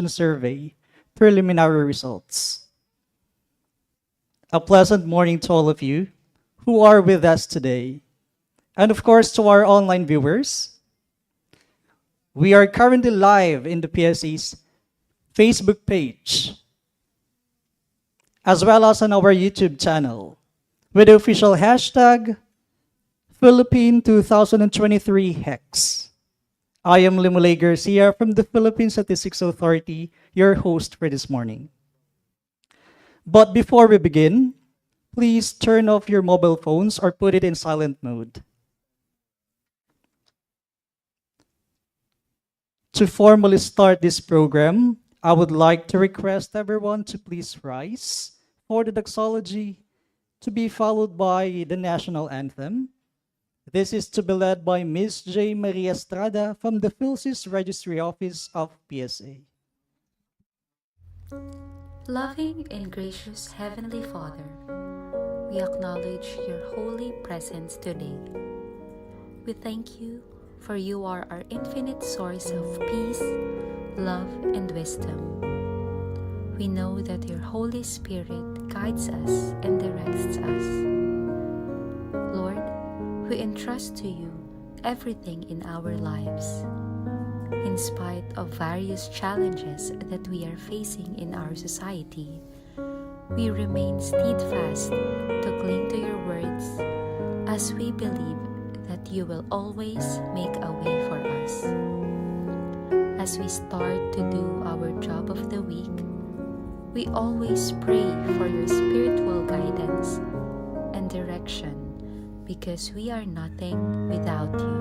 Survey preliminary results. A pleasant morning to all of you who are with us today. And of course, to our online viewers, we are currently live in the PSE's Facebook page, as well as on our YouTube channel, with the official hashtag Philippine 2023 HECS. I am Limulay Garcia from the Philippine Statistics Authority, your host for this morning. But before we begin, please turn off your mobile phones or put it in silent mode. To formally start this program, I would like to request everyone to please rise for the doxology, to be followed by the national anthem. This is to be led by Ms. J. Maria Estrada from the PhilSys Registry Office of PSA. Loving and gracious Heavenly Father, we acknowledge your holy presence today. We thank you for you are our infinite source of peace, love, and wisdom. We know that your Holy Spirit guides us and directs us. Lord, we entrust to you everything in our lives. In spite of various challenges that we are facing in our society, we remain steadfast to cling to your words as we believe that you will always make a way for us. As we start to do our job of the week, we always pray for your spiritual guidance and direction because we are nothing without you.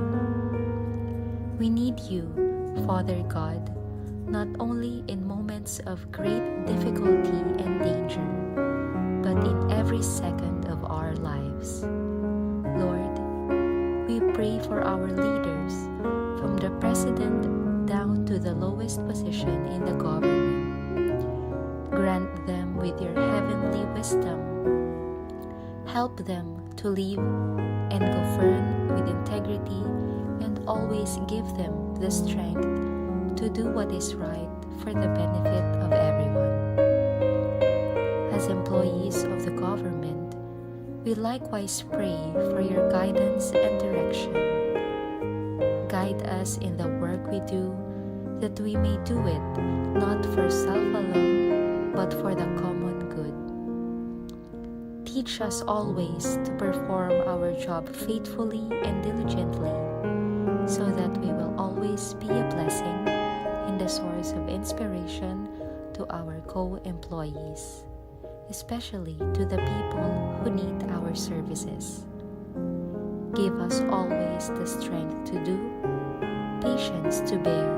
We need you, Father God, not only in moments of great difficulty and danger, but in every second of our lives. Lord, we pray for our leaders, from the president down to the lowest position in the government. Grant them with your heavenly wisdom. Help them to live and govern with integrity, and always give them the strength to do what is right for the benefit of everyone. As employees of the government, we likewise pray for your guidance and direction. Guide us in the work we do, that we may do it not for self alone, but for the common good. Teach us always to perform our job faithfully and diligently, so that we will always be a blessing and a source of inspiration to our co-employees, especially to the people who need our services. Give us always the strength to do, patience to bear,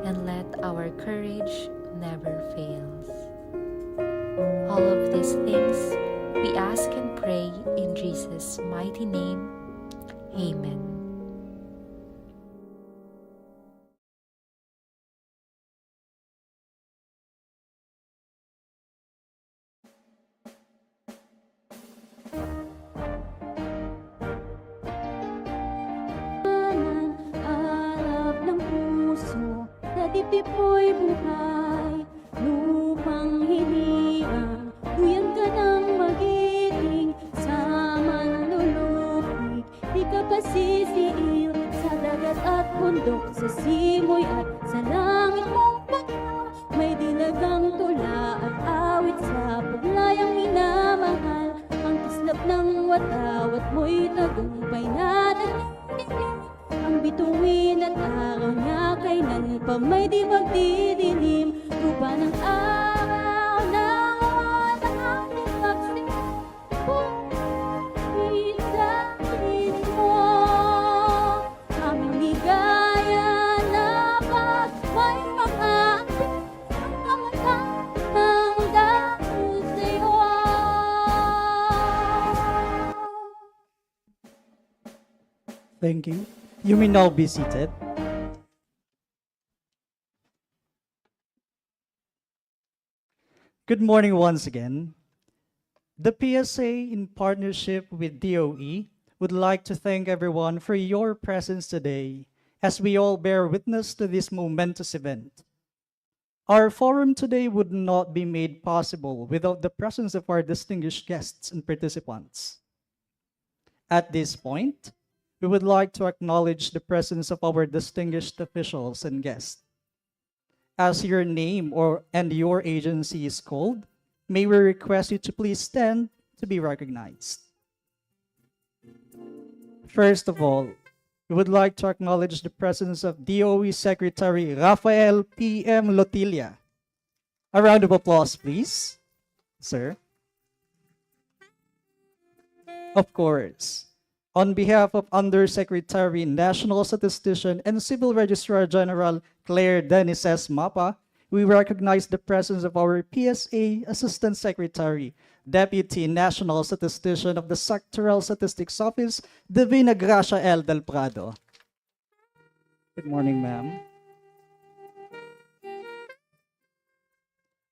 and let our courage never fail. All of these things we ask and pray in Jesus' mighty name. Amen. Alab ng puso, na dibdib mo'y buhay, lupang hiniang, duyan ka ng magiting, sa manlulupig, di ka pasisiil, sa dagat at bundok, sa simoy at sa langit mong baka, may dinagang tula at awit sa paglayang minamahal, ang kislap ng watawat mo'y tagumpay na nagtitigil. Ang bituin at araw niya kailan pa may di magdidilim, lupa ng araw na walang nagpagsimulan, ilahin mo aming ligaya na pag may makapit ang mata ng dahil sa'yo. Thank you. You may now be seated. Good morning once again. The PSA, in partnership with DOE, would like to thank everyone for your presence today as we all bear witness to this momentous event. Our forum today would not be made possible without the presence of our distinguished guests and participants. At this point, we would like to acknowledge the presence of our distinguished officials and guests. As your name and your agency is called, may we request you to please stand to be recognized. First of all, we would like to acknowledge the presence of DOE Secretary Rafael P.M. Lotilla. A round of applause, please, sir. Of course, on behalf of Undersecretary, National Statistician, and Civil Registrar General Claire Dennis S. Mapa, we recognize the presence of our PSA Assistant Secretary, Deputy National Statistician of the Sectoral Statistics Office, Divina Gracia L. Del Prado. Good morning, ma'am.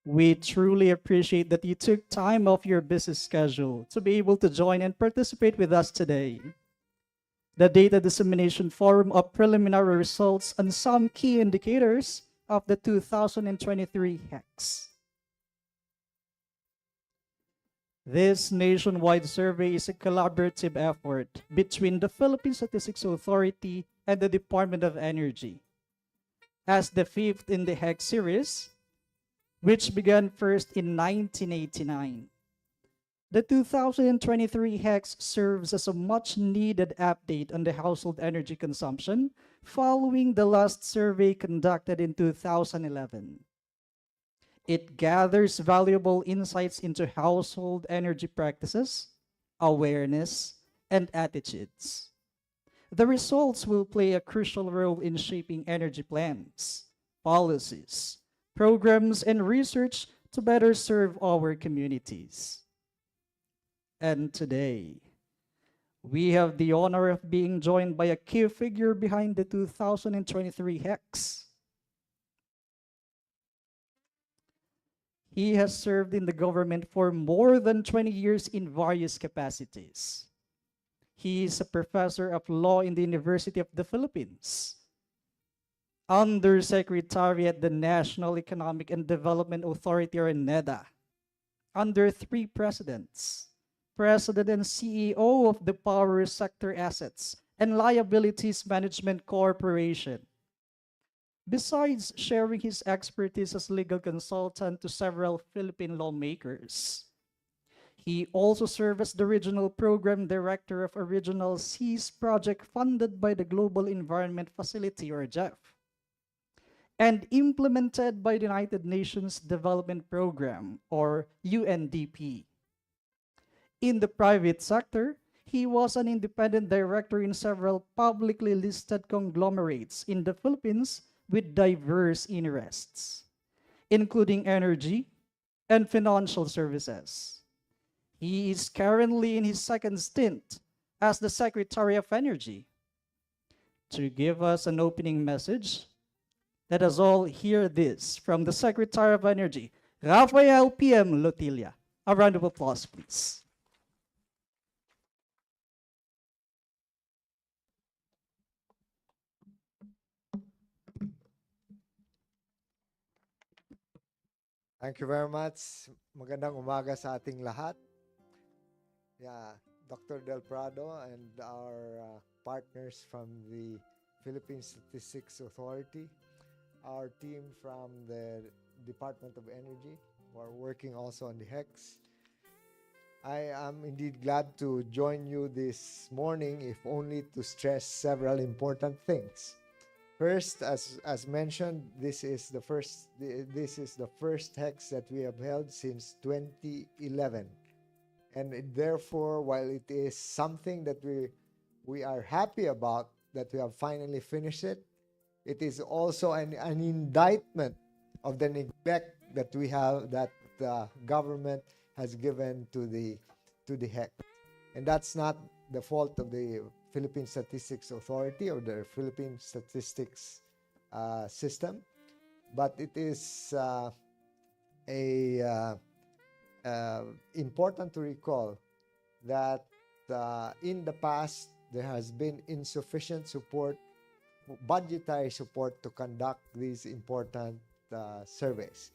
We truly appreciate that you took time off your busy schedule to be able to join and participate with us today. The Data Dissemination Forum of preliminary results on some key indicators of the 2023 HECS. This nationwide survey is a collaborative effort between the Philippine Statistics Authority and the Department of Energy. As the fifth in the HECS series, which began first in 1989. The 2023 HECS serves as a much-needed update on the household energy consumption following the last survey conducted in 2011. It gathers valuable insights into household energy practices, awareness, and attitudes. The results will play a crucial role in shaping energy plans, policies, programs, and research to better serve our communities. And today, we have the honor of being joined by a key figure behind the 2023 HECS. He has served in the government for more than 20 years in various capacities. He is a professor of law in the University of the Philippines, Undersecretary at the National Economic and Development Authority, or NEDA, under 3 presidents, President and CEO of the Power Sector Assets and Liabilities Management Corporation. Besides sharing his expertise as legal consultant to several Philippine lawmakers, he also served as the Regional Program Director of a regional HECS project funded by the Global Environment Facility, or GEF, and implemented by the United Nations Development Program, or UNDP. In the private sector, he was an independent director in several publicly listed conglomerates in the Philippines with diverse interests, including energy and financial services. He is currently in his second stint as the Secretary of Energy. To give us an opening message, let us all hear this from the Secretary of Energy, Rafael P.M. Lotilla. A round of applause, please. Thank you very much. Magandang umaga sa ating lahat. Yeah, Dr. Del Prado and our partners from the Philippine Statistics Authority, our team from the Department of Energy, who are working also on the HECS. I am indeed glad to join you this morning, if only to stress several important things. First, as mentioned, this is the first HECS that we have held since 2011, and therefore, while it is something that we are happy about that we have finally finished it, it is also an indictment of the neglect that we have, that the government has given to the HECS, and that's not the fault of the Philippine Statistics Authority or the Philippine Statistics system, but it is important to recall that in the past there has been insufficient support, budgetary support, to conduct these important surveys.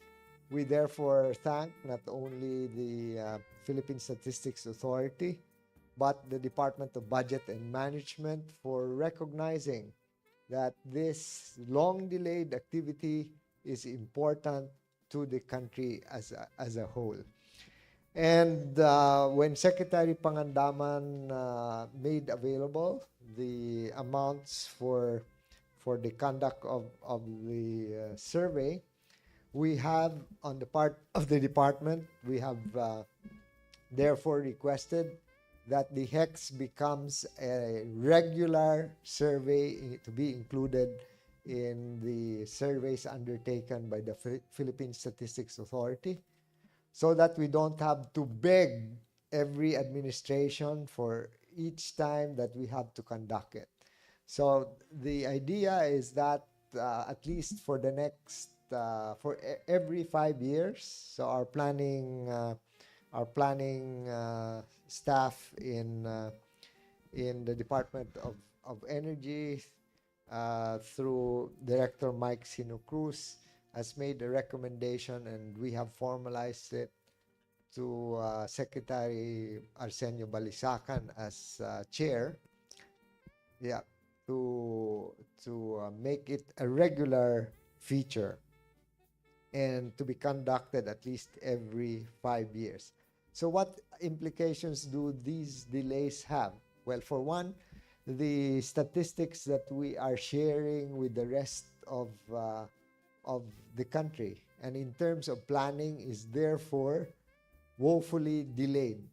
We therefore thank not only the Philippine Statistics Authority, but the Department of Budget and Management for recognizing that this long delayed activity is important to the country as a whole. And when Secretary Pangandaman made available the amounts for the conduct of the survey, we have, on the part of the department, we have therefore requested that the HECS becomes a regular survey to be included in the surveys undertaken by the Philippine Statistics Authority, so that we don't have to beg every administration for each time that we have to conduct it. So the idea is that at least for the next, for every 5 years, so our planning staff in the Department of Energy through Director Mike Sino Cruz has made a recommendation, and we have formalized it to Secretary Arsenio Balisacan as chair. Yeah, to make it a regular feature and to be conducted at least every 5 years. So what implications do these delays have? Well, for one, the statistics that we are sharing with the rest of the country, and in terms of planning, is therefore woefully delayed.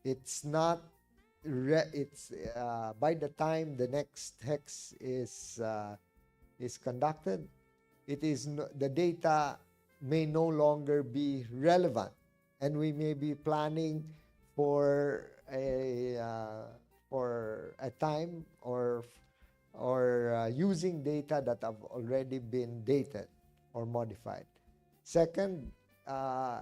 It's not. It's by the time the next HECS is conducted, it is the data may no longer be relevant, and we may be planning for a time or using data that have already been dated or modified. Second,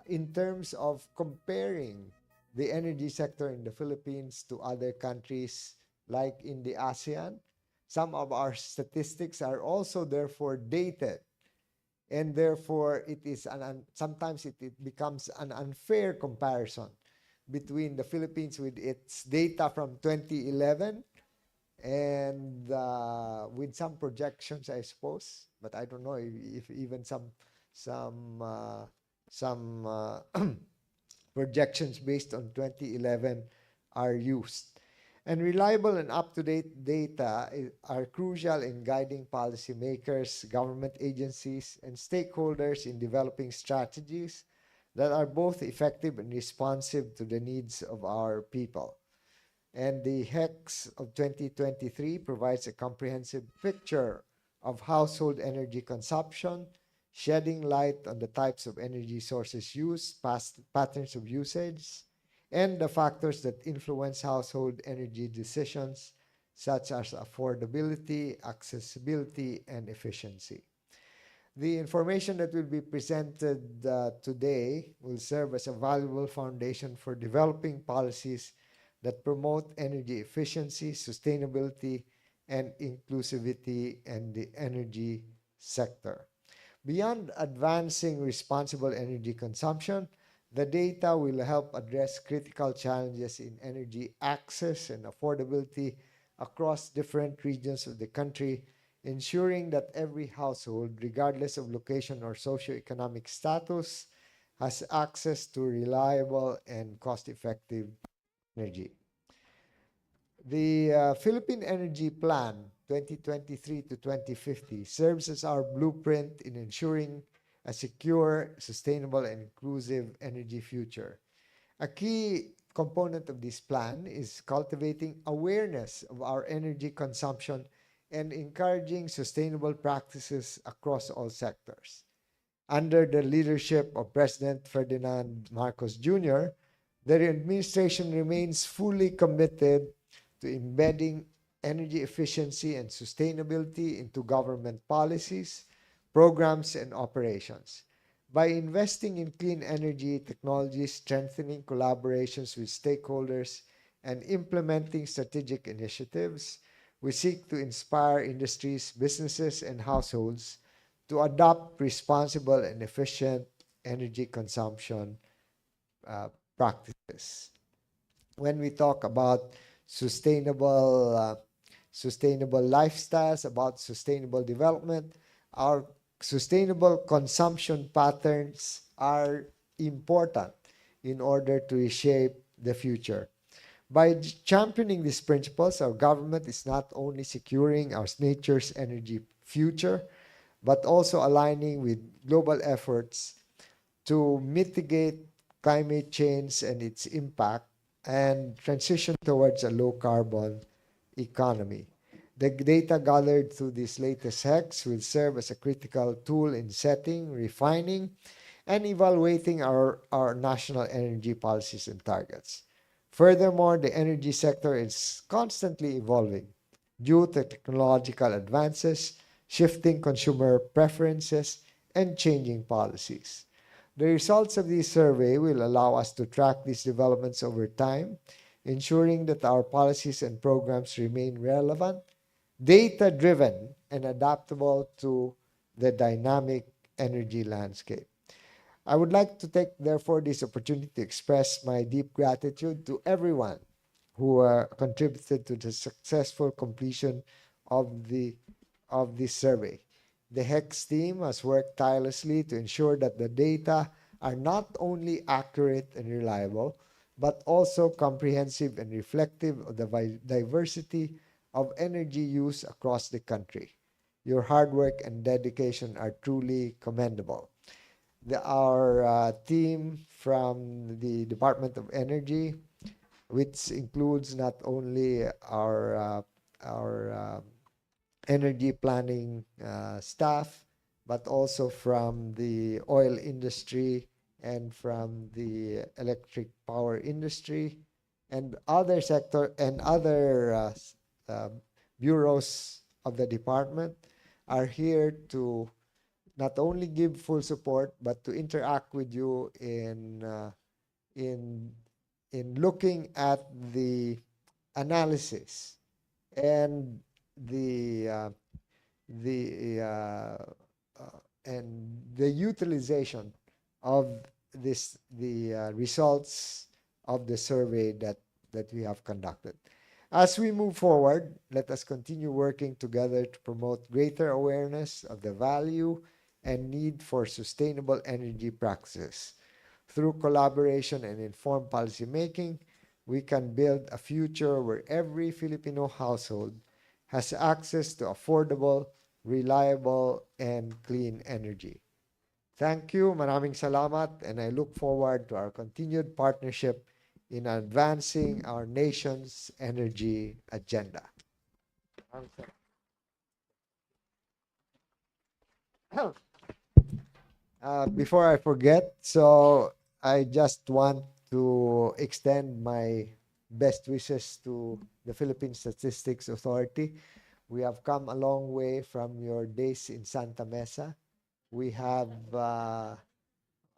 in terms of comparing the energy sector in the Philippines to other countries like in the ASEAN, some of our statistics are also therefore dated, and therefore it is sometimes it becomes an unfair comparison between the Philippines with its data from 2011 and with some projections, I suppose, but I don't know if even some projections based on 2011 are used. And reliable and up-to-date data are crucial in guiding policymakers, government agencies, and stakeholders in developing strategies that are both effective and responsive to the needs of our people. And the HECS of 2023 provides a comprehensive picture of household energy consumption, shedding light on the types of energy sources used, past patterns of usage, and the factors that influence household energy decisions, such as affordability, accessibility, and efficiency. The information that will be presented today will serve as a valuable foundation for developing policies that promote energy efficiency, sustainability, and inclusivity in the energy sector. Beyond advancing responsible energy consumption, the data will help address critical challenges in energy access and affordability across different regions of the country, ensuring that every household, regardless of location or socioeconomic status, has access to reliable and cost-effective energy. The Philippine Energy Plan 2023 to 2050 serves as our blueprint in ensuring a secure, sustainable, and inclusive energy future. A key component of this plan is cultivating awareness of our energy consumption and encouraging sustainable practices across all sectors. Under the leadership of President Ferdinand Marcos Jr., the administration remains fully committed to embedding energy efficiency and sustainability into government policies, programs, and operations. By investing in clean energy technologies, strengthening collaborations with stakeholders, and implementing strategic initiatives, we seek to inspire industries, businesses, and households to adopt responsible and efficient energy consumption practices. When we talk about sustainable lifestyles, about sustainable development, our sustainable consumption patterns are important in order to reshape the future. By championing these principles, our government is not only securing our nature's energy future, but also aligning with global efforts to mitigate climate change and its impact and transition towards a low carbon economy. The data gathered through this latest HECS will serve as a critical tool in setting, refining, and evaluating our national energy policies and targets. Furthermore, the energy sector is constantly evolving due to technological advances, shifting consumer preferences, and changing policies. The results of this survey will allow us to track these developments over time, ensuring that our policies and programs remain relevant, data-driven, and adaptable to the dynamic energy landscape. I would like to take, therefore, this opportunity to express my deep gratitude to everyone who contributed to the successful completion of this survey. The HECS team has worked tirelessly to ensure that the data are not only accurate and reliable, but also comprehensive and reflective of the diversity of energy use across the country. Your hard work and dedication are truly commendable. Our team from the Department of Energy, which includes not only our energy planning staff, but also from the oil industry and from the electric power industry and other sector and other bureaus of the department are here to not only give full support but to interact with you in looking at the analysis and the utilization of the results of the survey that we have conducted. As we move forward, let us continue working together to promote greater awareness of the value and need for sustainable energy practices. Through collaboration and informed policymaking, we can build a future where every Filipino household has access to affordable, reliable, and clean energy. Thank you, maraming salamat, and I look forward to our continued partnership in advancing our nation's energy agenda. Before I forget, so I just want to extend my best wishes to the Philippine Statistics Authority. We have come a long way from your days in Santa Mesa. We have,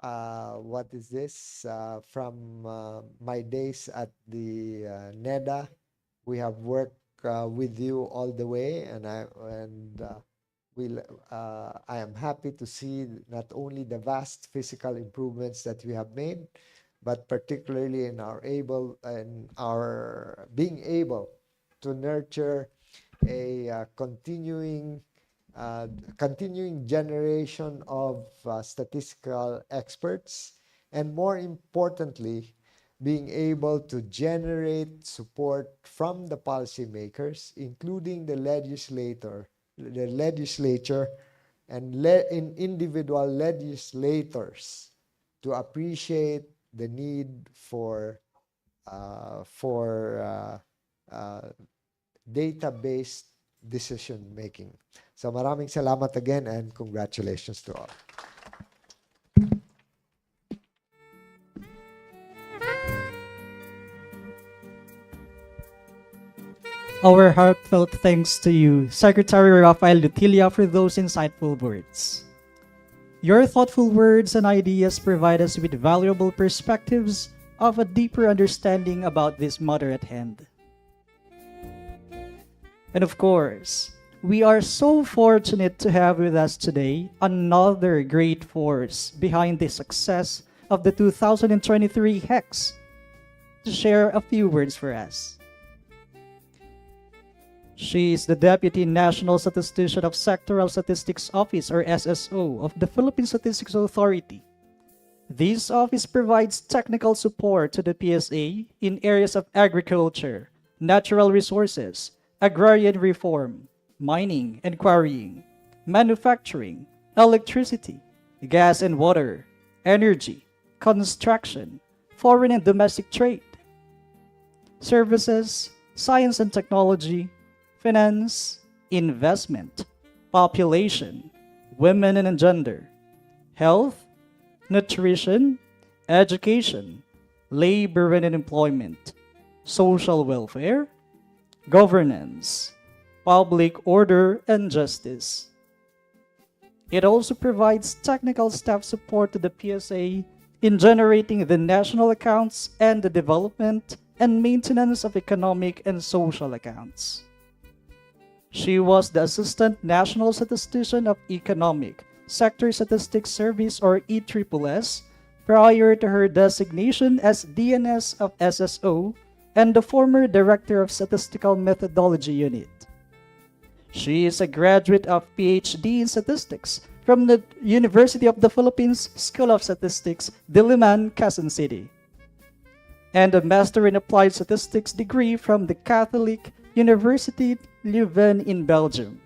what is this? From my days at the NEDA, we have worked with you all the way, and I am happy to see not only the vast physical improvements that we have made, but particularly in our being able to nurture a continuing generation of statistical experts, and more importantly, being able to generate support from the policymakers, including the legislature, and individual legislators, to appreciate the need for data-based decision making. So maraming salamat again and congratulations to all. Our heartfelt thanks to you, Secretary Rafael Lutilla, for those insightful words. Your thoughtful words and ideas provide us with valuable perspectives of a deeper understanding about this matter at hand. And of course, We are so fortunate to have with us today another great force behind the success of the 2023 HECS to share a few words for us. She is the Deputy National Statistician of Sectoral Statistics Office or SSO of the Philippine Statistics Authority. This office provides technical support to the PSA in areas of agriculture, natural resources, agrarian reform, mining and quarrying, manufacturing, electricity, gas and water, energy, construction, foreign and domestic trade, services, science and technology, finance, investment, population, women and gender, health, nutrition, education, labor and employment, social welfare, governance, public order, and justice. It also provides technical staff support to the PSA in generating the national accounts and the development and maintenance of economic and social accounts. She was the Assistant National Statistician of Economic Sector Statistics Service or ESSS prior to her designation as DNS of SSO and the former Director of Statistical Methodology Unit. She is a graduate of PhD in Statistics from the University of the Philippines School of Statistics, Diliman, Quezon City, and a Master in Applied Statistics degree from the Catholic University Leuven in Belgium.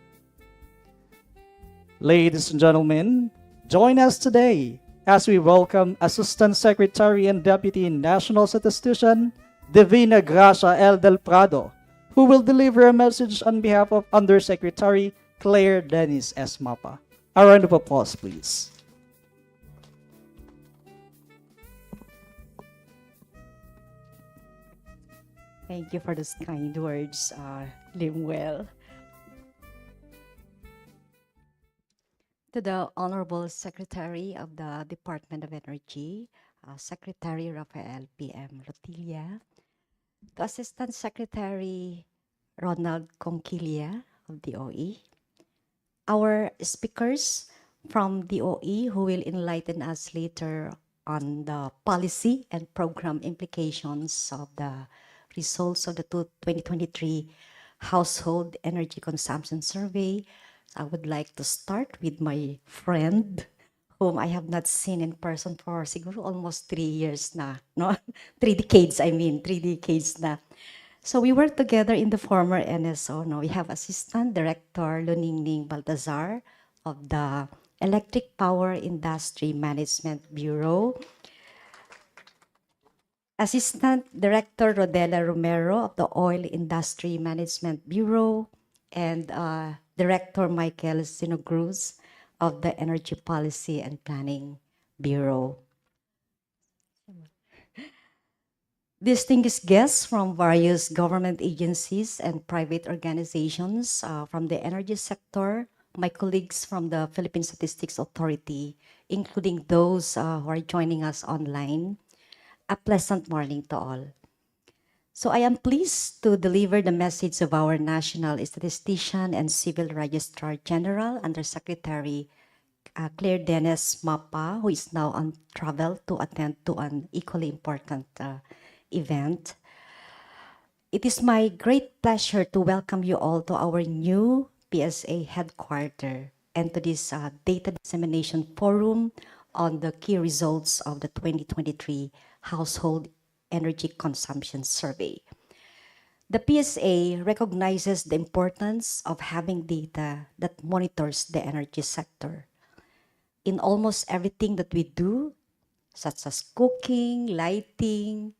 Ladies and gentlemen, join us today as we welcome Assistant Secretary and Deputy National Statistician Divina Gracia L. Del Prado, who will deliver a message on behalf of Undersecretary Claire Dennis S. Mapa. A round of applause, please. Thank you for those kind words, Limwell. To the Honorable Secretary of the Department of Energy, Secretary Rafael P.M. Rotilla, to Assistant Secretary Ronald Conquilla of DOE, our speakers from DOE who will enlighten us later on the policy and program implications of the results of the 2023 Household Energy Consumption Survey. I would like to start with my friend whom I have not seen in person for siguro almost 3 years na, no? 3 decades, 3 decades na. So we work together in the former NSO. No? We have Assistant Director Luningning Baltazar of the Electric Power Industry Management Bureau, Assistant Director Rodela Romero of the Oil Industry Management Bureau, and Director Michael Sinogruz of the Energy Policy and Planning Bureau. Distinguished guests from various government agencies and private organizations from the energy sector, my colleagues from the Philippine Statistics Authority, including those who are joining us online, a pleasant morning to all. So I am pleased to deliver the message of our National Statistician and Civil Registrar General Undersecretary Claire Dennis Mapa, who is now on travel to attend to an equally important event. It is my great pleasure to welcome you all to our new PSA headquarters and to this data dissemination forum on the key results of the 2023 Household Energy Consumption Survey. The PSA recognizes the importance of having data that monitors the energy sector. In almost everything that we do, such as cooking, lighting,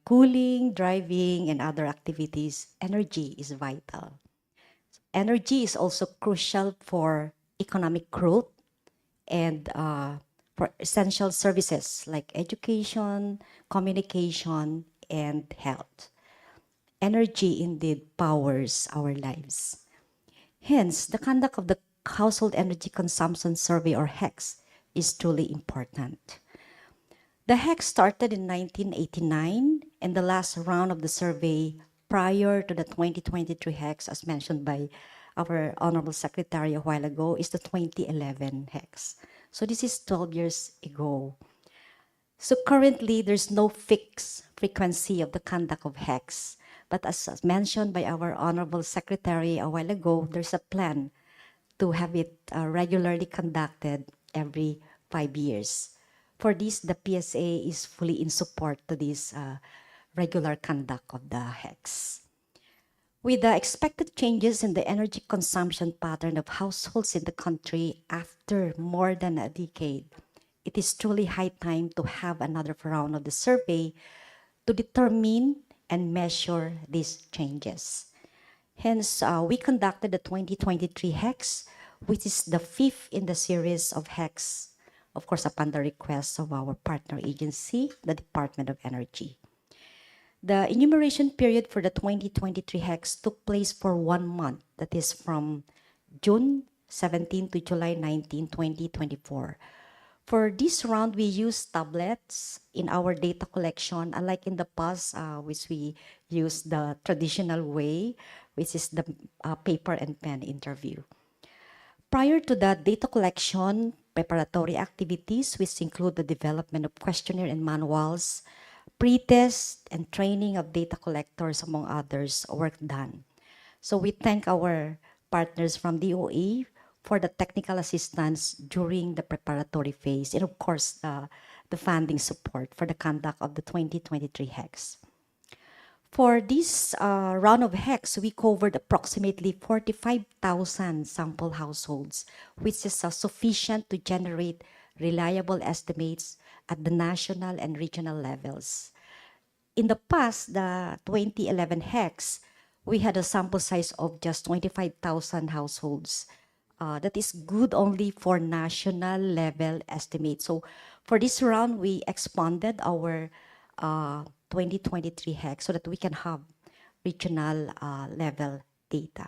cooling, driving, and other activities, energy is vital. Energy is also crucial for economic growth and for essential services like education, communication, and health. Energy indeed powers our lives. Hence, the conduct of the Household Energy Consumption Survey, or HECS, is truly important. The HECS started in 1989, and the last round of the survey prior to the 2023 HECS, as mentioned by our Honorable Secretary a while ago, is the 2011 HECS. So this is 12 years ago. So currently, there's no fixed frequency of the conduct of HECS. But as mentioned by our Honorable Secretary a while ago, there's a plan to have it regularly conducted every 5 years. For this, the PSA is fully in support to this regular conduct of the HECS. With the expected changes in the energy consumption pattern of households in the country after more than a decade, it is truly high time to have another round of the survey to determine and measure these changes. Hence, we conducted the 2023 HECS, which is the fifth in the series of HECS, of course, upon the request of our partner agency, the Department of Energy. The enumeration period for the 2023 HECS took place for 1 month, that is from June 17 to July 19, 2024. For this round, we used tablets in our data collection, unlike in the past, which we used the traditional way, which is the paper and pen interview. Prior to the data collection, preparatory activities, which include the development of questionnaire and manuals, pre-test and training of data collectors, among others, work done. So we thank our partners from DOE for the technical assistance during the preparatory phase, and of course, the funding support for the conduct of the 2023 HECS. For this round of HECS, we covered approximately 45,000 sample households, which is sufficient to generate reliable estimates at the national and regional levels. In the past, the 2011 HECS, we had a sample size of just 25,000 households. That is good only for national level estimates. So for this round, we expanded our 2023 HECS so that we can have regional level data.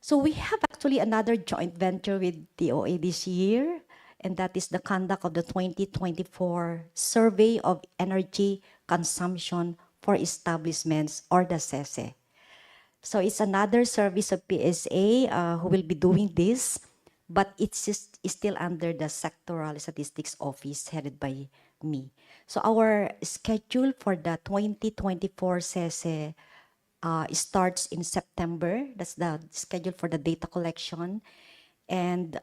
So we have actually another joint venture with DOE this year, and that is the conduct of the 2024 Survey of Energy Consumption for Establishments, or the HECS. So it's another service of PSA who will be doing this, but it's still under the Sectoral Statistics Office headed by me. So our schedule for the 2024 HECS starts in September. That's the schedule for the data collection. And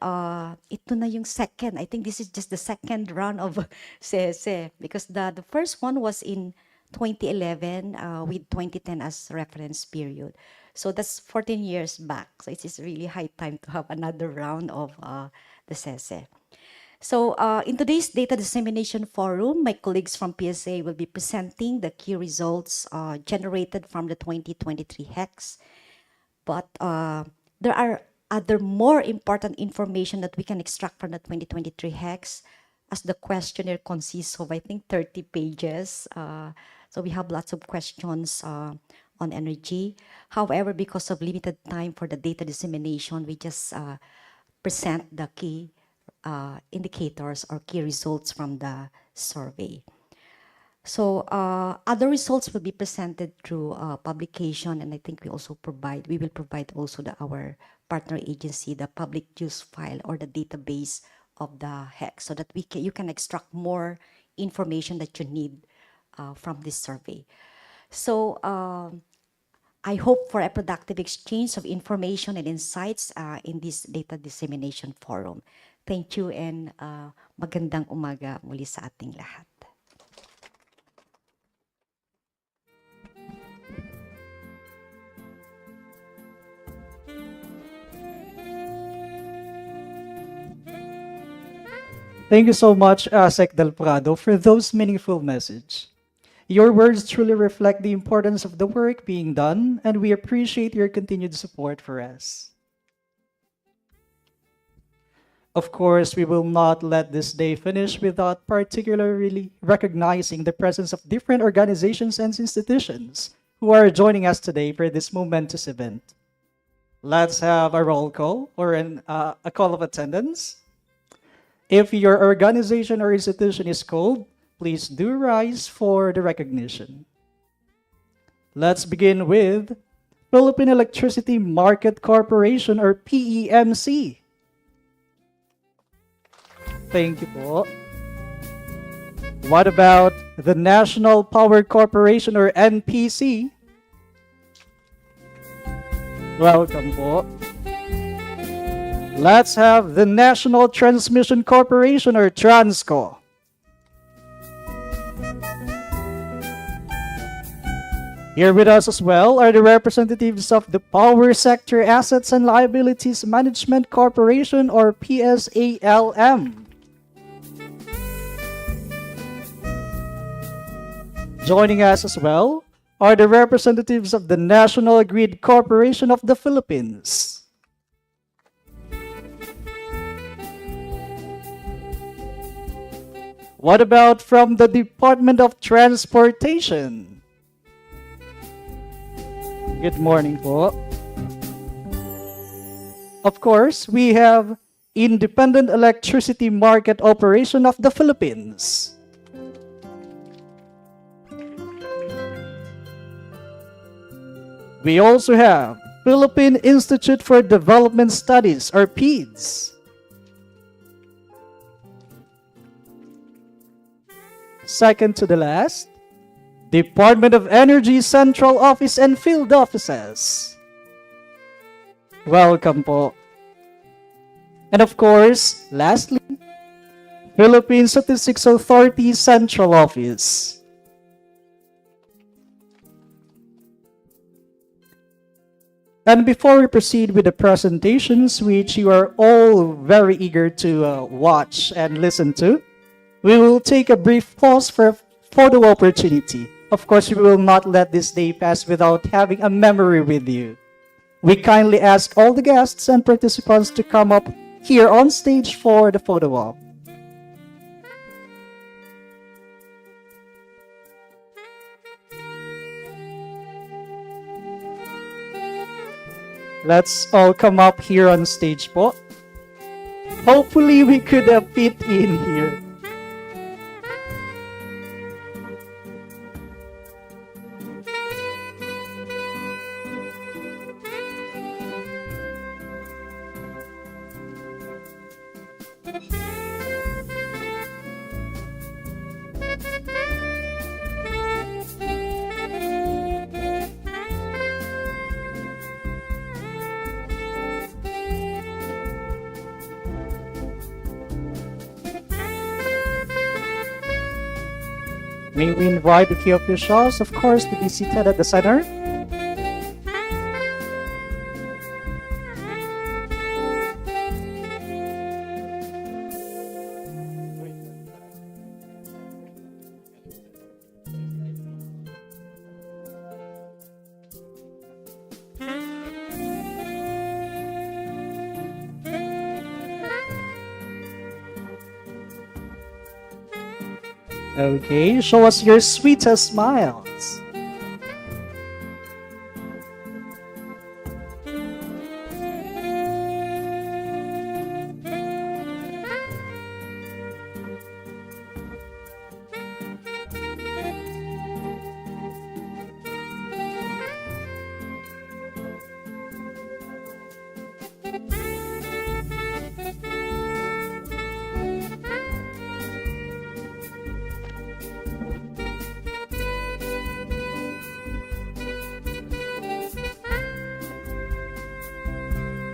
ito na yung second. I think this is just the second round of HECS, because the first one was in 2011 with 2010 as reference period. So that's 14 years back. So it is really high time to have another round of the HECS. So in today's Data Dissemination Forum, my colleagues from PSA will be presenting the key results generated from the 2023 HECS. But there are other more important information that we can extract from the 2023 HECS, as the questionnaire consists of, I think, 30 pages. So we have lots of questions on energy. However, because of limited time for the data dissemination, we just present the key indicators or key results from the survey. So other results will be presented through publication, and I think we will provide also our partner agency the public use file or the database of the HECS, so that you can extract more information that you need from this survey. So I hope for a productive exchange of information and insights in this data dissemination forum. Thank you, and magandang umaga muli sa ating lahat. Thank you so much, Sec Del Prado, for those meaningful messages. Your words truly reflect the importance of the work being done, and we appreciate your continued support for us. Of course, we will not let this day finish without particularly recognizing the presence of different organizations and institutions who are joining us today for this momentous event. Let's have a roll call or a call of attendance. If your organization or institution is called, please do rise for the recognition. Let's begin with Philippine Electricity Market Corporation or PEMC? Thank you po. What about the National Power Corporation or NPC? Welcome po. Let's have the National Transmission Corporation or Transco. Here with us as well are the representatives of the Power Sector Assets and Liabilities Management Corporation or PSALM. Joining us as well are the representatives of the National Grid Corporation of the Philippines. What about from the Department of Transportation? Good morning po. Of course, we have Independent Electricity Market Operation of the Philippines. We also have Philippine Institute for Development Studies or PEDS. Second to the last, Department of Energy Central Office and Field Offices. Welcome po. And of course, lastly, Philippine Statistics Authority Central Office. And before we proceed with the presentations, which you are all very eager to watch and listen to, we will take a brief pause for a photo opportunity. Of course, we will not let this day pass without having a memory with you. We kindly ask all the guests and participants to come up here on stage for the photo op. Let's all come up here on stage po. Hopefully we could fit in here. May we invite the key officials, of course, to be seated at the center. Okay, show us your sweetest smiles.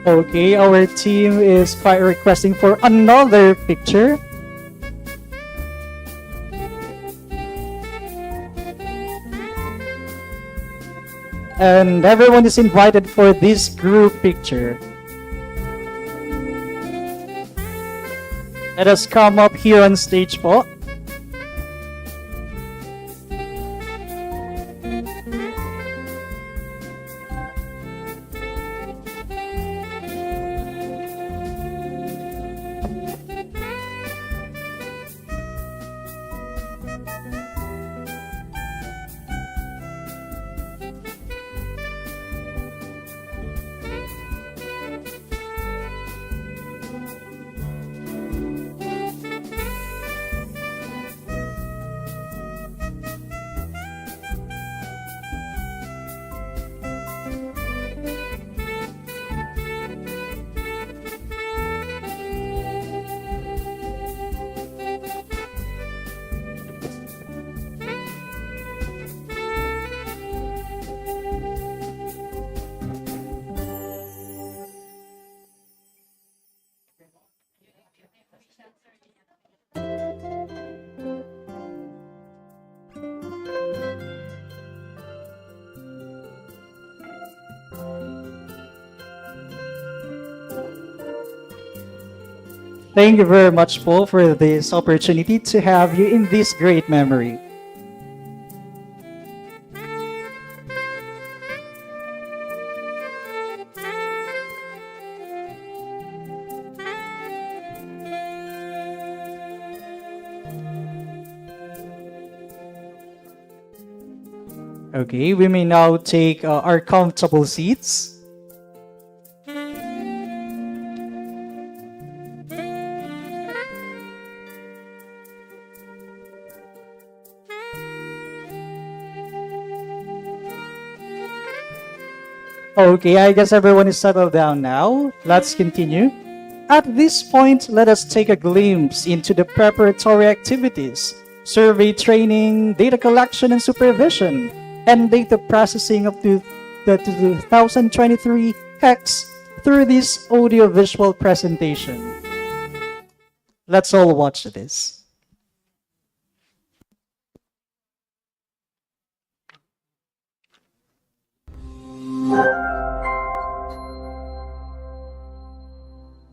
Okay, our team is quite requesting for another picture. And everyone is invited for this group picture. Let us come up here on stage po. Thank you very much, Paul, for this opportunity to have you in this great memory. Okay, we may now take our comfortable seats. Okay, I guess everyone is settled down now. Let's continue. At this point, let us take a glimpse into the preparatory activities, survey training, data collection and supervision, and data processing of the 2023 HECS through this audio-visual presentation. Let's all watch this.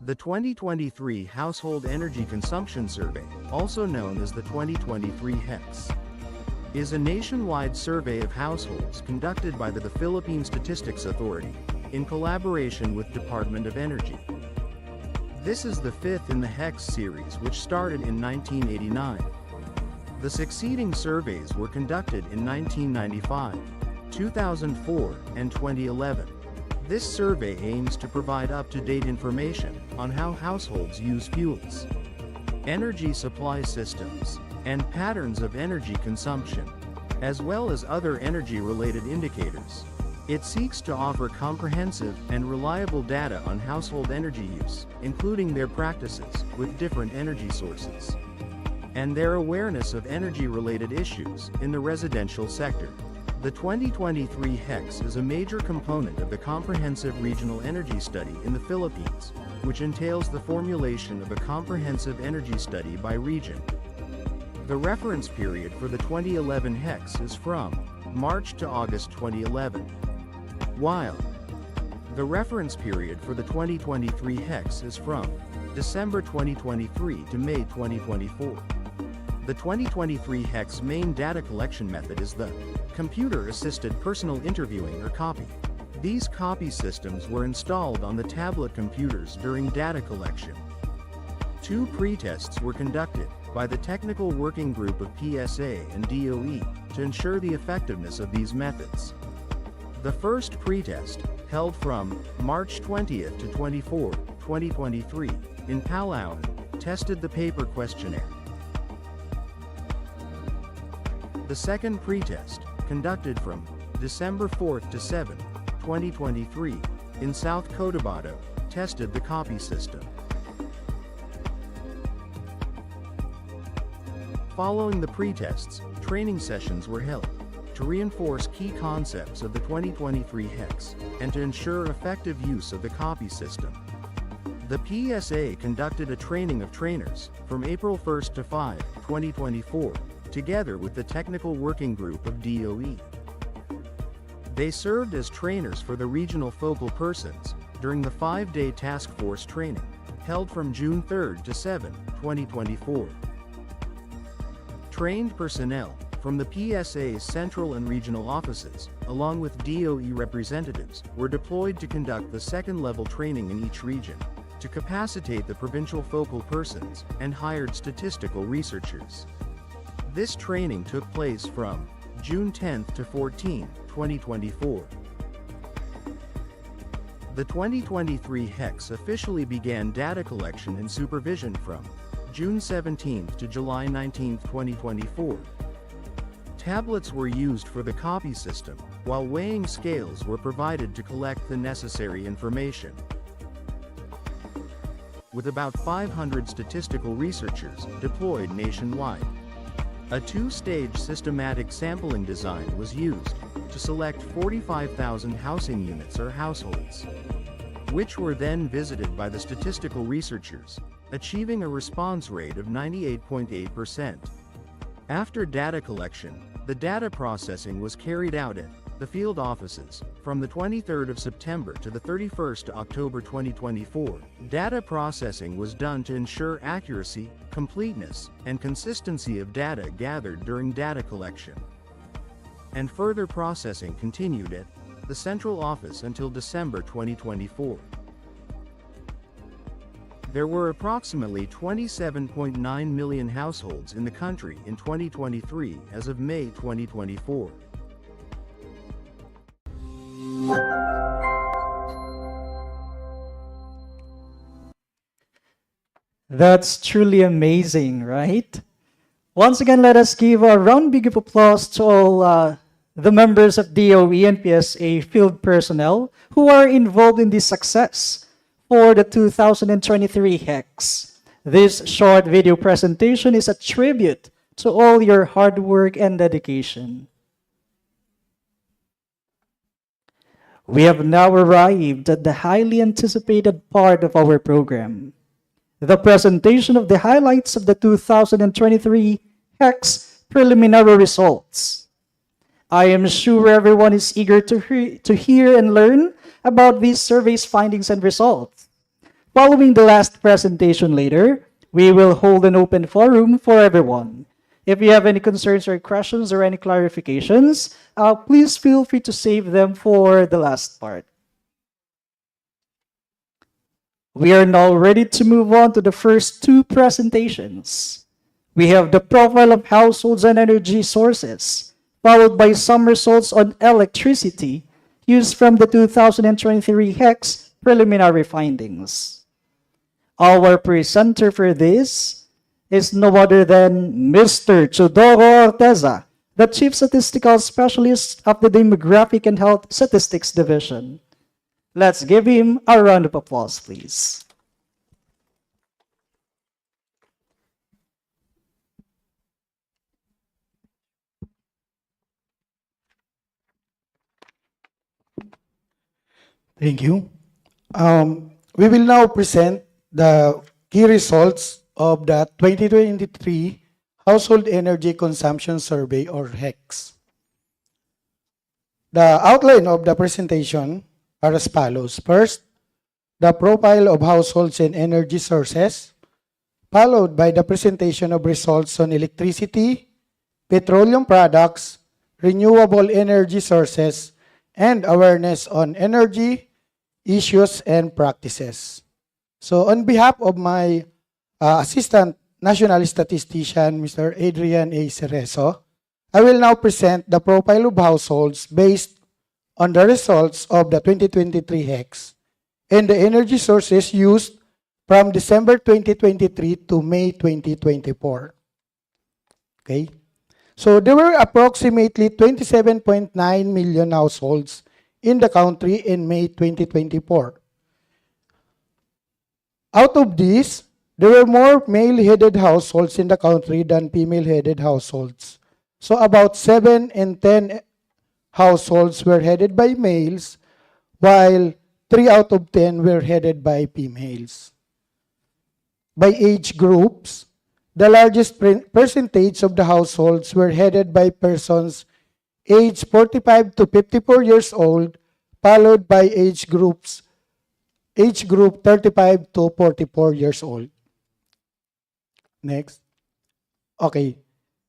The 2023 Household Energy Consumption Survey, also known as the 2023 HECS, is a nationwide survey of households conducted by the Philippine Statistics Authority in collaboration with Department of Energy. This is the fifth in the HECS series, which started in 1989. The succeeding surveys were conducted in 1995, 2004, and 2011. This survey aims to provide up-to-date information on how households use fuels, energy supply systems, and patterns of energy consumption, as well as other energy-related indicators. It seeks to offer comprehensive and reliable data on household energy use, including their practices with different energy sources, and their awareness of energy-related issues in the residential sector. The 2023 HECS is a major component of the Comprehensive Regional Energy Study in the Philippines, which entails the formulation of a comprehensive energy study by region. The reference period for the 2011 HECS is from March to August 2011, while the reference period for the 2023 HECS is from December 2023 to May 2024. The 2023 HECS main data collection method is the computer-assisted personal interviewing or copy. These copy systems were installed on the tablet computers during data collection. 2 pre-tests were conducted by the Technical Working Group of PSA and DOE to ensure the effectiveness of these methods. The first pre-test, held from March 20th to 24, 2023, in Palawan, tested the paper questionnaire. The second pre-test, conducted from December 4th to 7th, 2023, in South Cotabato, tested the copy system. Following the pre-tests, training sessions were held to reinforce key concepts of the 2023 HECS and to ensure effective use of the copy system. The PSA conducted a training of trainers from April 1st to 5, 2024, together with the Technical Working Group of DOE. They served as trainers for the regional focal persons during the 5-day task force training, held from June 3rd to 7, 2024. Trained personnel from the PSA's central and regional offices, along with DOE representatives, were deployed to conduct the second-level training in each region, to capacitate the provincial focal persons, and hired statistical researchers. This training took place from June 10th to 14, 2024. The 2023 HECS officially began data collection and supervision from June 17th to July 19th, 2024. Tablets were used for the copy system, while weighing scales were provided to collect the necessary information. With about 500 statistical researchers deployed nationwide, a 2-stage systematic sampling design was used to select 45,000 housing units or households, which were then visited by the statistical researchers, achieving a response rate of 98.8%. After data collection, the data processing was carried out at the field offices, from the 23rd of September to the 31st of October 2024, data processing was done to ensure accuracy, completeness, and consistency of data gathered during data collection. And further processing continued at the central office until December 2024. There were approximately 27.9 million households in the country in 2023 as of May 2024. That's truly amazing, right? Once again, let us give a round big of applause to all the members of DOE and PSA field personnel who are involved in this success for the 2023 HECS. This short video presentation is a tribute to all your hard work and dedication. We have now arrived at the highly anticipated part of our program, the presentation of the highlights of the 2023 HECS preliminary results. I am sure everyone is eager to hear and learn about these surveys findings and results. Following the last presentation later, we will hold an open forum for everyone. If you have any concerns or questions or any clarifications, please feel free to save them for the last part. We are now ready to move on to the first two presentations. We have the profile of households and energy sources, followed by some results on electricity used from the 2023 HECS preliminary findings. Our presenter for this is no other than Mr. Chodoro Orteza, the Chief Statistical Specialist of the Demographic and Health Statistics Division. Let's give him a round of applause, please. Thank you. We will now present the key results of the 2023 Household Energy Consumption Survey, or HECS. The outline of the presentation are as follows. First, the profile of households and energy sources, followed by the presentation of results on electricity, petroleum products, renewable energy sources, and awareness on energy issues and practices. So on behalf of my Assistant National Statistician, Mr. Adrian A. Cerezo, I will now present the profile of households based on the results of the 2023 HECS and the energy sources used from December 2023 to May 2024. Okay? So there were approximately 27.9 million households in the country in May 2024. Out of these, there were more male-headed households in the country than female-headed households. So about 7 in 10 households were headed by males, while 3 out of 10 were headed by females. By age groups, the largest percentage of the households were headed by persons aged 45 to 54 years old, followed by age group 35 to 44 years old. Next. Okay.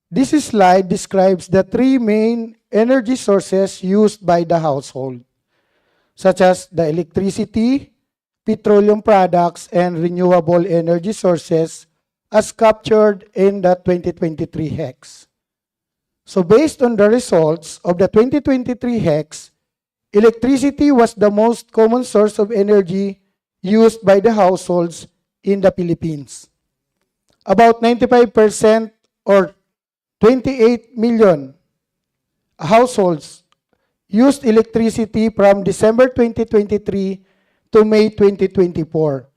This slide describes the 3 main energy sources used by the household, such as the electricity, petroleum products, and renewable energy sources as captured in the 2023 HECS. So based on the results of the 2023 HECS, electricity was the most common source of energy used by the households in the Philippines. About 95% or 28 million households used electricity from December 2023 to May 2024.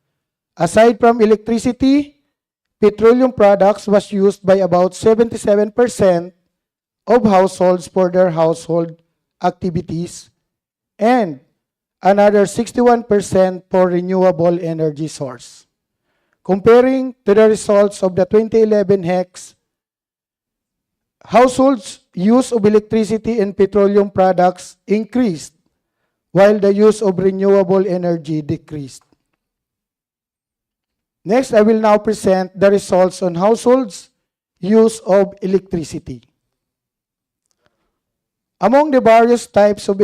Aside from electricity, petroleum products was used by about 77% of households for their household activities and another 61% for renewable energy source. Comparing to the results of the 2011 HECS, households' use of electricity and petroleum products increased, while the use of renewable energy decreased. Next, I will now present the results on households' use of electricity. Among the various types of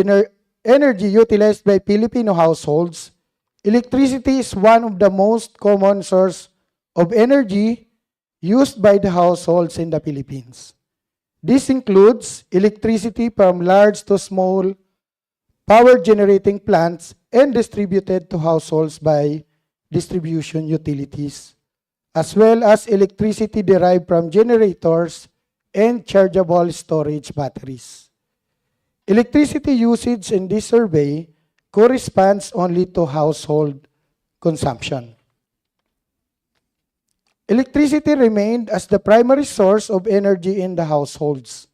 energy utilized by Filipino households, electricity is one of the most common source of energy used by the households in the Philippines. This includes electricity from large to small power generating plants and distributed to households by distribution utilities, as well as electricity derived from generators and chargeable storage batteries. Electricity usage in this survey corresponds only to household consumption. Electricity remained as the primary source of energy in the households.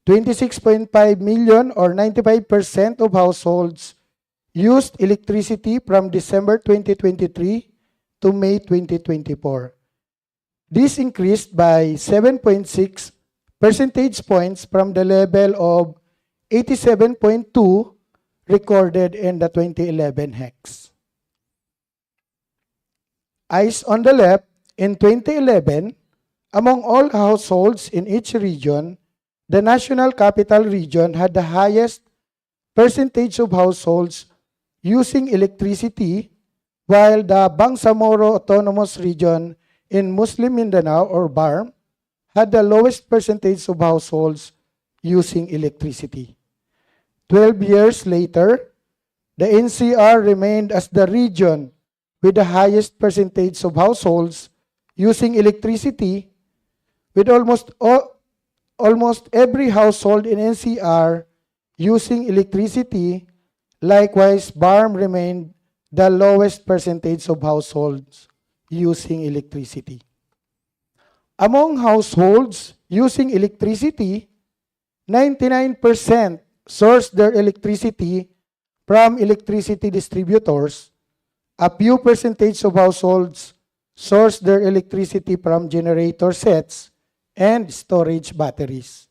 26.5 million or 95% of households used electricity from December 2023 to May 2024. This increased by 7.6 percentage points from the level of 87.2 recorded in the 2011 HECS. Eyes on the left, in 2011, among all households in each region, the National Capital Region had the highest percentage of households using electricity, while the Bangsamoro Autonomous Region in Muslim Mindanao or BARM had the lowest percentage of households using electricity. 12 years later, the NCR remained as the region with the highest percentage of households using electricity, with almost every household in NCR using electricity. Likewise, BARM remained the lowest percentage of households using electricity. Among households using electricity, 99% sourced their electricity from electricity distributors. A few percentage of households sourced their electricity from generator sets and storage batteries.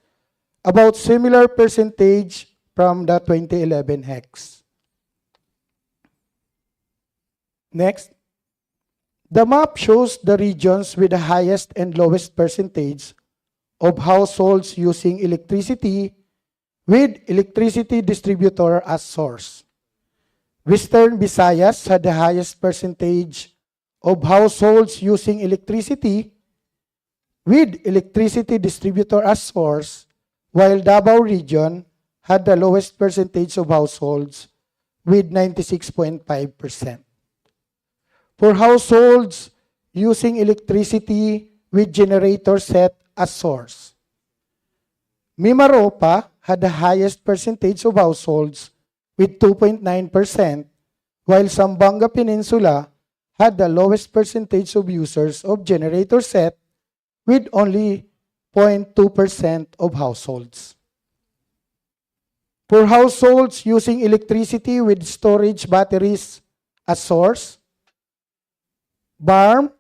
About similar percentage from the 2011 HECS. Next, the map shows the regions with the highest and lowest percentage of households using electricity with electricity distributor as source. Western Visayas had the highest percentage of households using electricity with electricity distributor as source, while Davao region had the lowest percentage of households with 96.5%. For households using electricity with generator set as source, Mimaropa had the highest percentage of households with 2.9%, while Zamboanga Peninsula had the lowest percentage of users of generator set with only 0.2% of households. For households using electricity with storage batteries as source, BARM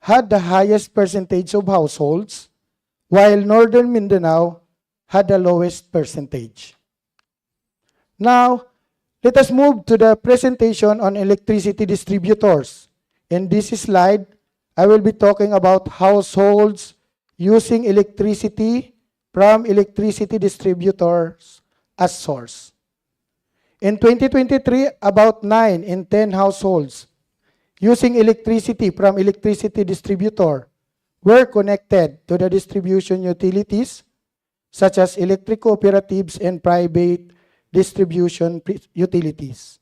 had the highest percentage of households, while Northern Mindanao had the lowest percentage. Now, let us move to the presentation on electricity distributors. In this slide, I will be talking about households using electricity from electricity distributors as source. In 2023, about 9 in 10 households using electricity from electricity distributor were connected to the distribution utilities such as electric cooperatives and private distribution utilities.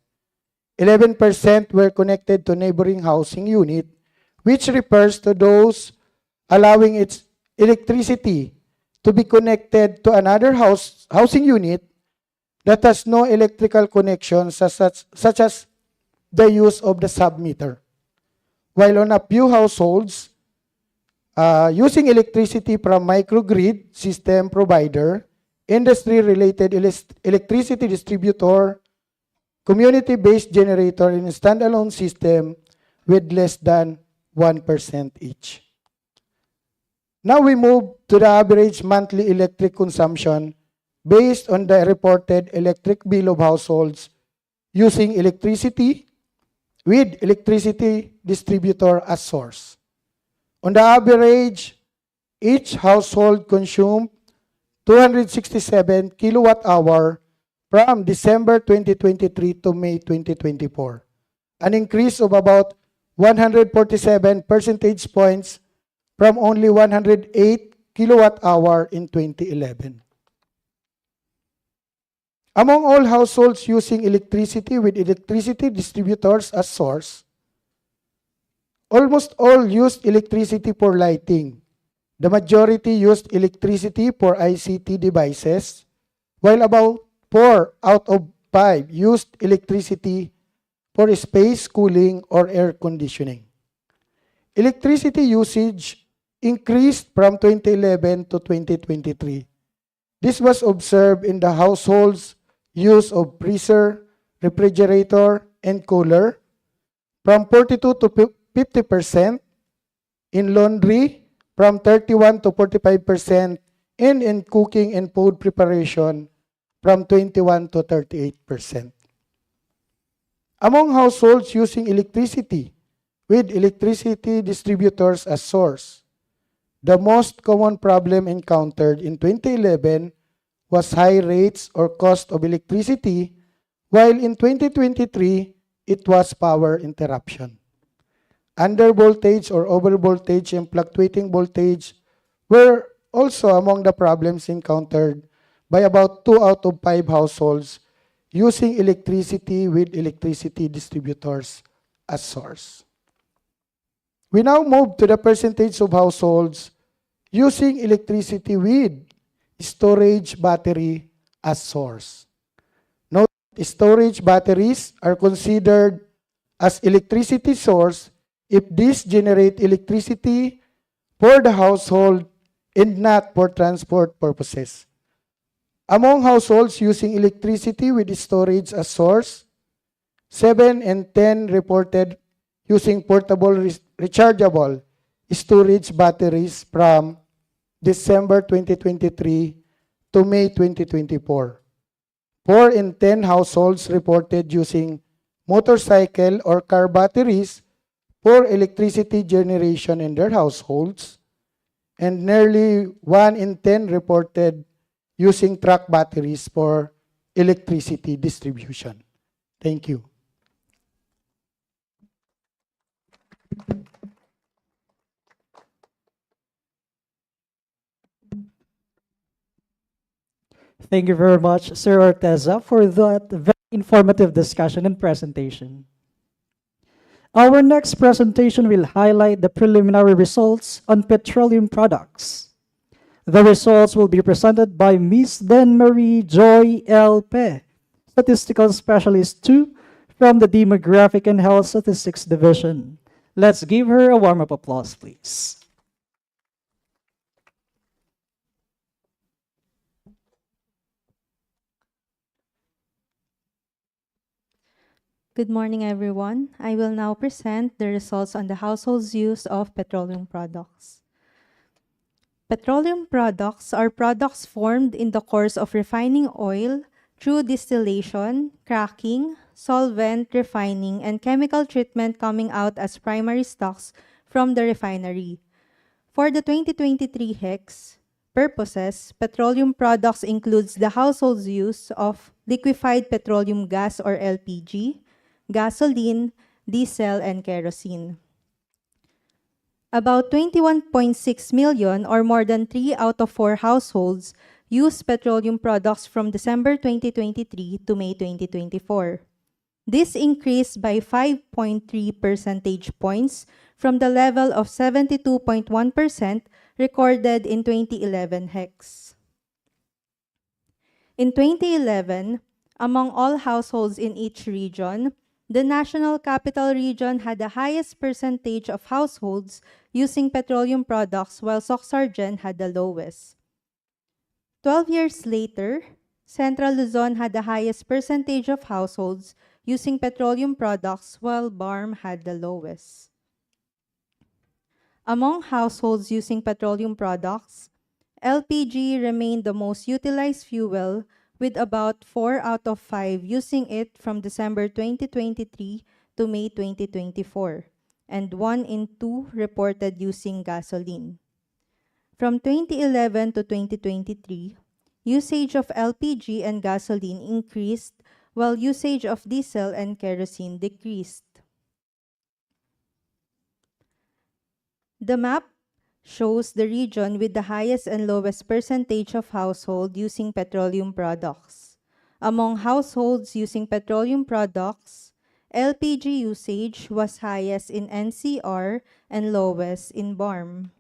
11% were connected to neighboring housing unit, which refers to those allowing its electricity to be connected to another housing unit that has no electrical connection, such as the use of the submeter. While on a few households, using electricity from microgrid system provider, industry-related electricity distributor, community-based generator, and standalone system with less than 1% each. Now we move to the average monthly electric consumption based on the reported electric bill of households using electricity with electricity distributor as source. On the average, each household consumed 267 kilowatt hour from December 2023 to May 2024, an increase of about 147 percentage points from only 108 kilowatt hour in 2011. Among all households using electricity with electricity distributors as source, almost all used electricity for lighting. The majority used electricity for ICT devices, while about 4 out of 5 used electricity for space cooling or air conditioning. Electricity usage increased from 2011 to 2023. This was observed in the households' use of freezer, refrigerator, and cooler from 42 to 50%, in laundry from 31 to 45%, and in cooking and food preparation from 21 to 38%. Among households using electricity with electricity distributors as source, the most common problem encountered in 2011 was high rates or cost of electricity, while in 2023, it was power interruption. Under voltage or over voltage and fluctuating voltage were also among the problems encountered by about 2 out of 5 households using electricity with electricity distributors as source. We now move to the percentage of households using electricity with storage battery as source. Note, storage batteries are considered as electricity source if these generate electricity for the household and not for transport purposes. Among households using electricity with storage as source, 7 and 10 reported using portable rechargeable storage batteries from December 2023 to May 2024. 4 in 10 households reported using motorcycle or car batteries for electricity generation in their households, and nearly 1 in 10 reported using truck batteries for electricity distribution. Thank you. Thank you very much, Sir Orteza, for that very informative discussion and presentation. Our next presentation will highlight the preliminary results on petroleum products. The results will be presented by Ms. Den-Marie Joy L. Pe, Statistical Specialist 2 from the Demographic and Health Statistics Division. Let's give her a warm-up applause, please. Good morning, everyone. I will now present the results on the household's use of petroleum products. Petroleum products are products formed in the course of refining oil through distillation, cracking, solvent refining, and chemical treatment coming out as primary stocks from the refinery. For the 2023 HECS purposes, petroleum products includes the household's use of liquefied petroleum gas or LPG, gasoline, diesel, and kerosene. About 21.6 million, or more than 3 out of 4 households, use petroleum products from December 2023 to May 2024. This increased by 5.3 percentage points from the level of 72.1% recorded in 2011 HECS. In 2011, among all households in each region, the National Capital Region had the highest percentage of households using petroleum products, while Soc-Sargen had the lowest. 12 years later, Central Luzon had the highest percentage of households using petroleum products, while BARM had the lowest. Among households using petroleum products, LPG remained the most utilized fuel, with about 4 out of 5 using it from December 2023 to May 2024, and 1 in 2 reported using gasoline. From 2011 to 2023, usage of LPG and gasoline increased while usage of diesel and kerosene decreased. The map shows the region with the highest and lowest percentage of household using petroleum products. Among households using petroleum products, LPG usage was highest in NCR and lowest in BARM.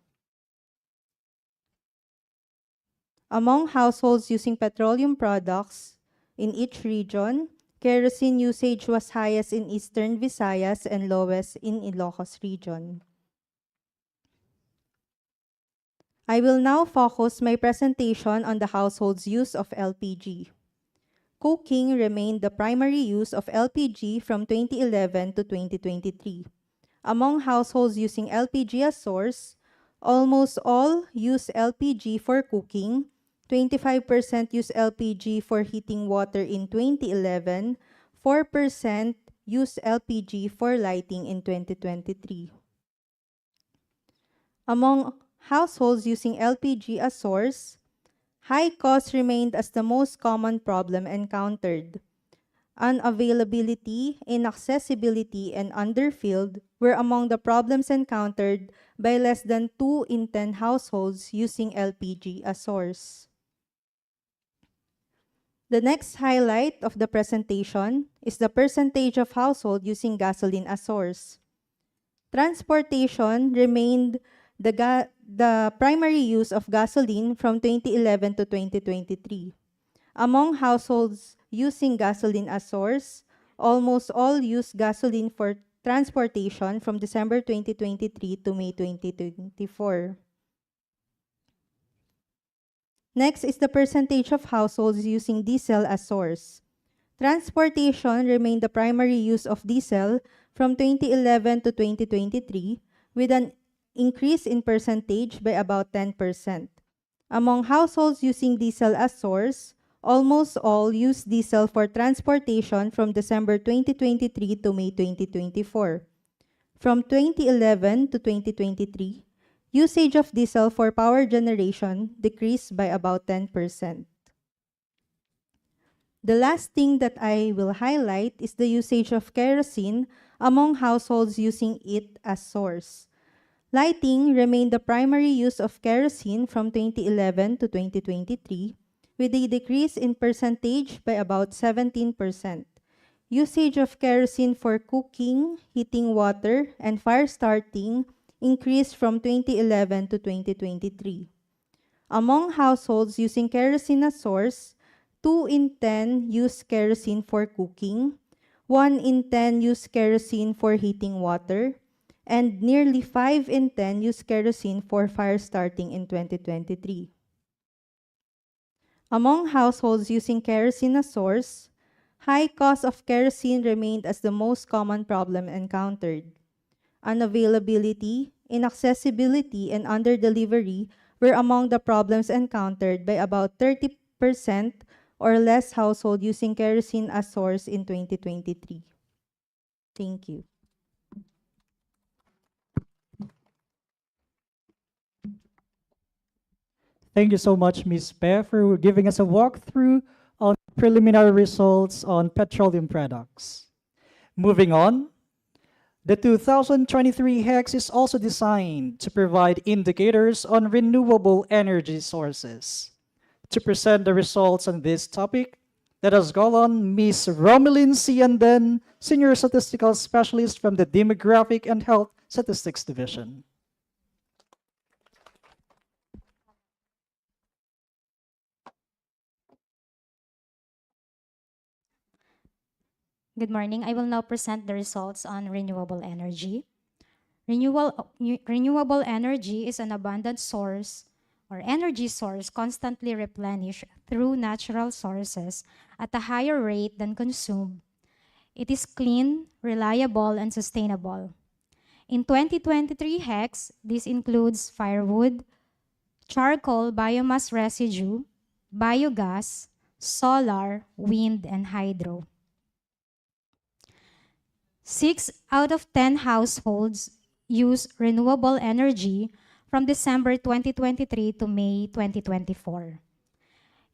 Among households using petroleum products in each region, kerosene usage was highest in Eastern Visayas and lowest in Ilocos region. I will now focus my presentation on the household's use of LPG. Cooking remained the primary use of LPG from 2011 to 2023. Among households using LPG as source, almost all use LPG for cooking, 25% use LPG for heating water in 2011, 4% use LPG for lighting in 2023. Among households using LPG as source, high cost remained as the most common problem encountered. Unavailability, inaccessibility, and underfilled were among the problems encountered by less than 2 in 10 households using LPG as source. The next highlight of the presentation is the percentage of household using gasoline as source. Transportation remained the primary use of gasoline from 2011 to 2023. Among households using gasoline as source, almost all use gasoline for transportation from December 2023 to May 2024. Next is the percentage of households using diesel as source. Transportation remained the primary use of diesel from 2011 to 2023, with an increase in percentage by about 10%. Among households using diesel as source, almost all use diesel for transportation from December 2023 to May 2024. From 2011 to 2023, usage of diesel for power generation decreased by about 10%. The last thing that I will highlight is the usage of kerosene among households using it as source. Lighting remained the primary use of kerosene from 2011 to 2023, with a decrease in percentage by about 17%. Usage of kerosene for cooking, heating water, and fire starting increased from 2011 to 2023. Among households using kerosene as source, 2 in 10 use kerosene for cooking, 1 in 10 use kerosene for heating water, and nearly 5 in 10 use kerosene for fire starting in 2023. Among households using kerosene as source, high cost of kerosene remained as the most common problem encountered. Unavailability, inaccessibility, and underdelivery were among the problems encountered by about 30% or less household using kerosene as source in 2023. Thank you. Thank you so much, Ms. Pe, for giving us a walkthrough on preliminary results on petroleum products. Moving on, the 2023 HECS is also designed to provide indicators on renewable energy sources. To present the results on this topic, let us call on Ms. Romelyn Sianden, Senior Statistical Specialist from the Demographic and Health Statistics Division. Good morning. I will now present the results on renewable energy. Renewable energy is an abundant source or energy source constantly replenished through natural sources at a higher rate than consumed. It is clean, reliable, and sustainable. In 2023 HECS, this includes firewood, charcoal, biomass residue, biogas, solar, wind, and hydro. 6 out of 10 households use renewable energy from December 2023 to May 2024.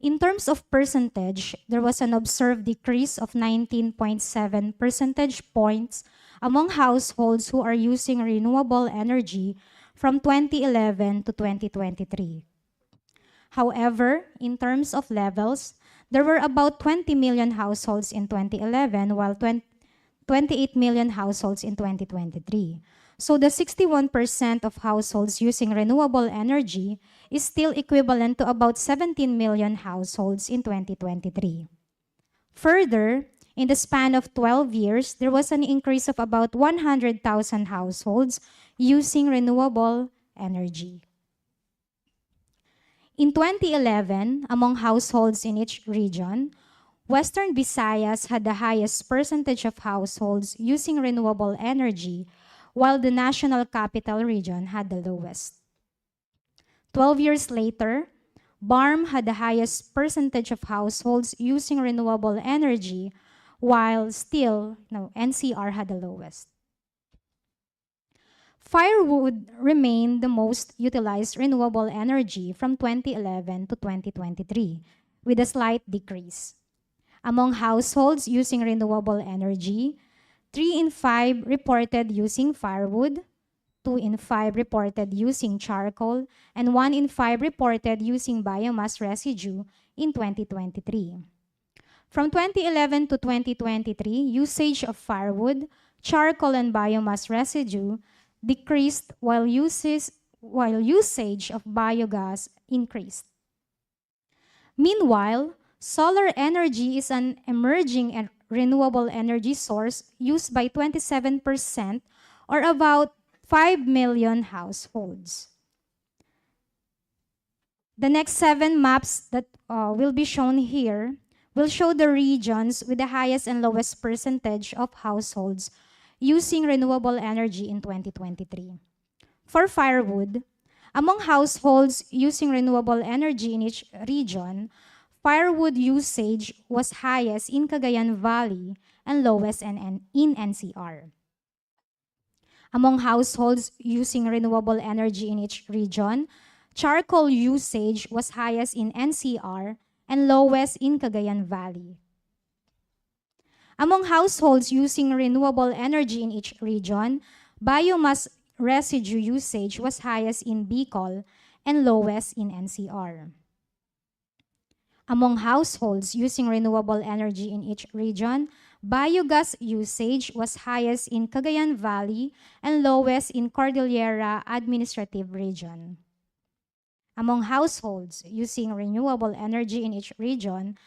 In terms of percentage, there was an observed decrease of 19.7 percentage points among households who are using renewable energy from 2011 to 2023. However, in terms of levels, there were about 20 million households in 2011 while 28 million households in 2023. So the 61% of households using renewable energy is still equivalent to about 17 million households in 2023. Further, in the span of 12 years, there was an increase of about 100,000 households using renewable energy. In 2011, among households in each region, Western Visayas had the highest percentage of households using renewable energy, while the National Capital Region had the lowest. 12 years later, BARM had the highest percentage of households using renewable energy, while still NCR had the lowest. Firewood remained the most utilized renewable energy from 2011 to 2023, with a slight decrease. Among households using renewable energy, 3 in 5 reported using firewood, 2 in 5 reported using charcoal, and 1 in 5 reported using biomass residue in 2023. From 2011 to 2023, usage of firewood, charcoal, and biomass residue decreased while usage of biogas increased. Meanwhile, solar energy is an emerging and renewable energy source used by 27% or about 5 million households. The next 7 maps that will be shown here will show the regions with the highest and lowest percentage of households using renewable energy in 2023. For firewood, among households using renewable energy in each region, firewood usage was highest in Cagayan Valley and lowest in NCR. Among households using renewable energy in each region, charcoal usage was highest in NCR and lowest in Cagayan Valley. Among households using renewable energy in each region, biomass residue usage was highest in Bicol and lowest in NCR. Among households using renewable energy in each region, biogas usage was highest in Cagayan Valley and lowest in Cordillera Administrative Region. Among households using renewable energy in each region,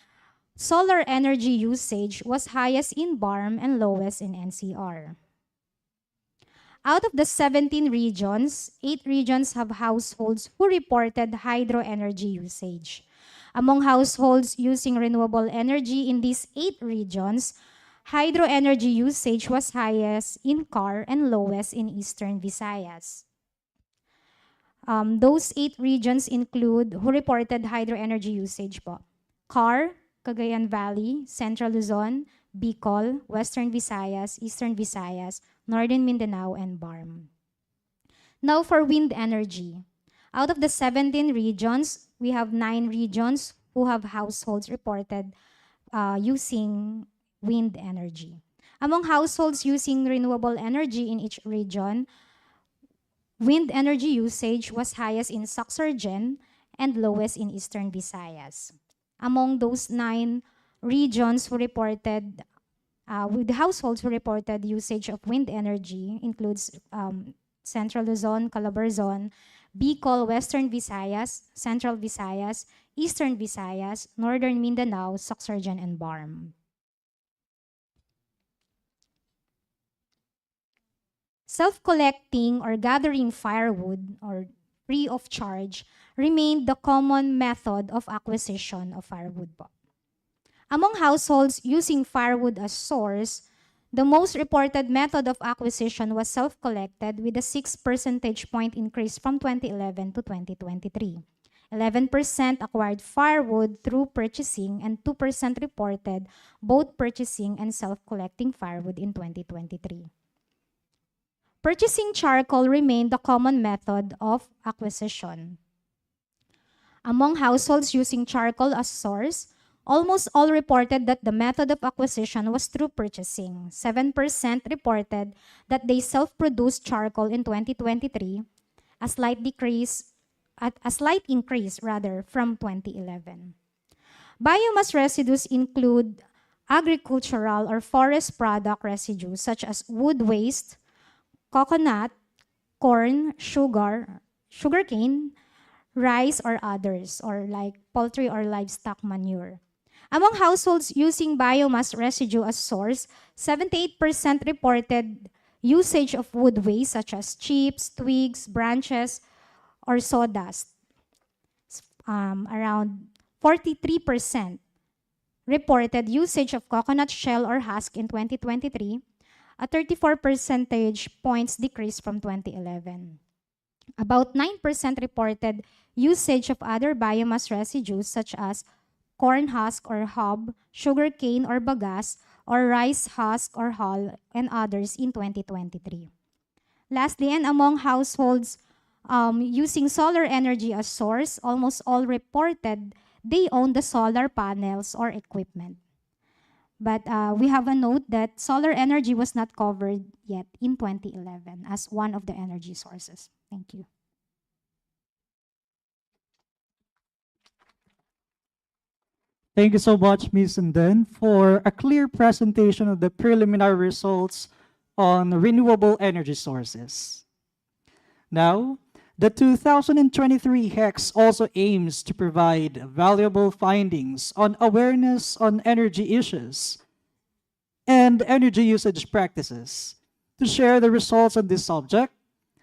solar energy usage was highest in BARM and lowest in NCR. Out of the 17 regions, 8 regions have households who reported hydro energy usage. Among households using renewable energy in these 8 regions, hydro energy usage was highest in CAR and lowest in Eastern Visayas. Those 8 regions include who reported hydro energy usage po. CAR, Cagayan Valley, Central Luzon, Bicol, Western Visayas, Eastern Visayas, Northern Mindanao, and BARM. Now for wind energy. Out of the 17 regions, we have 9 regions who have households reported using wind energy. Among households using renewable energy in each region, wind energy usage was highest in Soxargen and lowest in Eastern Visayas. Among those 9 regions who reported, with the households who reported usage of wind energy includes Central Luzon, Calabarzon, Bicol, Western Visayas, Central Visayas, Eastern Visayas, Northern Mindanao, Soxargen, and BARM. Self-collecting or gathering firewood or free of charge remained the common method of acquisition of firewood po. Among households using firewood as source, The most reported method of acquisition was self-collected with a 6 percentage point increase from 2011 to 2023. 11% acquired firewood through purchasing and 2% reported both purchasing and self-collecting firewood in 2023. Purchasing charcoal remained the common method of acquisition. Among households using charcoal as source, almost all reported that the method of acquisition was through purchasing. 7% reported that they self-produced charcoal in 2023, a slight increase from 2011. Biomass residues include agricultural or forest product residues such as wood waste, coconut, corn, sugarcane, rice, or others, or like poultry or livestock manure. Among households using biomass residue as source, 78% reported usage of wood waste such as chips, twigs, branches, or sawdust. Around 43% reported usage of coconut shell or husk in 2023, a 34 percentage points decrease from 2011. About 9% reported usage of other biomass residues such as corn husk or hob, sugarcane or bagas, or rice husk or hull, and others in 2023. Lastly, and among households using solar energy as source, almost all reported they own the solar panels or equipment. But we have a note that solar energy was not covered yet in 2011 as one of the energy sources. Thank you. Thank you so much, Ms. Anden, for a clear presentation of the preliminary results on renewable energy sources. Now, the 2023 HECS also aims to provide valuable findings on awareness on energy issues and energy usage practices. To share the results on this subject,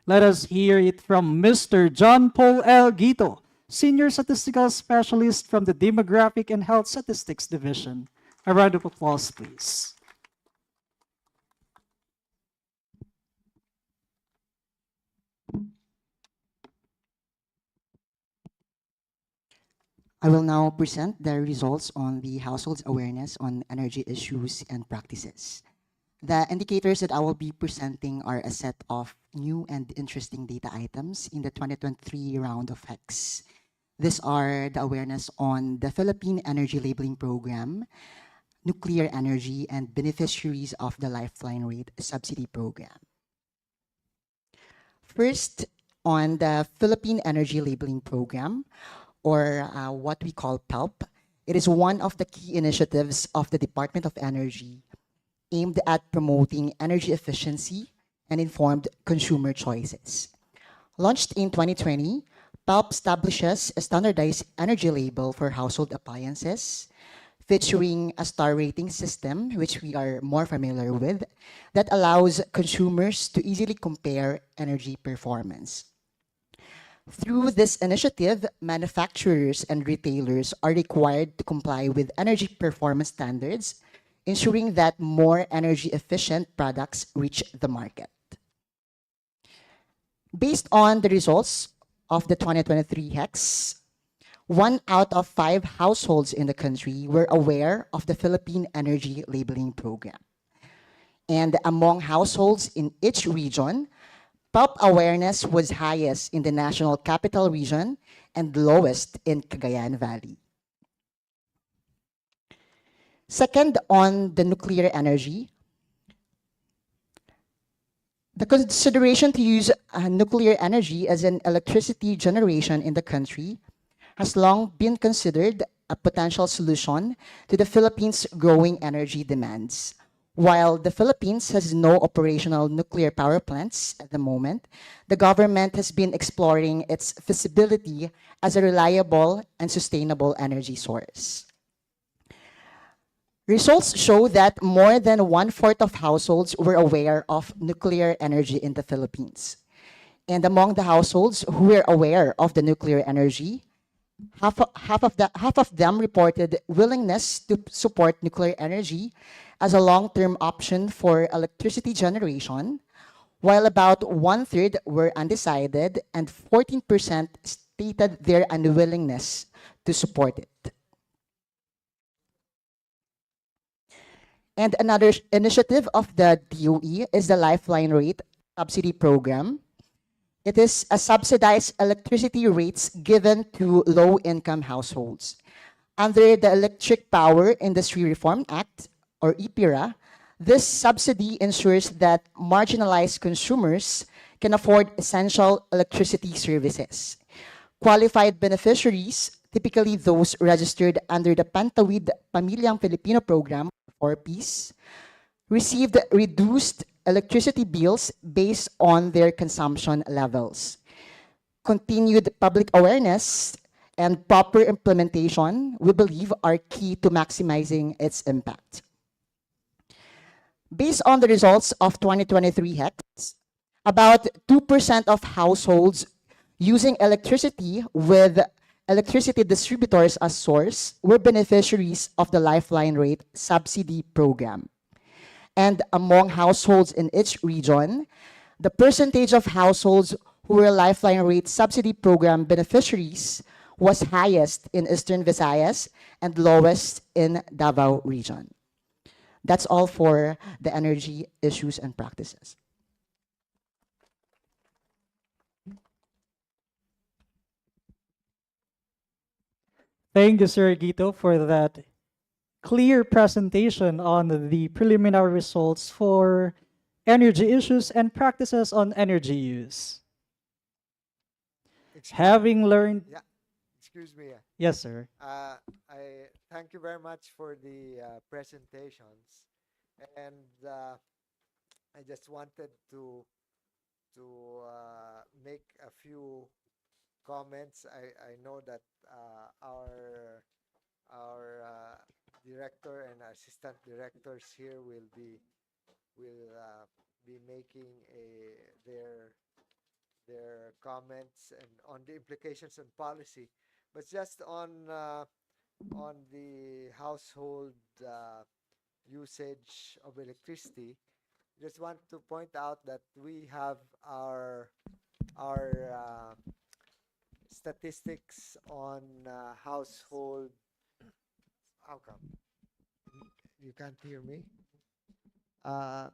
let us hear it from Mr. John Paul L. Guito, Senior Statistical Specialist from the Demographic and Health Statistics Division. A round of applause, please. I will now present the results on the household's awareness on energy issues and practices. The indicators that I will be presenting are a set of new and interesting data items in the 2023 round of HECS. These are the awareness on the Philippine Energy Labeling Program, nuclear energy, and beneficiaries of the Lifeline Rate Subsidy Program. First, on the Philippine Energy Labeling Program, or what we call PELP, it is one of the key initiatives of the Department of Energy aimed at promoting energy efficiency and informed consumer choices. Launched in 2020, PELP establishes a standardized energy label for household appliances, featuring a star rating system, which we are more familiar with, that allows consumers to easily compare energy performance. Through this initiative, manufacturers and retailers are required to comply with energy performance standards, ensuring that more energy efficient products reach the market. Based on the results of the 2023 HECS, 1 out of 5 households in the country were aware of the Philippine Energy Labeling Program. And among households in each region, PELP awareness was highest in the National Capital Region and lowest in Cagayan Valley. Second, on the nuclear energy, the consideration to use nuclear energy as an electricity generation in the country has long been considered a potential solution to the Philippines' growing energy demands. While the Philippines has no operational nuclear power plants at the moment, the government has been exploring its feasibility as a reliable and sustainable energy source. Results show that more than 1/4 of households were aware of nuclear energy in the Philippines. And among the households who were aware of the nuclear energy, Half of them reported willingness to support nuclear energy as a long-term option for electricity generation, while about one-third were undecided and 14% stated their unwillingness to support it. And another initiative of the DOE is the Lifeline Rate Subsidy Program. It is a subsidized electricity rates given to low-income households. Under the Electric Power Industry Reform Act, or EPIRA, this subsidy ensures that marginalized consumers can afford essential electricity services. Qualified beneficiaries, typically those registered under the Pantawid Pamilyang Filipino Program, or PEACE, received reduced electricity bills based on their consumption levels. Continued public awareness and proper implementation, we believe, are key to maximizing its impact. Based on the results of 2023 HECS, about 2% of households using electricity with electricity distributors as source were beneficiaries of the Lifeline Rate Subsidy Program. And among households in each region, the percentage of households who were Lifeline Rate Subsidy Program beneficiaries was highest in Eastern Visayas and lowest in Davao region. That's all for the energy issues and practices. Thank you, Sir Gito, for that clear presentation on the preliminary results for energy issues and practices on energy use. Having learned, Yeah, excuse me. yes, sir. I thank you very much for the presentations, and I just wanted to make a few comments. I know that our director and assistant directors here will be making their comments and on the implications on policy, but just on the household usage of electricity. Just want to point out that we have our statistics on household. How come you can't hear me? Uh,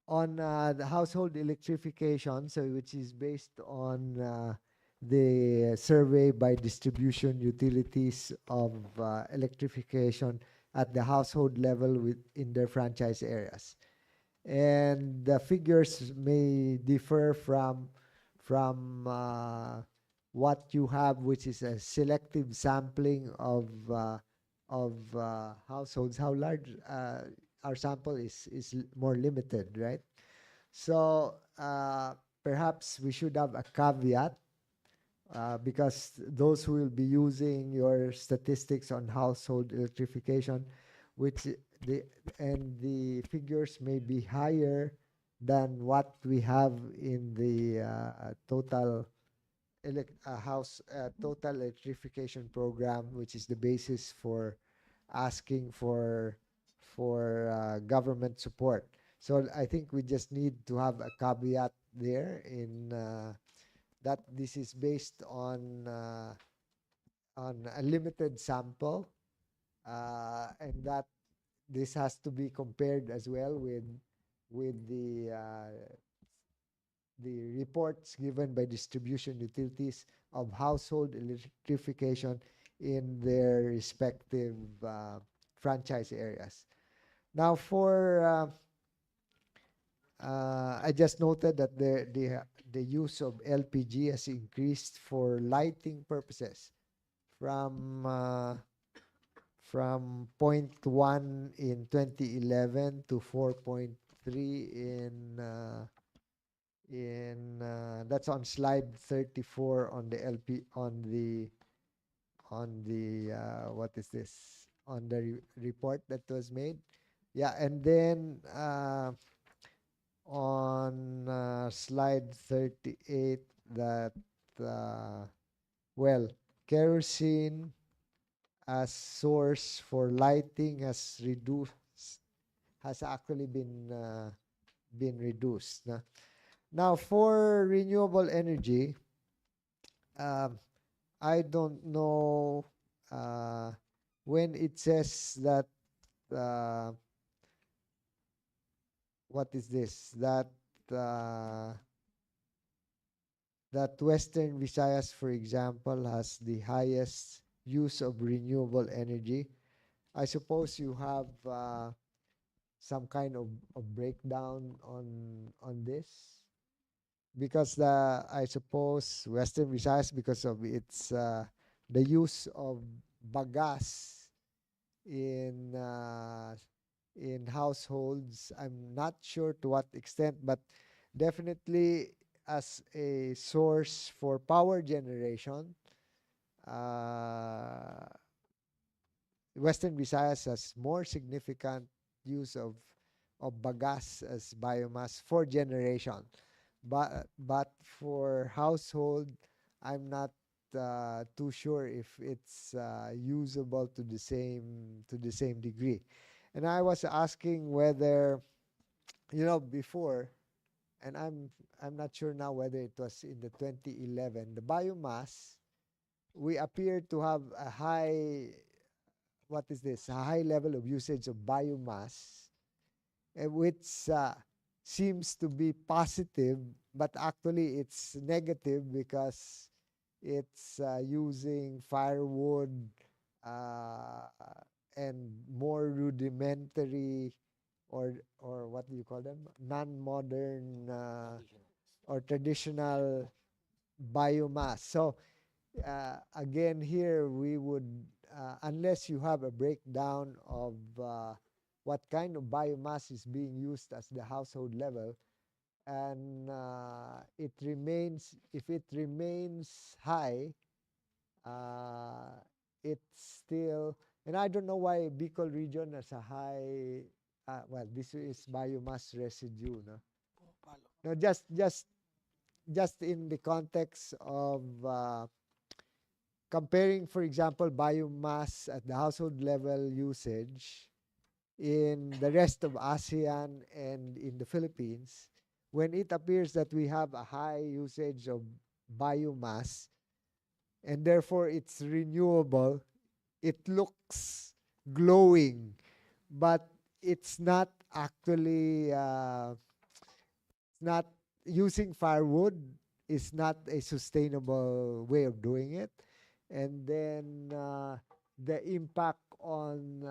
on the household electrification, so which is based on the survey by distribution utilities of electrification at the household level in their franchise areas. And the figures may differ from what you have, which is a selective sampling of households. How large our sample is more limited, right? So perhaps we should have a caveat because those who will be using your statistics on household electrification, which the figures may be higher than what we have in the total electrification program, which is the basis for asking for government support. So I think we just need to have a caveat there in that this is based on a limited sample, and that this has to be compared as well with the reports given by distribution utilities of household electrification in their respective franchise areas. Now, I just noted that the use of LPG has increased for lighting purposes from 0.1 in 2011 to 4.3 in that's on slide 34 on the LP on the what is this on the report that was made. Yeah, and then on slide 38 that well, kerosene as source for lighting has actually been reduced. No? Now, for renewable energy, um, I don't know uh, when it says that uh, what is this uh, that Western Visayas, for example, has the highest use of renewable energy. I suppose you have some kind of breakdown on this because I suppose Western Visayas, because of its the use of bagas in uh, in households. I'm not sure to what extent, but definitely as a source for power generation, uh, Western Visayas has more significant use of bagas as biomass for generation. But for household, I'm not too sure if it's usable to the same degree. And I was asking whether before, and I'm not sure now whether it was in the 2011 the biomass. We appear to have a high what is this? A high level of usage of biomass, which seems to be positive, but actually it's negative because it's using firewood uh, and more rudimentary or what do you call them? Non-modern or traditional biomass. So again, here we would, unless you have a breakdown of what kind of biomass is being used as the household level, and if it remains high, uh, it's still, and I don't know why Bicol region has a high, well, this is biomass residue, no? No, just in the context of comparing, for example, biomass at the household level usage in the rest of ASEAN and in the Philippines, when it appears that we have a high usage of biomass and therefore it's renewable, it looks glowing, but it's not actually not using firewood is not a sustainable way of doing it. And then the impact on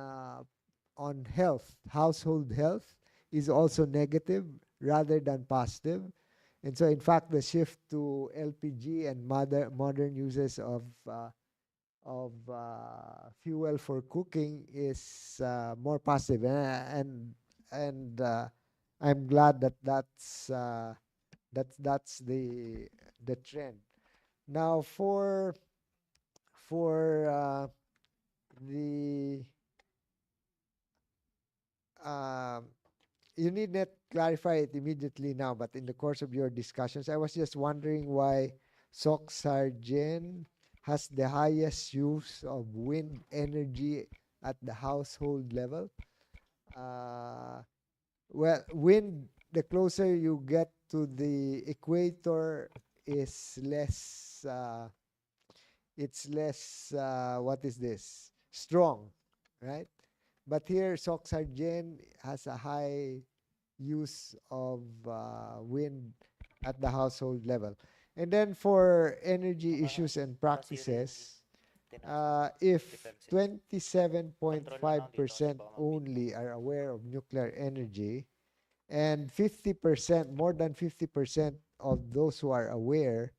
health, household health, is also negative rather than positive. And so, in fact, the shift to LPG and modern uses of fuel for cooking is more positive, and I'm glad that that's the trend. Now, for the um, you need not clarify it immediately now, but in the course of your discussions, I was just wondering why Soxargen has the highest use of wind energy at the household level. Uh, well, wind, the closer you get to the equator, is less. It's less. What is this? Strong, right? But here, Soxargen has a high use of wind at the household level. And then for energy issues and practices, if 27.5% only are aware of nuclear energy, and 50%, more than 50% of those who are aware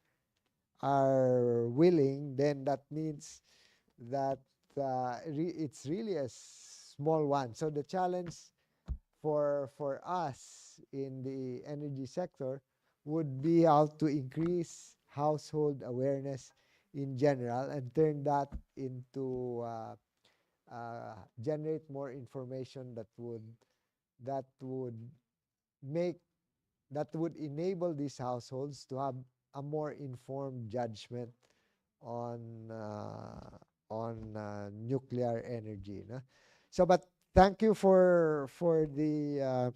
are willing, then that means that it's really a small one. So the challenge for us in the energy sector would be how to increase household awareness in general and turn that into generate more information that would make that would enable these households to have a more informed judgment nuclear energy. No? So, but thank you for the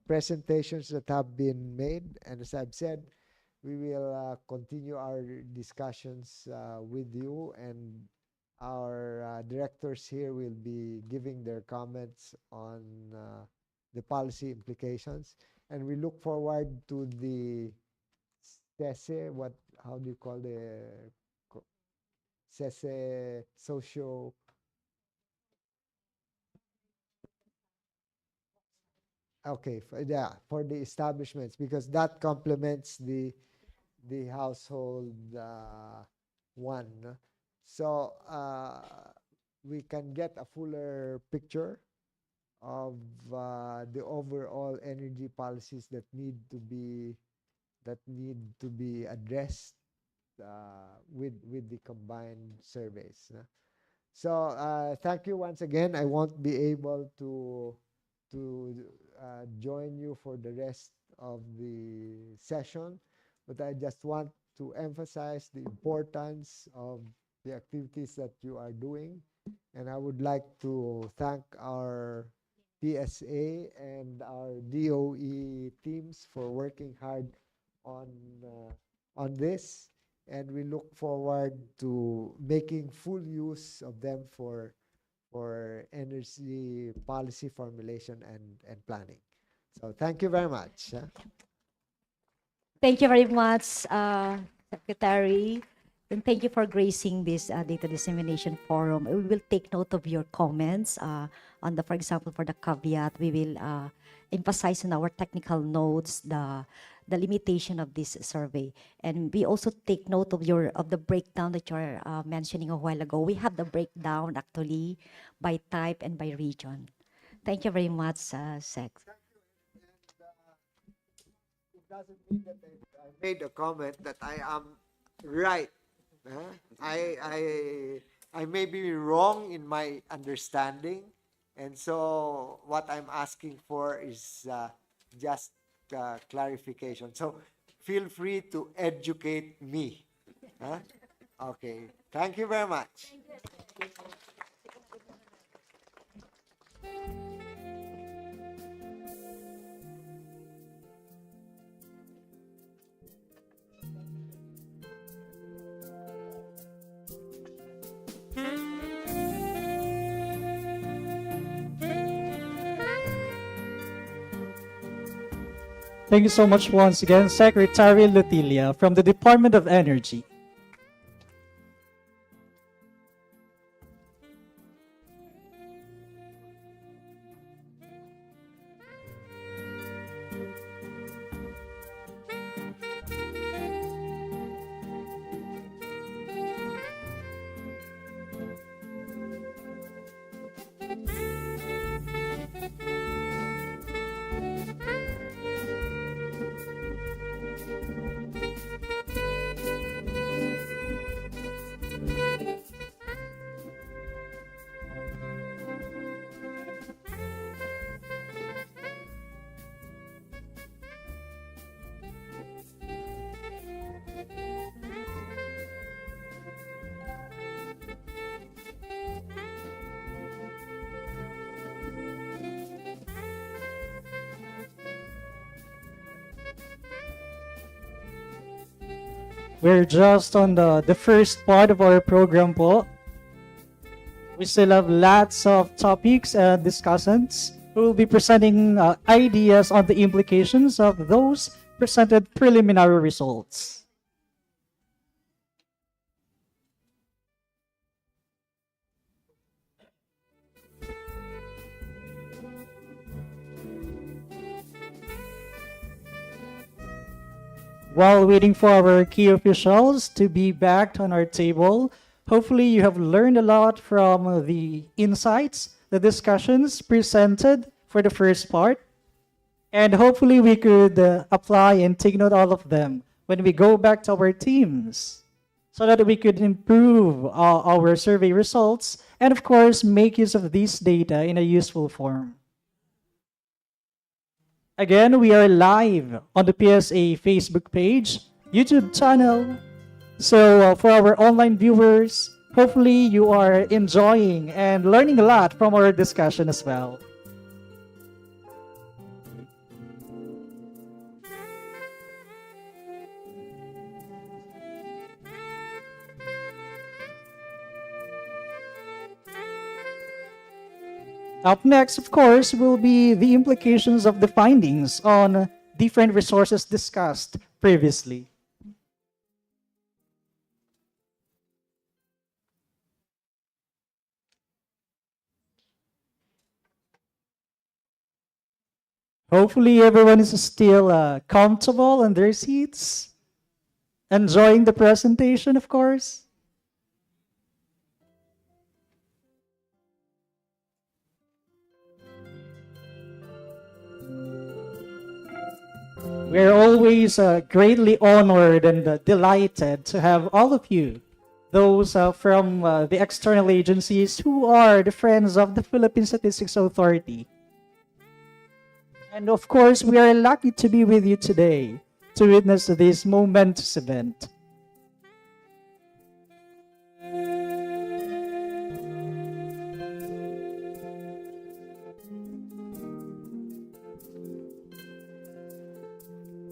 presentations that have been made, and as I've said, we will continue our discussions with you, and our directors here will be giving their comments on the policy implications, and we look forward to the SESE, how do you call the co- SESE socio, okay, yeah, for the establishments, because that complements the household one. No? So we can get a fuller picture of the overall energy policies that need to be addressed with the combined surveys. No? So thank you once again. I won't be able to join you for the rest of the session, but I just want to emphasize the importance of the activities that you are doing, and I would like to thank our PSA and our DOE teams for working hard on this, and we look forward to making full use of them for energy policy formulation and planning. So thank you very much. Thank you very much, Secretary. And thank you for gracing this data dissemination forum. We will take note of your comments on the, for example, for the caveat, we will emphasize in our technical notes the limitation of this survey. And we also take note of the breakdown that you're mentioning a while ago. We have the breakdown actually by type and by region. Thank you very much, Sec. It doesn't mean that I made a comment that I am right. Huh? I may be wrong in my understanding, and so what I'm asking for is just clarification. So feel free to educate me. Huh? Okay. Thank you very much. Thank you so much once again, Secretary Letilia from the Department of Energy. We're just on the first part of our program po. We still have lots of topics and discussions. We will be presenting ideas on the implications of those presented preliminary results. While waiting for our key officials to be back on our table, hopefully you have learned a lot from the insights, the discussions presented for the first part, and hopefully we could apply and take note all of them when we go back to our teams so that we could improve our survey results and of course make use of these data in a useful form. Again, we are live on the PSA Facebook page, YouTube channel, So, for our online viewers, hopefully you are enjoying and learning a lot from our discussion as well. Up next, of course, will be the implications of the findings on different resources discussed previously. Hopefully, everyone is still comfortable in their seats, enjoying the presentation, of course. We're always greatly honored and delighted to have all of you, those from the external agencies who are the friends of the Philippine Statistics Authority. And of course, we are lucky to be with you today to witness this momentous event.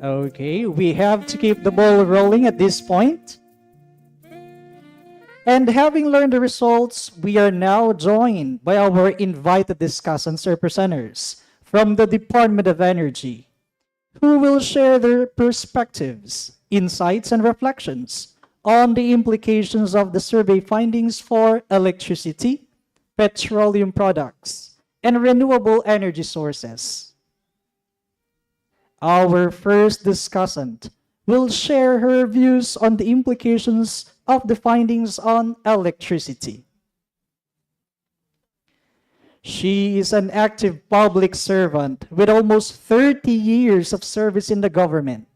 Okay, we have to keep the ball rolling at this point. And having learned the results, we are now joined by our invited discussants or presenters from the Department of Energy, who will share their perspectives, insights, and reflections on the implications of the survey findings for electricity, petroleum products, and renewable energy sources. Our first discussant will share her views on the implications of the findings on electricity. She is an active public servant with almost 30 years of service in the government.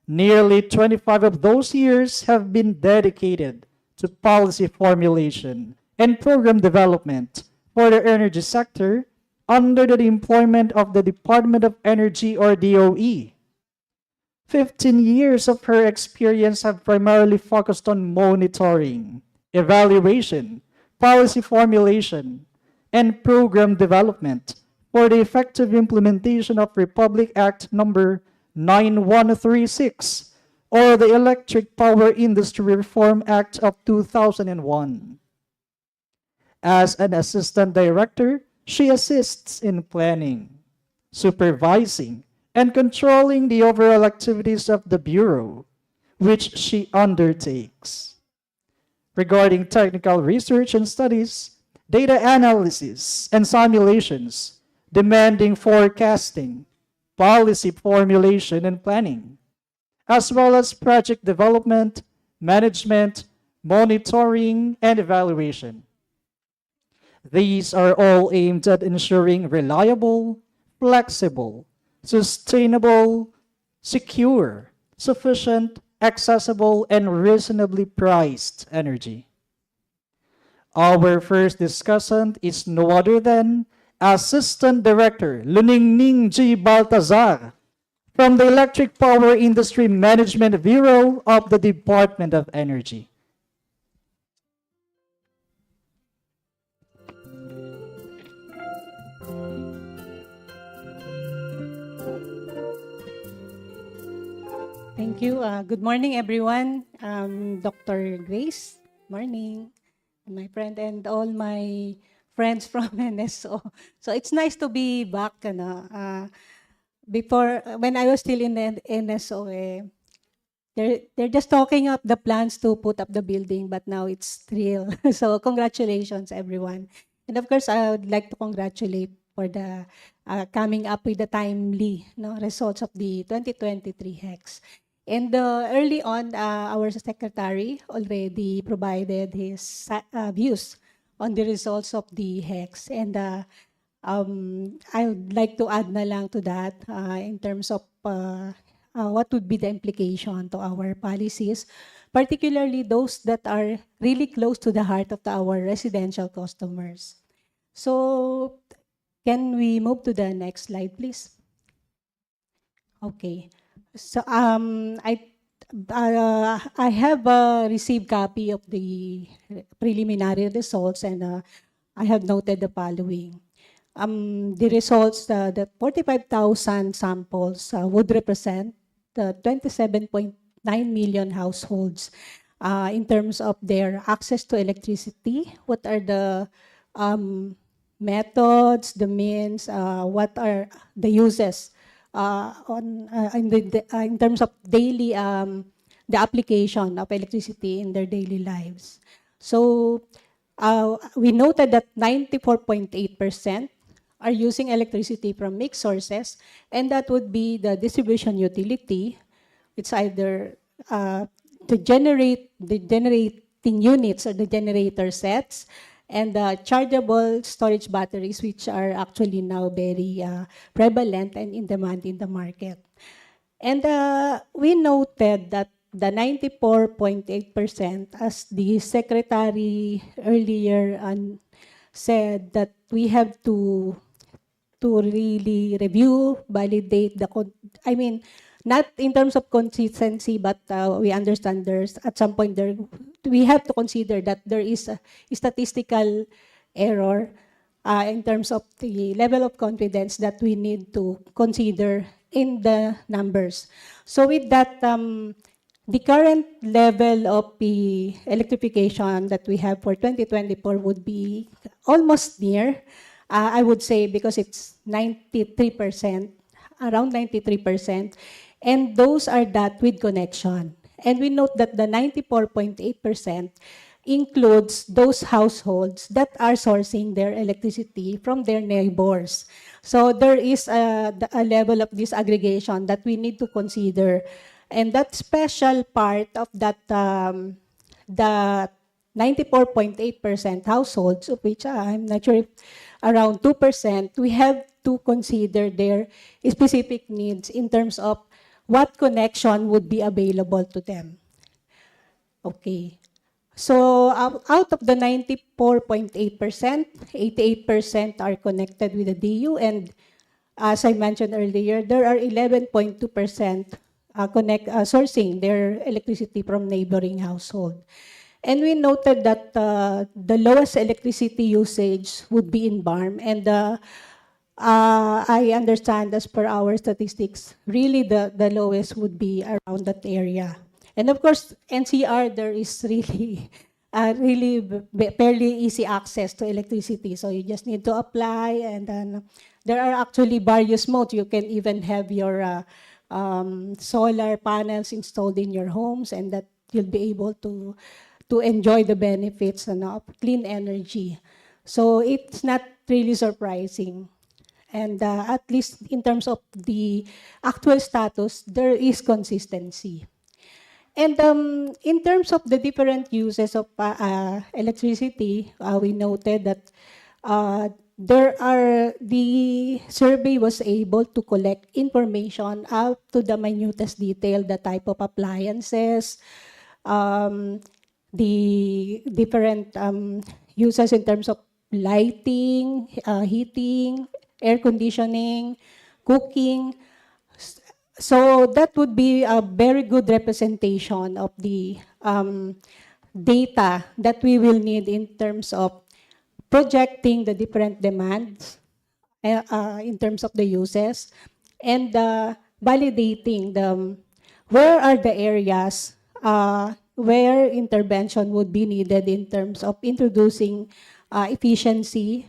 Nearly 25 of those years have been dedicated to policy formulation and program development for the energy sector under the employment of the Department of Energy or DOE. 15 years of her experience have primarily focused on monitoring, evaluation, policy formulation, and program development for the effective implementation of Republic Act number 9136 or the Electric Power Industry Reform Act of 2001. As an assistant director, she assists in planning, supervising, and controlling the overall activities of the Bureau, which she undertakes. Regarding technical research and studies, data analysis and simulations, demanding forecasting, policy formulation and planning, as well as project development, management, monitoring, and evaluation. These are all aimed at ensuring reliable, flexible, sustainable, secure, sufficient, accessible, and reasonably priced energy. Our first discussant is no other than Assistant Director Luningning G. Baltazar from the Electric Power Industry Management Bureau of the Department of Energy. Thank you. Good morning, everyone. Dr. Grace, morning, my friend, and all my friends from NSO. So it's nice to be back. Before, when I was still in the NSO, they're just talking up the plans to put up the building, but now it's real. So congratulations, everyone. And of course, I would like to congratulate for the coming up with the timely results of the 2023 HECS. And early on, our secretary already provided his views on the results of the HECS. And I would like to add na lang to that in terms of what would be the implication to our policies, particularly those that are really close to the heart of our residential customers. So can we move to the next slide, please? Okay. So I have received copy of the preliminary results, and I have noted the following. The results, the 45,000 samples would represent the 27.9 million households in terms of their access to electricity. What are the methods, the means, what are the uses in terms of daily the application of electricity in their daily lives. So we noted that 94.8% are using electricity from mixed sources, and that would be the distribution utility. It's either the generating units or the generator sets, and the chargeable storage batteries, which are actually now very prevalent and in demand in the market. And we noted that the 94.8%, as the secretary earlier said, that we have to really review, validate not in terms of consistency, but we understand there's at some point we have to consider that there is a statistical error in terms of the level of confidence that we need to consider in the numbers. So with that, the current level of the electrification that we have for 2024 would be almost near, I would say, because it's 93%, around 93%, and those are that with connection. And we note that the 94.8% includes those households that are sourcing their electricity from their neighbors. So there is a level of disaggregation that we need to consider. And that special part of that, the 94.8% households, of which I'm not sure if around 2%, we have to consider their specific needs in terms of what connection would be available to them. Okay. So out of the 94.8%, 88% are connected with the DU, and as I mentioned earlier, there are 11.2% sourcing their electricity from neighboring household. And we noted that the lowest electricity usage would be in BARM, and I understand, as per our statistics, really the lowest would be around that area. And of course, NCR, there is really fairly easy access to electricity. So you just need to apply, and then there are actually various modes. You can even have your solar panels installed in your homes, and that you'll be able to enjoy the benefits of clean energy. So it's not really surprising. And at least in terms of the actual status, there is consistency. And in terms of the different uses of electricity, we noted that the survey was able to collect information out to the minutest detail, the type of appliances, the different uses in terms of lighting, heating, air conditioning, cooking. So that would be a very good representation of the data that we will need in terms of projecting the different demands in terms of the uses, and validating where are the areas where intervention would be needed in terms of introducing efficiency,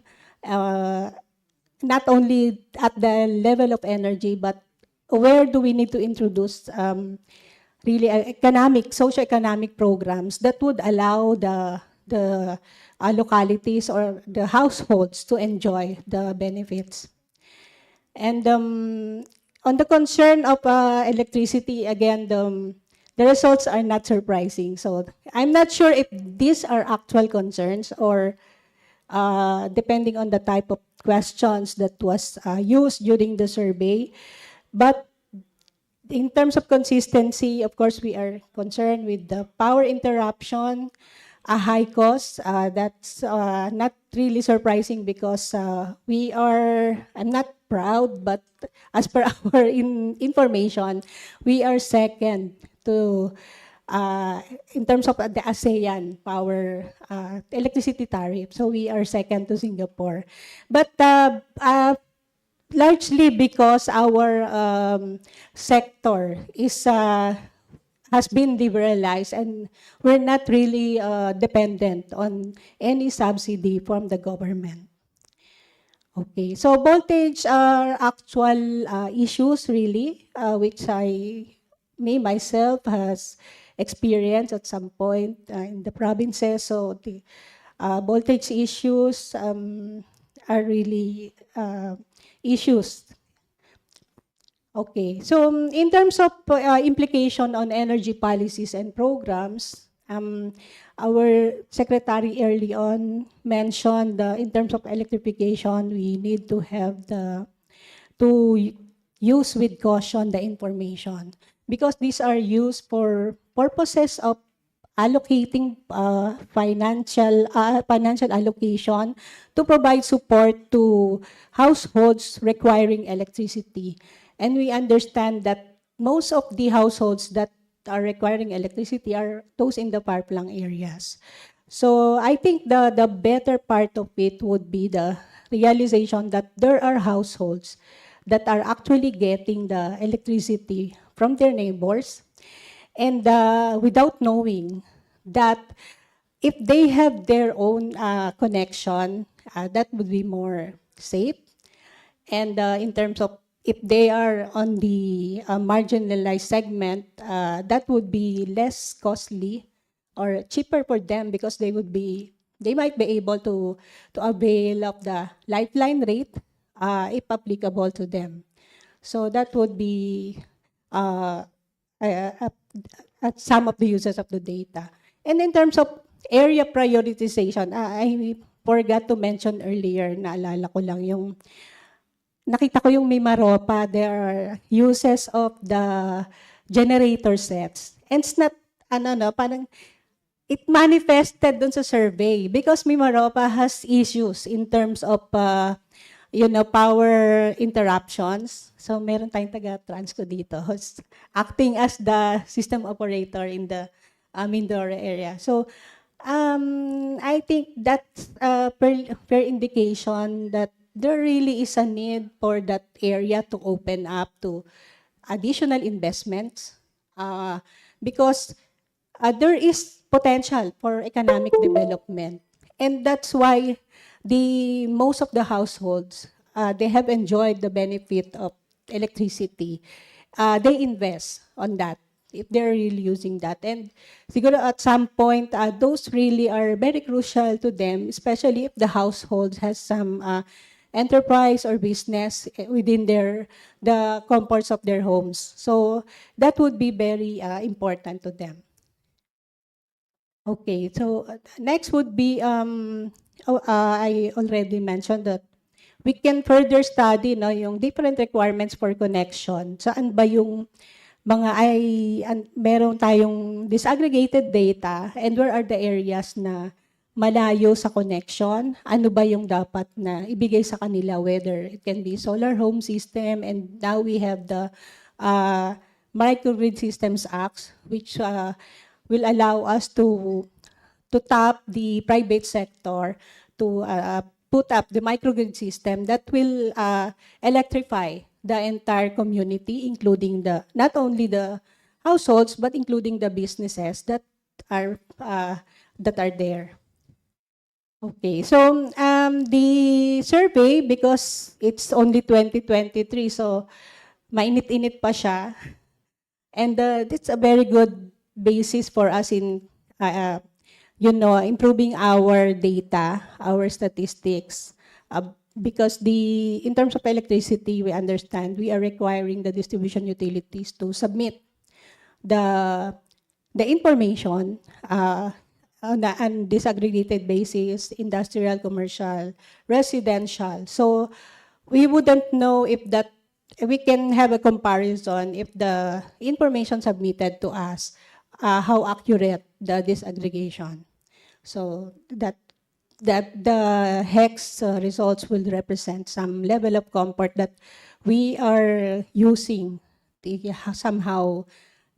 not only at the level of energy, but where do we need to introduce really socio-economic programs that would allow the localities or the households to enjoy the benefits. And on the concern of electricity, again, the results are not surprising. So I'm not sure if these are actual concerns or depending on the type of questions that was used during the survey. But in terms of consistency, of course, we are concerned with the power interruption, a high cost. That's not really surprising because I'm not proud, but as per our information, we are second to, in terms of the ASEAN power electricity tariff. So we are second to Singapore. But largely because our sector has been liberalized and we're not really dependent on any subsidy from the government. Okay, so voltage are actual issues really, which me myself has experienced at some point in the provinces. So the voltage issues are really issues. Okay, so in terms of implication on energy policies and programs, our secretary early on mentioned in terms of electrification, we need to have to use with caution the information because these are used for purposes of allocating financial allocation to provide support to households requiring electricity. And we understand that most of the households that are requiring electricity are those in the far-flung areas. So I think the better part of it would be the realization that there are households that are actually getting the electricity from their neighbors and without knowing that if they have their own connection, that would be more safe. And in terms of if they are on the marginalized segment, that would be less costly or cheaper for them because they might be able to avail of the lifeline rate if applicable to them. So that would be at some of the uses of the data. And in terms of area prioritization, I forgot to mention earlier, naalala ko lang yung nakita ko yung Mimaropa, there are uses of the generator sets. And it's not, parang it manifested dun sa survey because Mimaropa has issues in terms of, power interruptions. So meron tayong taga-Transco dito who's acting as the system operator in the Mindoro area. So I think that's a fair indication that there really is a need for that area to open up to additional investments because there is potential for economic development. And that's why most of the households, they have enjoyed the benefit of electricity. They invest on that if they're really using that. And siguro at some point, those really are very crucial to them, especially if the household has some enterprise or business within the comforts of their homes. So that would be very important to them. Okay, so next would be, I already mentioned that we can further study yung different requirements for connection. Saan ba yung mga meron tayong disaggregated data and where are the areas na malayo sa connection? Ano ba yung dapat na ibigay sa kanila, whether it can be solar home system, and now we have the Microgrid Systems Act, which will allow us to tap the private sector to put up the microgrid system that will electrify the entire community, including not only the households but including the businesses that are there. Okay, so the survey, because it's only 2023, so mainit-init pa siya, and it's a very good basis for us in improving our data, our statistics, because in terms of electricity, we understand we are requiring the distribution utilities to submit the information on an disaggregated basis, industrial, commercial, residential. So we wouldn't know if we can have a comparison if the information submitted to us, how accurate the disaggregation. So that the HECS results will represent some level of comfort that we are using somehow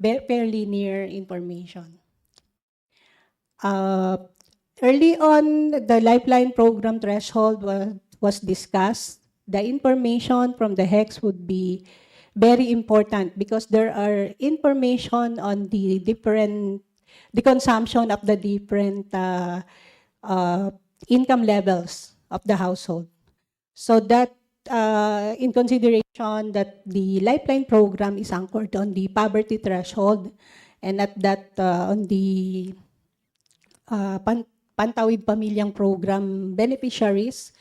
fairly near information. Early on, the Lifeline program threshold was discussed. The information from the HECS would be very important because there are information on the consumption of the different income levels of the household. So that in consideration that the Lifeline program is anchored on the poverty threshold and at that on the Pantawid Pamilyang Program beneficiaries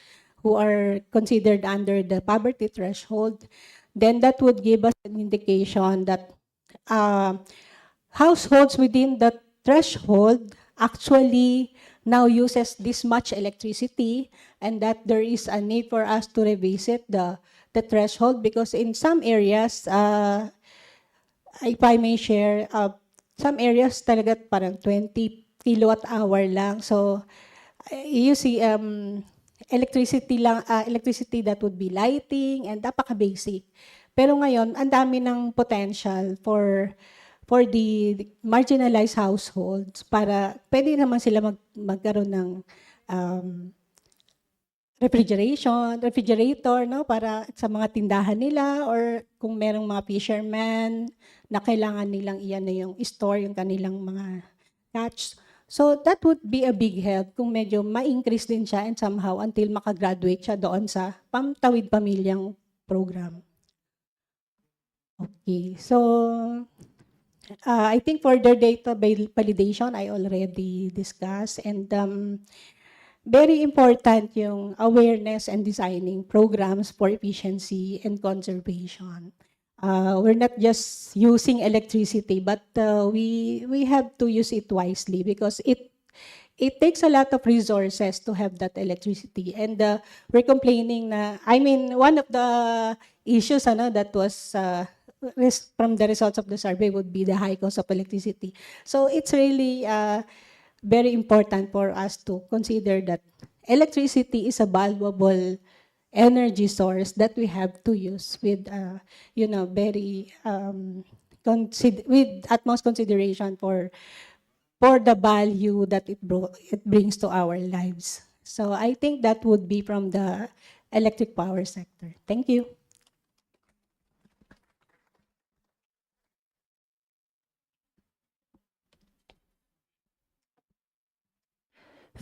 who are considered under the poverty threshold, then that would give us an indication that households within the threshold actually now uses this much electricity and that there is a need for us to revisit the threshold because in some areas, if I may share, some areas talaga parang 20 kilowatt hour lang. So you see electricity lang electricity that would be lighting and napaka-basic. Pero ngayon, ang dami ng potential for the marginalized households para pwede naman sila magkaroon ng refrigerator, no, para sa mga tindahan nila or kung merong mga fishermen na kailangan nilang iyan na yung store yung kanilang mga catch. So that would be a big help kung medyo ma-increase din siya and somehow until makagraduate siya doon sa Pantawid Pamilyang Program. Okay, so I think further data validation I already discussed and very important yung awareness and designing programs for efficiency and conservation. We're not just using electricity, but we have to use it wisely because it takes a lot of resources to have that electricity. And we're complaining na, I mean, one of the issues that was from the results of the survey would be the high cost of electricity. So it's really very important for us to consider that electricity is a valuable energy source that we have to use with, very with utmost consideration for the value that it brings to our lives. So I think that would be from the electric power sector. Thank you.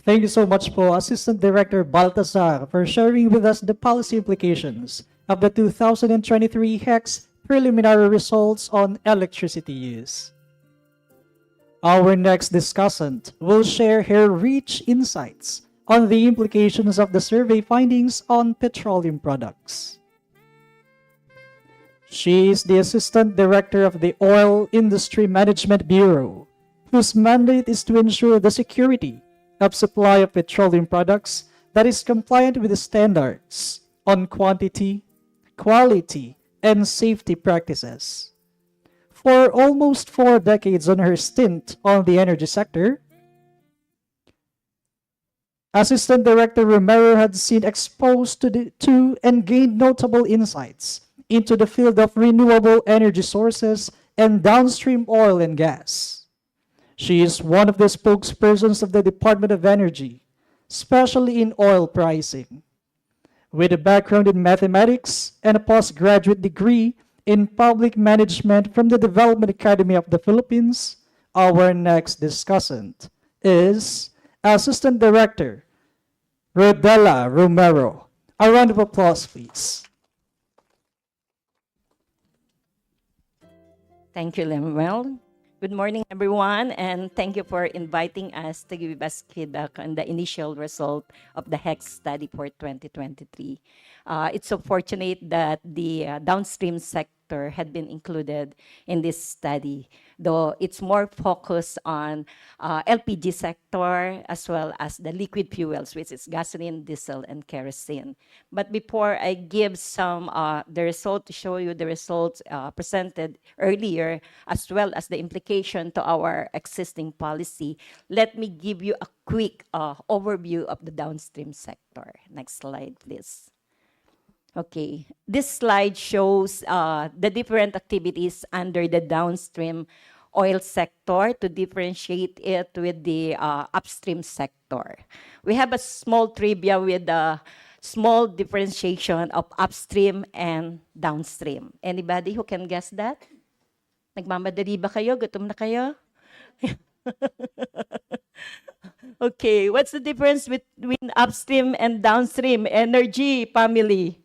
Thank you so much po, Assistant Director Baltazar, for sharing with us the policy implications of the 2023 HECS preliminary results on electricity use. Our next discussant will share her rich insights on the implications of the survey findings on petroleum products. She is the Assistant Director of the Oil Industry Management Bureau, whose mandate is to ensure the security of supply of petroleum products that is compliant with the standards on quantity, quality, and safety practices. For almost 4 decades on her stint on the energy sector, Assistant Director Romero had been exposed to and gained notable insights into the field of renewable energy sources and downstream oil and gas. She is one of the spokespersons of the Department of Energy, especially in oil pricing. With a background in mathematics and a postgraduate degree in public management from the Development Academy of the Philippines, our next discussant is Assistant Director Rodela Romero. A round of applause, please. Thank you, Lemuel. Good morning, everyone, and thank you for inviting us to give us feedback on the initial result of the HECS study for 2023. It's so fortunate that the downstream sector sector had been included in this study, though it's more focused on LPG sector as well as the liquid fuels, which is gasoline, diesel, and kerosene. But before I give some the result to show you the results presented earlier, as well as the implication to our existing policy, let me give you a quick overview of the downstream sector. Next slide, please. Okay, this slide shows the different activities under the downstream oil sector to differentiate it with the upstream sector. We have a small trivia with the small differentiation of upstream and downstream. Anybody who can guess that? Nagmamadali ba kayo? Gutom na kayo? Okay, what's the difference between upstream and downstream energy, family?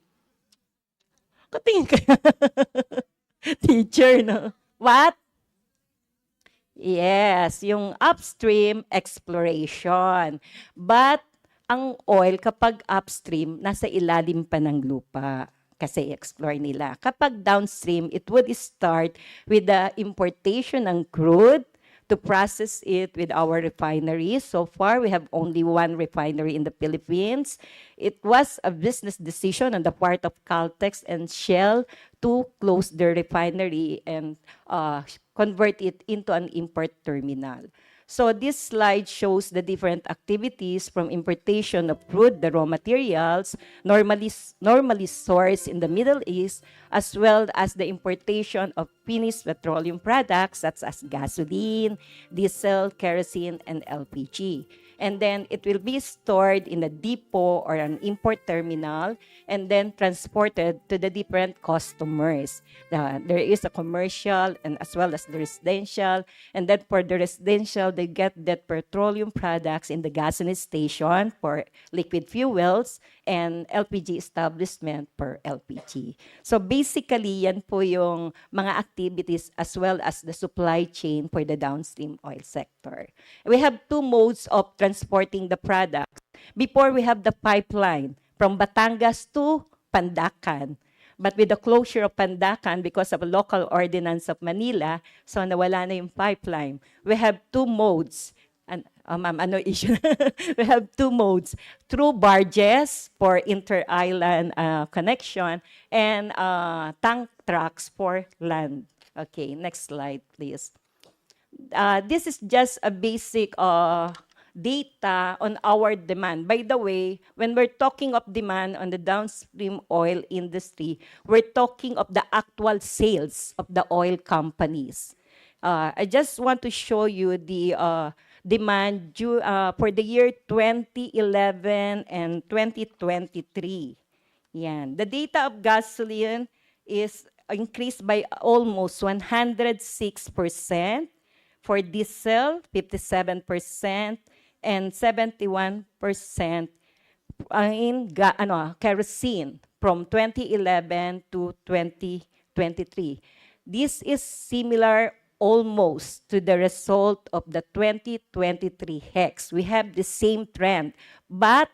Katingin kayo. Teacher, no? What? Yes, yung upstream exploration. But ang oil kapag upstream, nasa ilalim pa ng lupa kasi explore nila. Kapag downstream, it would start with the importation ng crude to process it with our refineries. So far, we have only one refinery in the Philippines. It was a business decision on the part of Caltex and Shell to close their refinery and convert it into an import terminal. So this slide shows the different activities from importation of crude, the raw materials, normally sourced in the Middle East, as well as the importation of finished petroleum products such as gasoline, diesel, kerosene, and LPG. And then it will be stored in a depot or an import terminal and then transported to the different customers. There is a commercial and as well as the residential. And then for the residential, they get that petroleum products in the gasoline station for liquid fuels and LPG establishment for LPG. So basically, yan po yung mga activities as well as the supply chain for the downstream oil sector. We have two modes of transporting the product. Before, we have the pipeline from Batangas to Pandacan. But with the closure of Pandacan because of a local ordinance of Manila, so nawala na yung pipeline. We have two modes. And, ma'am, ano issue? We have two modes. Through barges for inter-island connection and tank trucks for land. Okay, next slide, please. This is just a basic data on our demand. By the way, when we're talking of demand on the downstream oil industry, we're talking of the actual sales of the oil companies. I just want to show you the demand for the year 2011 and 2023. Yan. The data of gasoline is increased by almost 106%. For diesel, 57%, and 71% in kerosene from 2011 to 2023. This is similar almost to the result of the 2023 HECS. We have the same trend, but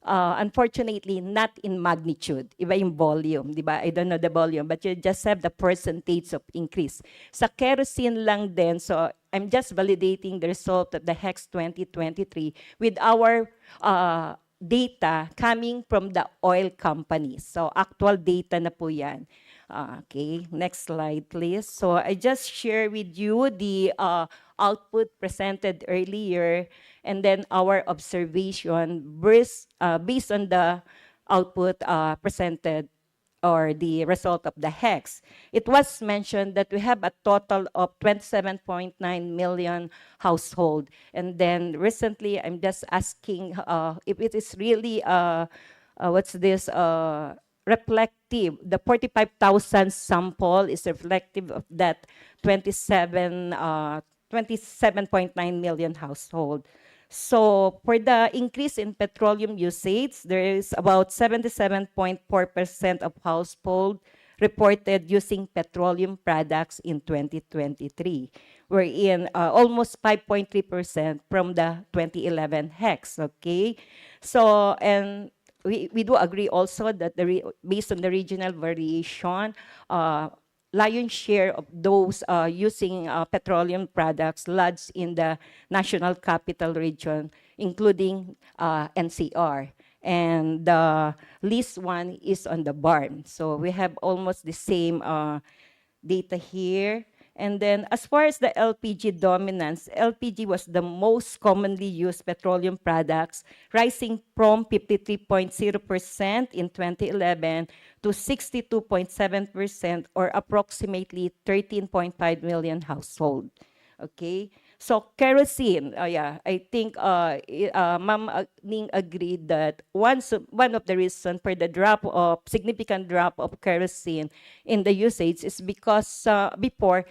unfortunately, not in magnitude. Iba yung volume, di ba? I don't know the volume, but you just have the percentage of increase. Sa kerosene lang din, so I'm just validating the result of the HECS 2023 with our data coming from the oil companies. So actual data na po yan. Okay, next slide, please. So I just share with you the output presented earlier and then our observation based on the output presented or the result of the HECS. It was mentioned that we have a total of 27.9 million household. And then recently, I'm just asking if it is really, reflective. The 45,000 sample is reflective of that 27.9 million household. So for the increase in petroleum usage, there is about 77.4% of household reported using petroleum products in 2023, wherein almost 5.3% from the 2011 HECS, okay? So, and we do agree also that based on the regional variation, lion's share of those using petroleum products lodged in the National Capital Region, including NCR. And the least one is on the barn. So we have almost the same data here. And then as far as the LPG dominance, LPG was the most commonly used petroleum products, rising from 53.0% in 2011 to 62.7%, or approximately 13.5 million households. Okay, so kerosene, I think Ma'am Ning agreed that one of the reasons for the significant drop of kerosene in the usage is because before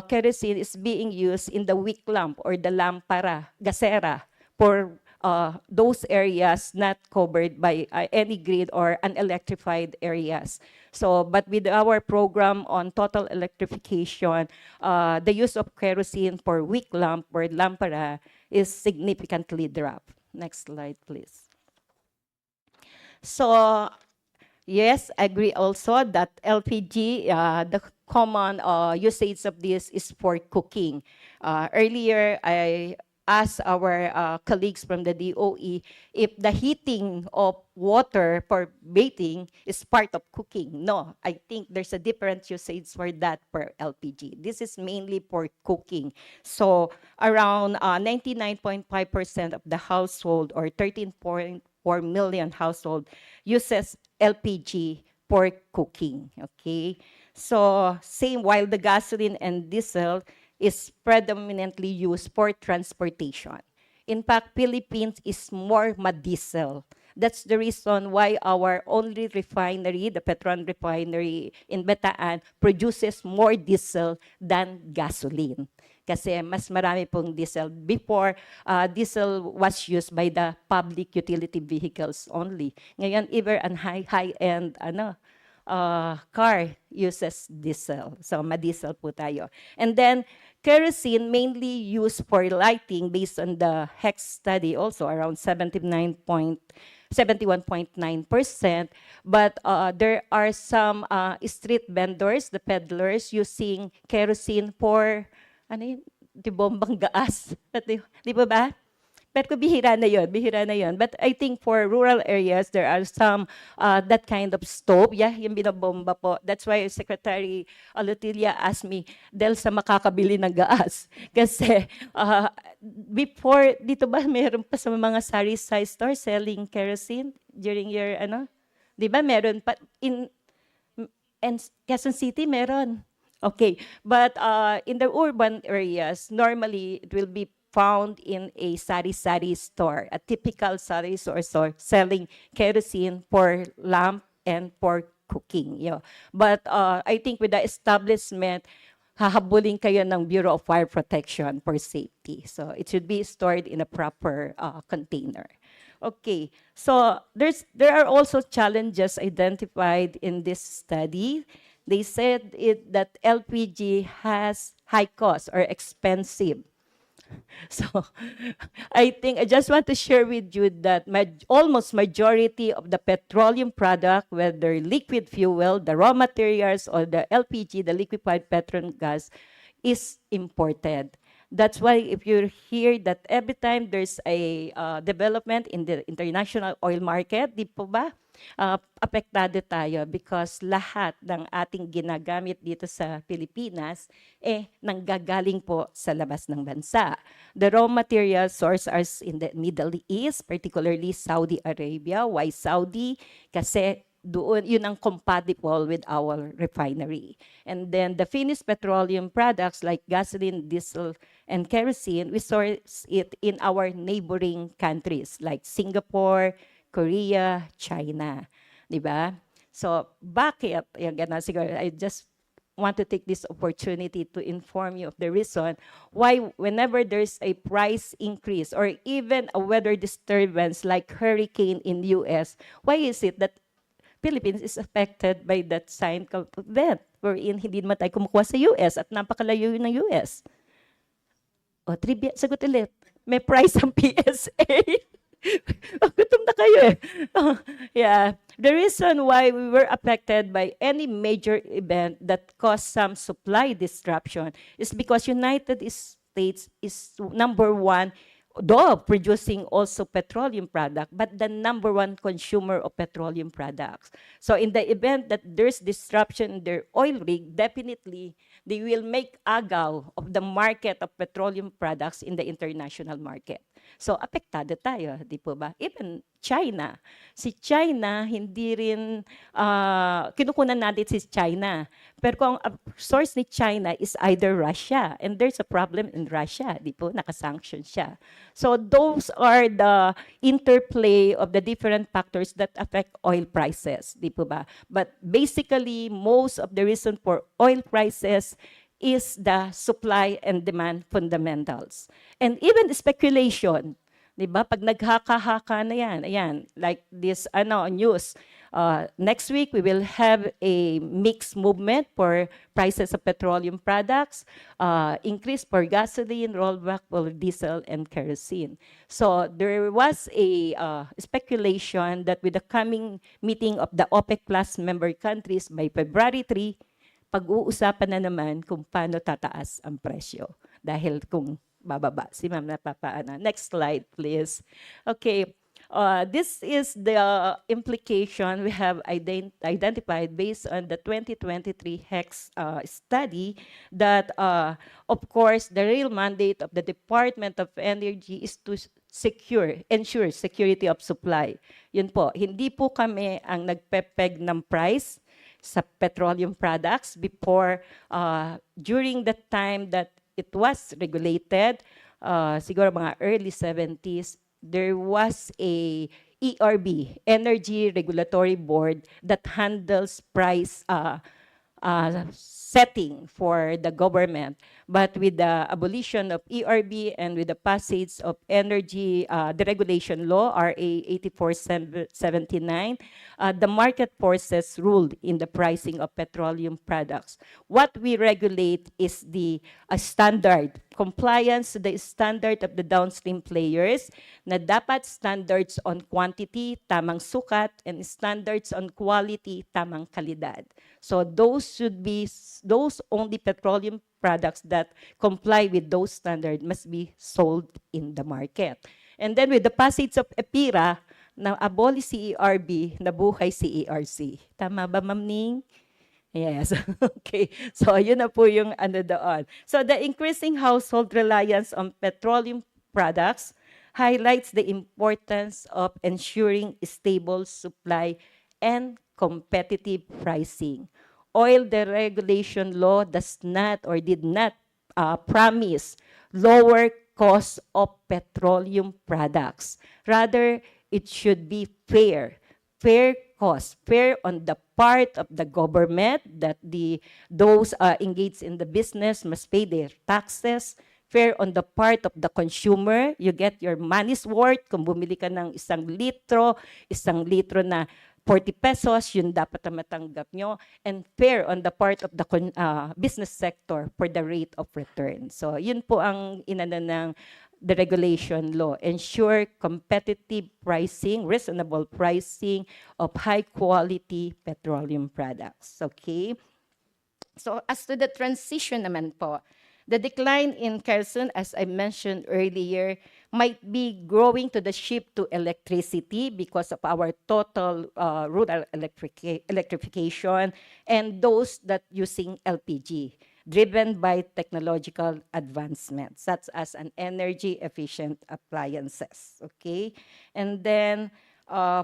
kerosene is being used in the wick lamp or the lampara, gasera, for those areas not covered by any grid or unelectrified areas. So, but with our program on total electrification, the use of kerosene for wick lamp or lampara is significantly dropped. Next slide, please. So, yes, I agree also that LPG, the common usage of this is for cooking. Earlier, I asked our colleagues from the DOE if the heating of water for bathing is part of cooking. No, I think there's a different usage for that per LPG. This is mainly for cooking. So around 99.5% of the household, or 13.4 million household, uses LPG for cooking, okay? So same, while the gasoline and diesel is predominantly used for transportation. In fact, Philippines is more madiesel. That's the reason why our only refinery, the Petron refinery in Bataan, produces more diesel than gasoline. Kasi mas marami pong diesel. Before, diesel was used by the public utility vehicles only. Ngayon, even an high-end car uses diesel. So, madiesel po tayo. And then, kerosene mainly used for lighting based on the HECS study, also around 71.9%. But there are some street vendors, the peddlers, using kerosene for, di bombang gaas. Di ba ba? Pero bihira na yun. But I think for rural areas, there are some that kind of stove. Yeah, yung binabomba po. That's why Secretary Alutilia asked me, dahil sa makakabili ng gas. Kasi before, dito ba meron pa sa mga sari-sari store selling kerosene during your, di ba meron pa, in Quezon City meron. Okay, but in the urban areas, normally it will be found in a sari-sari store, a typical sari-sari store selling kerosene for lamp and for cooking. But I think with the establishment, hahabulin kayo ng Bureau of Fire Protection for safety. So it should be stored in a proper container. Okay, so there are also challenges identified in this study. They said that LPG has high cost or expensive. So I think I just want to share with you that almost majority of the petroleum product, whether liquid fuel, the raw materials, or the LPG, the liquefied petroleum gas, is imported. That's why if you hear that every time there's a development in the international oil market, di po ba? Apektado tayo because lahat ng ating ginagamit dito sa Pilipinas nanggagaling po sa labas ng bansa. The raw material source are in the Middle East, particularly Saudi Arabia. Why Saudi? Kasi doon, yun ang compatible with our refinery. And then the finished petroleum products like gasoline, diesel, and kerosene, we source it in our neighboring countries like Singapore, Korea, China. Diba? So, bakit? Yan, ganun, siguro, I just want to take this opportunity to inform you of the reason why whenever there's a price increase or even a weather disturbance like hurricane in the US, why is it that Philippines is affected by that sign of event wherein hindi naman tayo kumukuha sa US at napakalayo yun ng US? O, trivia, sagot ulit. May price ang PSA. Gutom na kayo Yeah, the reason why we were affected by any major event that caused some supply disruption is because United States is number one, though producing also petroleum product, but the number one consumer of petroleum products. So in the event that there's disruption in their oil rig, definitely they will make agaw of the market of petroleum products in the international market. So apektado tayo, di po ba? Even China. Si China, hindi rin, kinukunan natin si China. Pero kung source ni China is either Russia, and there's a problem in Russia, di po, nakasanction siya. So those are the interplay of the different factors that affect oil prices, di po ba? But basically, most of the reason for oil prices is the supply and demand fundamentals. And even speculation, di ba? Pag naghaka-haka na yan, ayan, like this news, next week we will have a mixed movement for prices of petroleum products, increase for gasoline, rollback for diesel and kerosene. So there was a speculation that with the coming meeting of the OPEC Plus member countries by February 3, pag-uusapan na naman kung paano tataas ang presyo. Dahil kung bababa. Si Ma'am napapaana. Next slide, please. Okay. This is the implication we have identified based on the 2023 HECS study that, of course, the real mandate of the Department of Energy is to ensure security of supply. Yun po, hindi po kami ang nagpepeg ng price sa petroleum products before, during the time that it was regulated, siguro mga early 70s, there was a ERB, Energy Regulatory Board, that handles price setting for the government. But with the abolition of ERB and with the passage of energy deregulation law, RA 8479, the market forces ruled in the pricing of petroleum products. What we regulate is the standard, compliance to the standard of the downstream players, na dapat standards on quantity, tamang sukat, and standards on quality, tamang kalidad. So those should be, those only petroleum products that comply with those standards must be sold in the market. And then with the passage of EPIRA, na abolish si ERB, nabuhay si ERC. Tama ba, Ma'am Ning? Yes. Okay. So yun na po yung ano doon. So the increasing household reliance on petroleum products highlights the importance of ensuring stable supply and competitive pricing. Oil deregulation law does not or did not promise lower cost of petroleum products. Rather, it should be fair cost, fair on the part of the government that those engaged in the business must pay their taxes, fair on the part of the consumer, you get your money's worth. Kung bumili ka ng isang litro na 40 pesos, yun dapat na matanggap nyo, and fair on the part of the business sector for the rate of return. So yun po ang inano ng the regulation law. Ensure competitive pricing, reasonable pricing of high quality petroleum products. Okay? So as to the transition naman po, the decline in kerosene, as I mentioned earlier, might be growing to the shift to electricity because of our total rural electrification and those that using LPG, driven by technological advancements, such as an energy-efficient appliances. Okay? And then,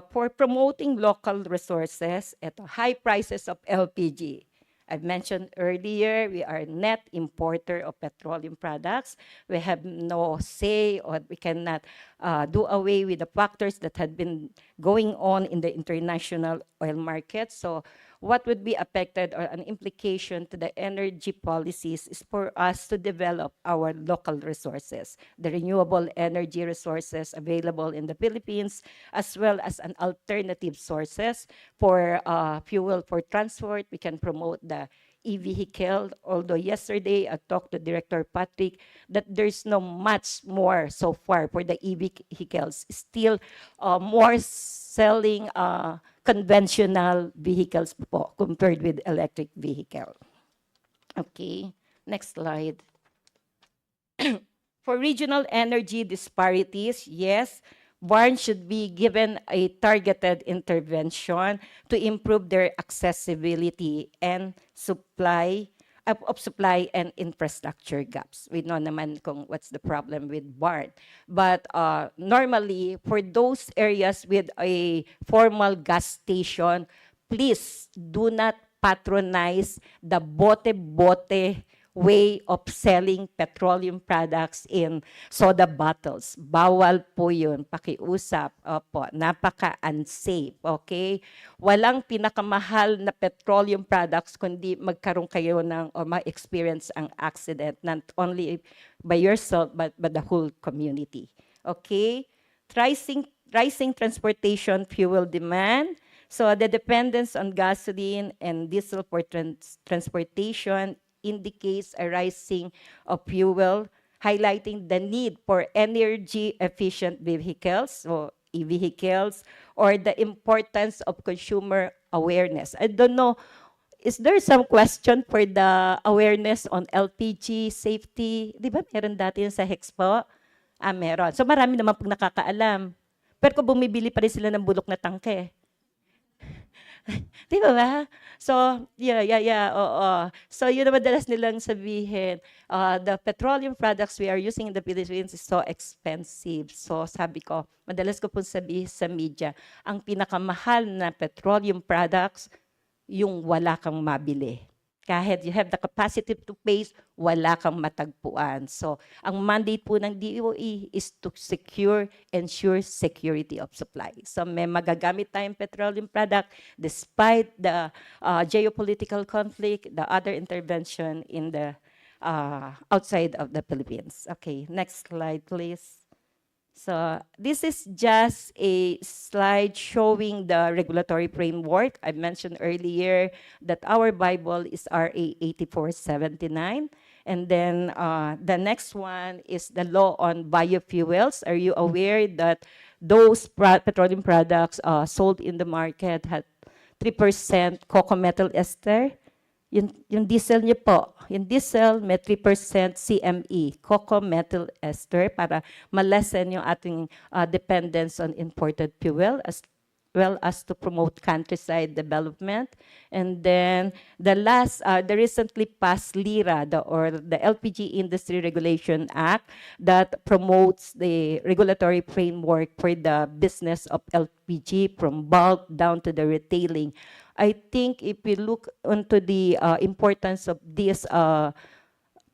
for promoting local resources at high prices of LPG, I've mentioned earlier, we are net importer of petroleum products. We have no say, or we cannot do away with the factors that had been going on in the international oil market. So what would be affected or an implication to the energy policies is for us to develop our local resources, the renewable energy resources available in the Philippines, as well as an alternative sources for fuel for transport. We can promote the e-vehicle, although yesterday I talked to Director Patrick that there's no much more so far for the e-vehicles. Still more selling conventional vehicles po compared with electric vehicle. Okay, next slide. For regional energy disparities, yes, BARN should be given a targeted intervention to improve their accessibility and supply of supply and infrastructure gaps. We know naman kung what's the problem with BARN. But normally, for those areas with a formal gas station, please do not patronize the bote-bote way of selling petroleum products in soda bottles. Bawal po yun. Pakiusap. Opo, napaka-unsafe. Okay? Walang pinakamahal na petroleum products kundi magkaroon kayo ng o ma-experience ang accident not only by yourself but the whole community. Okay? Rising transportation fuel demand. So the dependence on gasoline and diesel for transportation indicates a rising of fuel, highlighting the need for energy-efficient vehicles, so e-vehicles, or the importance of consumer awareness. I don't know, is there some question for the awareness on LPG safety? Di ba meron dati yun sa HECS po? Meron. So marami naman pong nakakaalam. Pero kung bumibili pa rin sila ng bulok na tangke, di ba? So, oo. So, yun na madalas nilang sabihin, the petroleum products we are using in the Philippines is so expensive. So, sabi ko, madalas ko pong sabihin sa media, ang pinakamahal na petroleum products, yung wala kang mabili. Kahit you have the capacity to pay, wala kang matagpuan. So, ang mandate po ng DOE is to ensure security of supply. So, may magagamit tayong petroleum product despite the geopolitical conflict, the other intervention in the outside of the Philippines. Okay, next slide, please. So this is just a slide showing the regulatory framework. I mentioned earlier that our Bible is RA 8479. And then the next one is the law on biofuels. Are you aware that those petroleum products sold in the market had 3% cocoa methyl ester? Yung diesel niyo po, yung diesel may 3% CME, cocoa methyl ester, para ma-lessen yung ating dependence on imported fuel as well as to promote countryside development. And then the recently passed LIRA, the LPG Industry Regulation Act, that promotes the regulatory framework for the business of LPG from bulk down to the retailing. I think if we look into the importance of these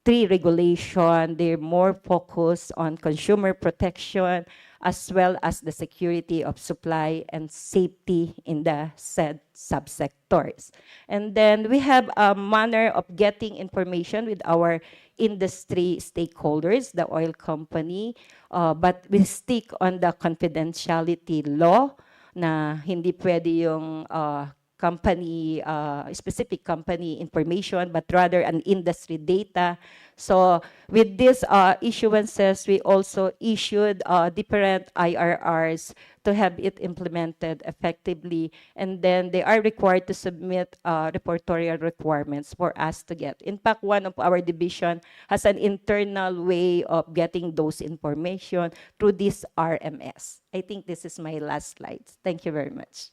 three regulation, they're more focused on consumer protection as well as the security of supply and safety in the said subsectors. And then we have a manner of getting information with our industry stakeholders, the oil company, but we stick on the confidentiality law na hindi pwede yung company, specific company information, but rather an industry data. So with these issuances, we also issued different IRRs to have it implemented effectively. And then they are required to submit reportorial requirements for us to get. In fact, one of our division has an internal way of getting those information through this RMS. I think this is my last slide. Thank you very much.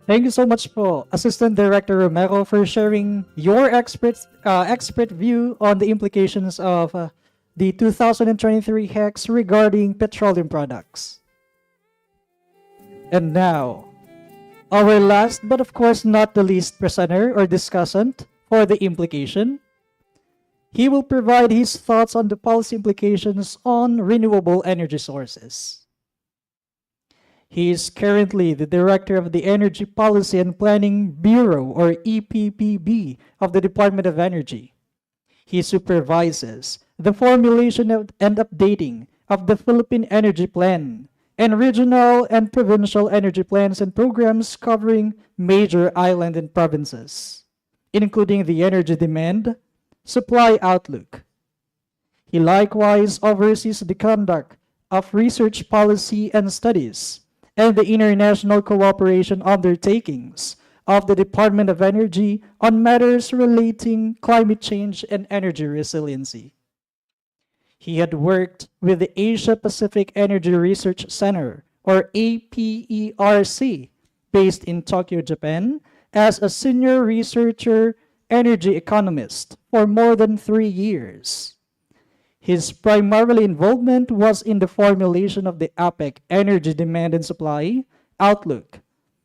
Thank you so much po, Assistant Director Romero, for sharing your expert view on the implications of the 2023 HECS regarding petroleum products. And now, our last but of course not the least presenter or discussant for the implication. He will provide his thoughts on the policy implications on renewable energy sources. He is currently the Director of the Energy Policy and Planning Bureau, or EPPB, of the Department of Energy. He supervises the formulation and updating of the Philippine Energy Plan and regional and provincial energy plans and programs covering major island and provinces, including the energy demand, supply outlook. He likewise oversees the conduct of research policy and studies and the international cooperation undertakings of the Department of Energy on matters relating climate change and energy resiliency. He had worked with the Asia Pacific Energy Research Center, or APERC, based in Tokyo, Japan, as a senior researcher energy economist for more than 3 years. His primary involvement was in the formulation of the APEC Energy Demand and Supply Outlook,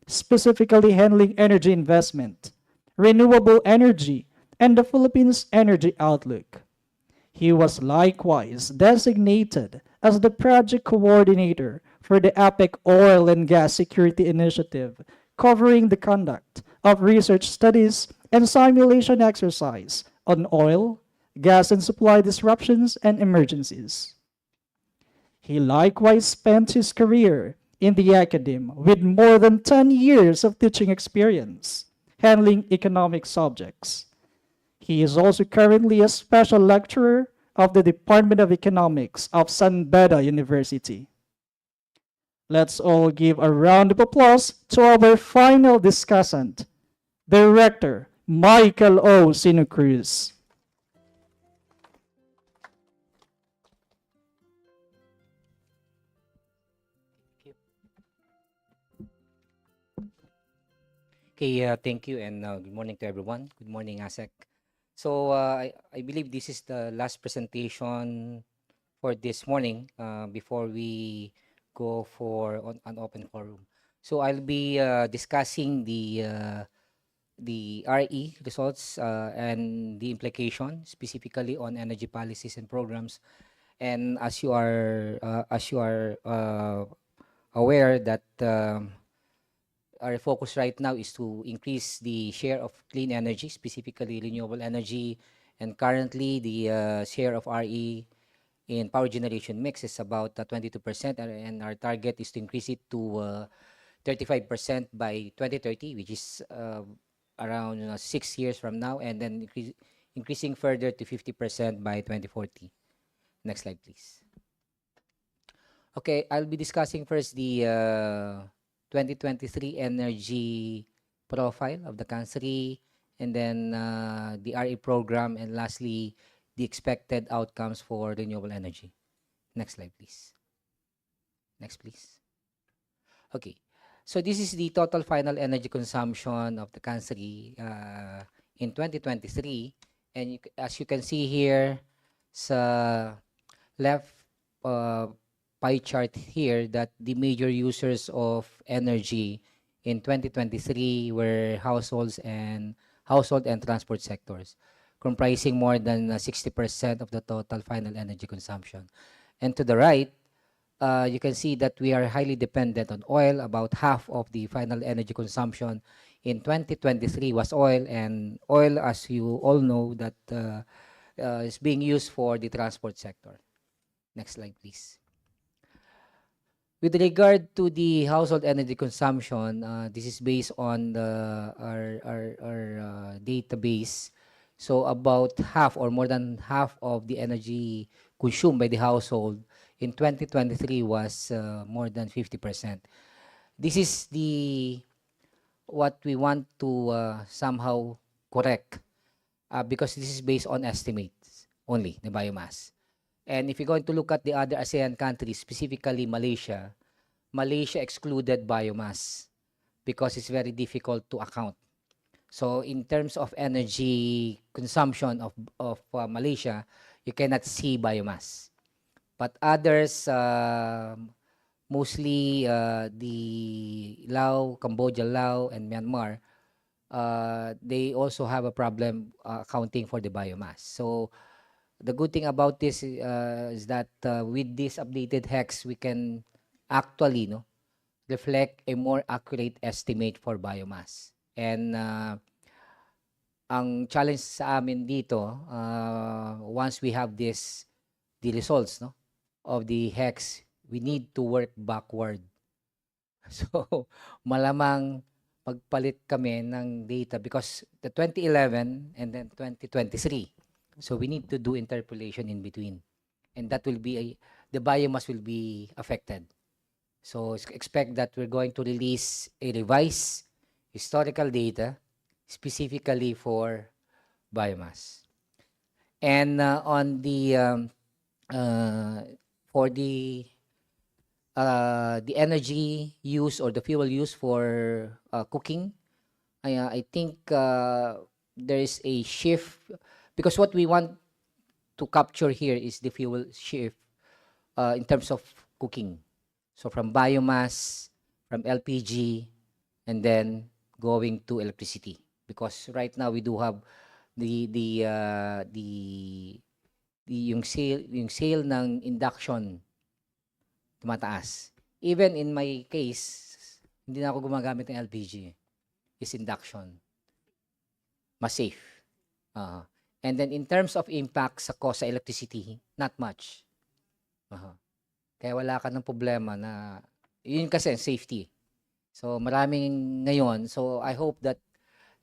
specifically handling energy investment, renewable energy, and the Philippines Energy Outlook. He was likewise designated as the project coordinator for the APEC Oil and Gas Security Initiative, covering the conduct of research studies and simulation exercise on oil, gas and supply disruptions and emergencies. He likewise spent his career in the academe with more than 10 years of teaching experience, handling economic subjects. He is also currently a special lecturer of the Department of Economics of San Beda University. Let's all give a round of applause to our final discussant, Director Michael O. Sinocruz. Okay, thank you and good morning to everyone. Good morning, ASEC. So I believe this is the last presentation for this morning before we go for an open forum. So I'll be discussing the RE results and the implication specifically on energy policies and programs. And as you are aware that our focus right now is to increase the share of clean energy, specifically renewable energy. And currently, the share of RE in power generation mix is about 22%, and our target is to increase it to 35% by 2030, which is around 6 years from now, and then increasing further to 50% by 2040. Next slide, please. Okay, I'll be discussing first the 2023 energy profile of the country, and then the RE program, and lastly, the expected outcomes for renewable energy. Next slide, please. Next, please. Okay, so this is the total final energy consumption of the country in 2023, and as you can see here, sa left pie chart here, that the major users of energy in 2023 were household and transport sectors, comprising more than 60% of the total final energy consumption. And to the right, you can see that we are highly dependent on oil. About half of the final energy consumption in 2023 was oil, and oil, as you all know, that is being used for the transport sector. Next slide, please. With regard to the household energy consumption, this is based on our database. So about half or more than half of the energy consumed by the household in 2023 was more than 50%. This is what we want to somehow correct because this is based on estimates only, the biomass. And if you're going to look at the other ASEAN countries, specifically Malaysia excluded biomass because it's very difficult to account. So in terms of energy consumption of Malaysia, you cannot see biomass. But others, mostly the Laos, Cambodia, Laos, and Myanmar, they also have a problem accounting for the biomass. So the good thing about this is that with this updated HECS, we can actually reflect a more accurate estimate for biomass. And ang challenge sa amin dito, once we have the results of the HECS, we need to work backward. So malamang magpalit kami ng data because the 2011 and then 2023, So we need to do interpolation in between. And that will be the biomass will be affected. So expect that we're going to release a revised historical data specifically for biomass. And on the for the energy use or the fuel use for cooking, I think there is a shift because what we want to capture here is the fuel shift in terms of cooking. So from biomass, from LPG, and then going to electricity. Because right now we do have the the uh, the, yung sale ng induction tumataas. Even in my case, hindi na ako gumagamit ng LPG. Is induction. Mas safe. And then in terms of impact sa cost sa electricity, not much. Kaya wala ka ng problema na, yun kasi safety. So maraming ngayon, so I hope that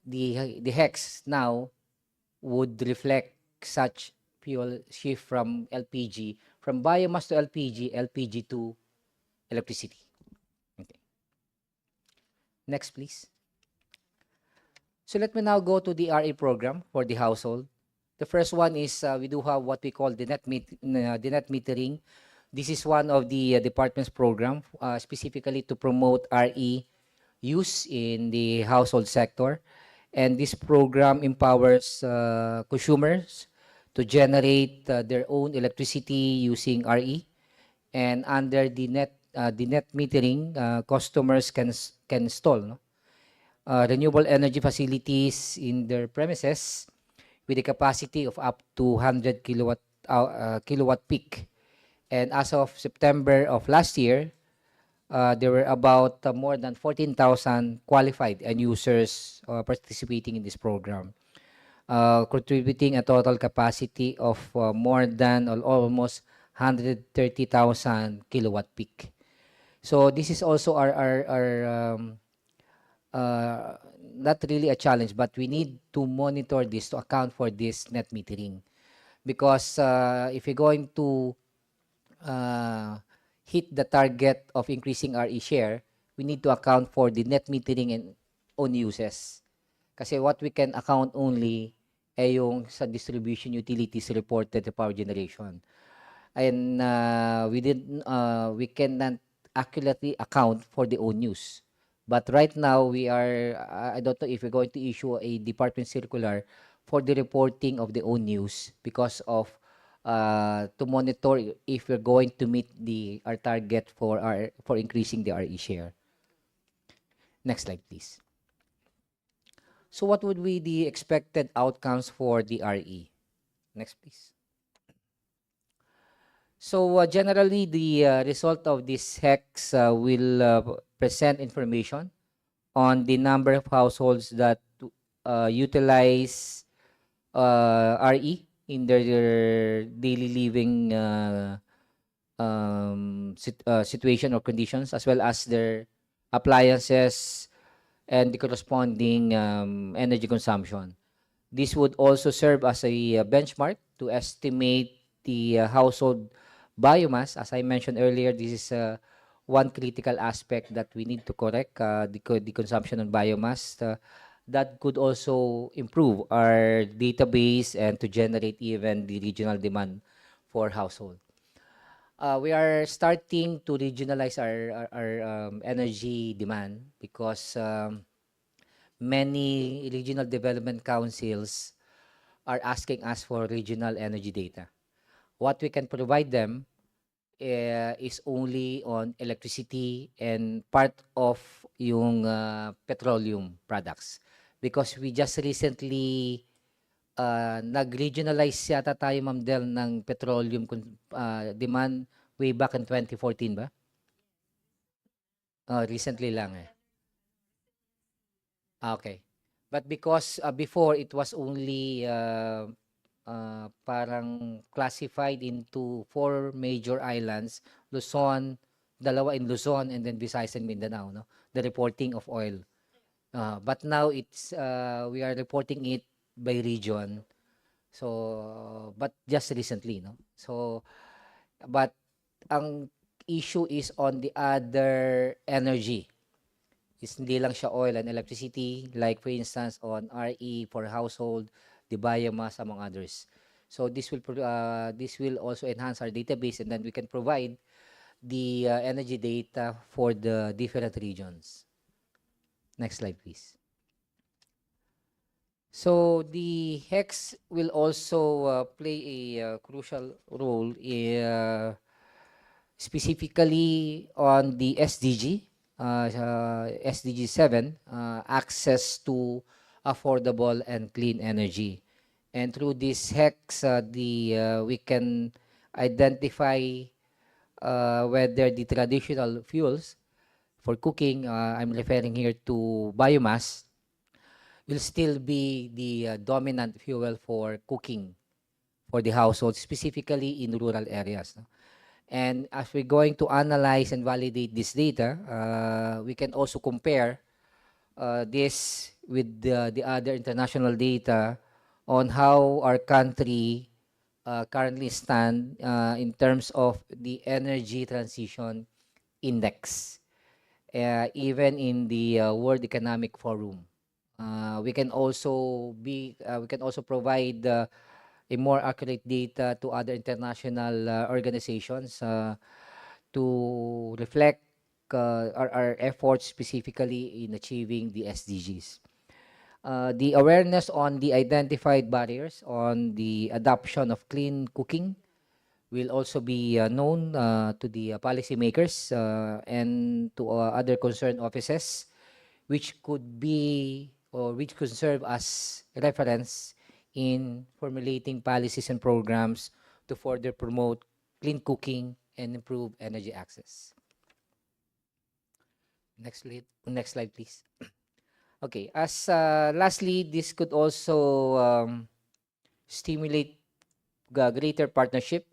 the HECS now would reflect such fuel shift from LPG, from biomass to LPG, LPG to electricity. Okay. Next, please. So let me now go to the RA program for the household. The first one is we do have what we call the net metering. This is one of the department's program specifically to promote RE use in the household sector. And this program empowers consumers to generate their own electricity using RE. And under the net metering, customers can install renewable energy facilities in their premises with a capacity of up to 100 kilowatt peak. And as of September of last year, there were about more than 14,000 qualified end users participating in this program, contributing a total capacity of more than almost 130,000 kilowatt peak. So this is also our not really a challenge, but we need to monitor this to account for this net metering. Because if you're going to hit the target of increasing RE share, we need to account for the net metering and own uses. Kasi what we can account only ay yung sa distribution utilities reported to power generation. And we cannot accurately account for the own use. But right now, we are, I don't know if we're going to issue a department circular for the reporting of the own use because of to monitor if we're going to meet our target for increasing the RE share. Next slide, please. So what would be the expected outcomes for the RE? Next, please. So generally, the result of this HECS will present information on the number of households that utilize RE in their daily living situation or conditions, as well as their appliances and the corresponding energy consumption. This would also serve as a benchmark to estimate the household biomass. As I mentioned earlier, this is one critical aspect that we need to correct, the consumption on biomass. That could also improve our database and to generate even the regional demand for household. We are starting to regionalize our energy demand because many regional development councils are asking us for regional energy data. What we can provide them is only on electricity and part of yung petroleum products. Because we just recently nag-regionalize yata tayo, Ma'am Del, ng petroleum demand way back in 2014 ba? Recently lang eh. Okay. But because before it was only parang classified into 4 major islands, Luzon, dalawa in Luzon, and then Visayas and Mindanao, no? The reporting of oil. But now it's we are reporting it by region So, but just recently, no? So, but ang issue is on the other energy. Is hindi lang siya oil and electricity, like for instance on RE for household, the biomass, among others. So this will also enhance our database, and then we can provide the energy data for the different regions. Next slide, please. So the HECS will also play a crucial role specifically on the SDG, SDG 7, access to affordable and clean energy. And through this HECS, we can identify whether the traditional fuels for cooking, I'm referring here to biomass, will still be the dominant fuel for cooking for the household, specifically in rural areas. No? And as we're going to analyze and validate this data, we can also compare this with the other international data on how our country currently stand in terms of the energy transition index, even in the World Economic Forum. We can also provide a more accurate data to other international organizations to reflect our efforts specifically in achieving the SDGs. The awareness on the identified barriers on the adoption of clean cooking will also be known to the policymakers and to other concerned offices, which could be or which could serve as reference in formulating policies and programs to further promote clean cooking and improve energy access. Next slide, please. Okay, as lastly, this could also stimulate greater partnership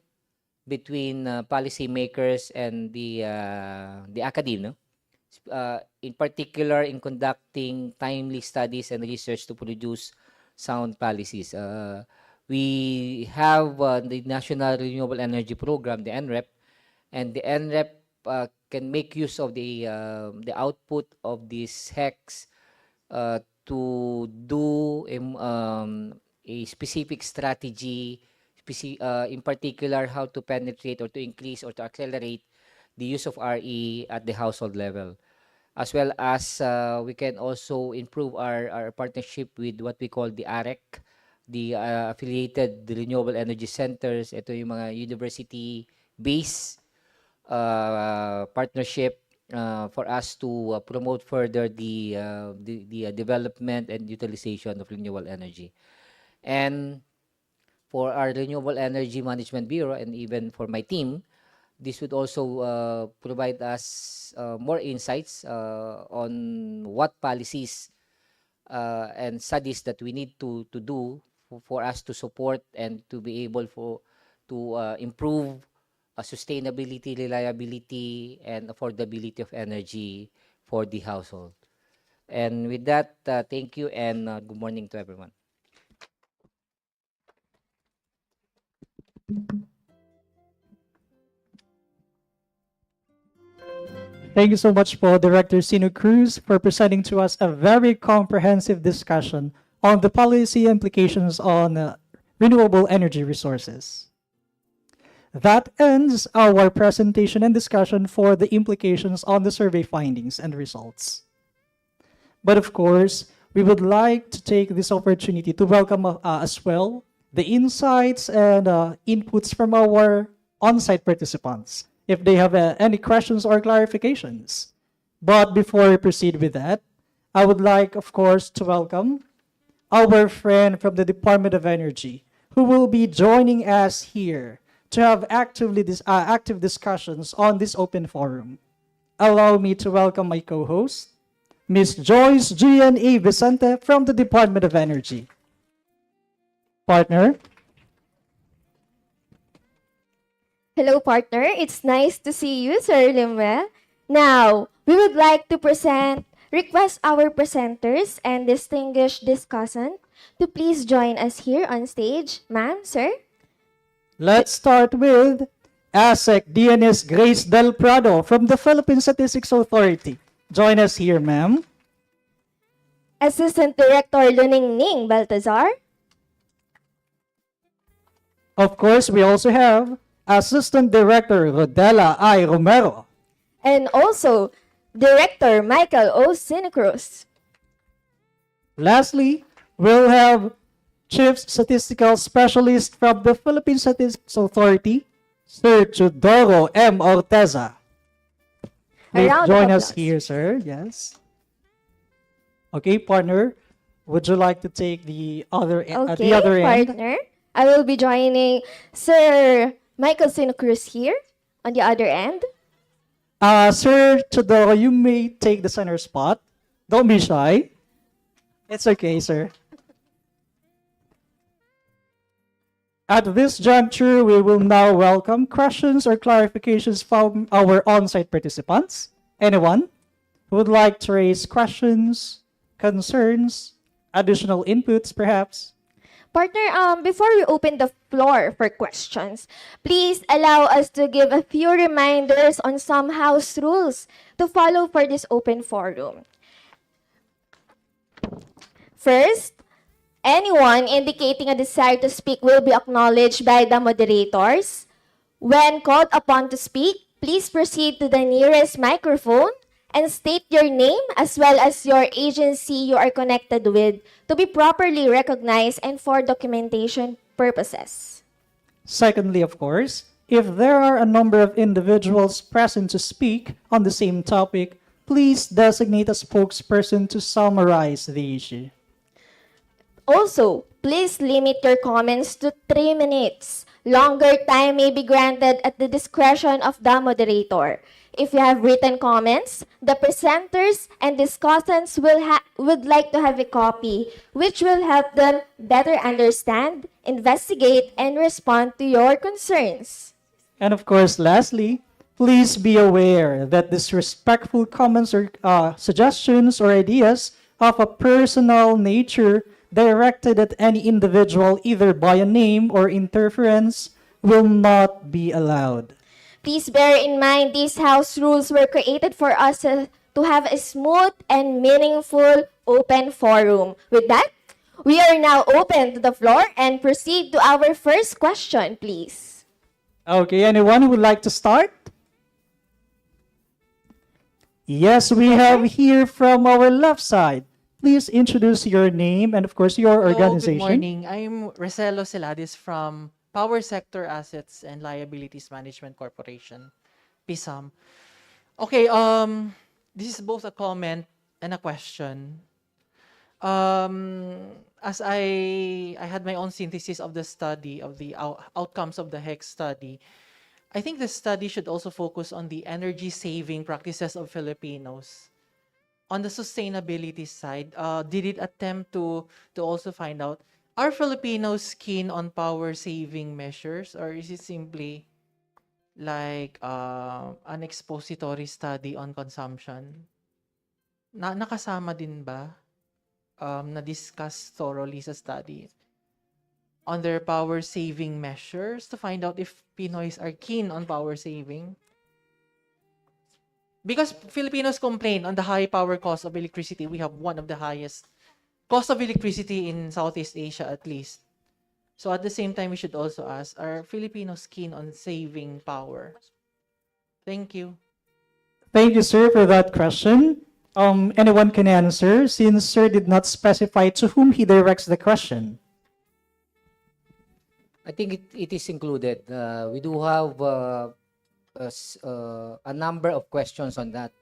between policymakers and the academe, no? In particular, in conducting timely studies and research to produce sound policies. We have the National Renewable Energy Program, the NREP, and the NREP can make use of the output of this HECS to do a specific strategy, in particular how to penetrate or to increase or to accelerate the use of RE at the household level. As well as we can also improve our partnership with what we call the AREC, the affiliated renewable energy centers. Ito yung mga university-based partnership for us to promote further the development and utilization of renewable energy. And for our Renewable Energy Management Bureau and even for my team, this would also provide us more insights on what policies and studies that we need to do for us to support and to be able to improve sustainability, reliability, and affordability of energy for the household. And with that, thank you and good morning to everyone. Thank you so much po, Director Sino Cruz, for presenting to us a very comprehensive discussion on the policy implications on renewable energy resources. That ends our presentation and discussion for the implications on the survey findings and results. But of course, we would like to take this opportunity to welcome as well the insights and inputs from our on-site participants, if they have any questions or clarifications. But before we proceed with that, I would like, of course, to welcome our friend from the Department of Energy, who will be joining us here to have active discussions on this open forum. Allow me to welcome my co-host, Ms. Joyce G.N.A. Vicente from the Department of Energy. Partner. Hello, partner. It's nice to see you, Sir Limuel. Now, we would like to request our presenters and distinguished discussant to please join us here on stage. Ma'am, sir. Let's start with ASEC DNS Grace Del Prado from the Philippine Statistics Authority. Join us here, ma'am. Assistant Director Luning Ning Baltazar. Of course, we also have Assistant Director Rodela I. Romero. And also Director Michael O. Sinacruz. Lastly, we'll have Chief Statistical Specialist from the Philippine Statistics Authority, Sir Chudoro M. Orteza. A Please round of join us applause. here, sir. Yes. Okay, partner, would you like to take the other at Okay, the other end? partner. I will be joining Sir Michael Sinacruz here on the other end. Sir Chudoro, you may take the center spot. Don't be shy. It's okay, sir. At this juncture, we will now welcome questions or clarifications from our on-site participants. Anyone who would like to raise questions, concerns, additional inputs, perhaps? Partner, before we open the floor for questions, please allow us to give a few reminders on some house rules to follow for this open forum. First, anyone indicating a desire to speak will be acknowledged by the moderators. When called upon to speak, please proceed to the nearest microphone and state your name as well as your agency you are connected with to be properly recognized and for documentation purposes. Secondly, of course, if there are a number of individuals present to speak on the same topic, please designate a spokesperson to summarize the issue. Also, please limit your comments to 3 minutes. Longer time may be granted at the discretion of the moderator. If you have written comments, the presenters and discussants would like to have a copy, which will help them better understand, investigate, and respond to your concerns. And of course, lastly, please be aware that disrespectful comments or suggestions or ideas of a personal nature directed at any individual, either by a name or interference, will not be allowed. Please bear in mind these house rules were created for us to have a smooth and meaningful open forum. With that, we are now open to the floor and proceed to our first question, please. Okay, anyone who would like to start? Yes, we have here from our left side. Please introduce your name and, of course, your organization. Hello, good morning. I'm Roselo Celadis from Power Sector Assets and Liabilities Management Corporation, PISAM. Okay, this is both a comment and a question. As I had my own synthesis of the study, of the outcomes of the HECS study, I think the study should also focus on the energy saving practices of Filipinos. On the sustainability side, did it attempt to also find out, are Filipinos keen on power saving measures, or is it simply like an expository study on consumption? Nakasama din ba na-discuss thoroughly sa study on their power saving measures to find out if Pinoys are keen on power saving? Because Filipinos complain on the high power cost of electricity. We have one of the highest cost of electricity in Southeast Asia, at least. So at the same time, we should also ask, are Filipinos keen on saving power? Thank you. Thank you, sir, for that question. Anyone can answer, since sir did not specify to whom he directs the question. I think it is included. We do have a number of questions on that,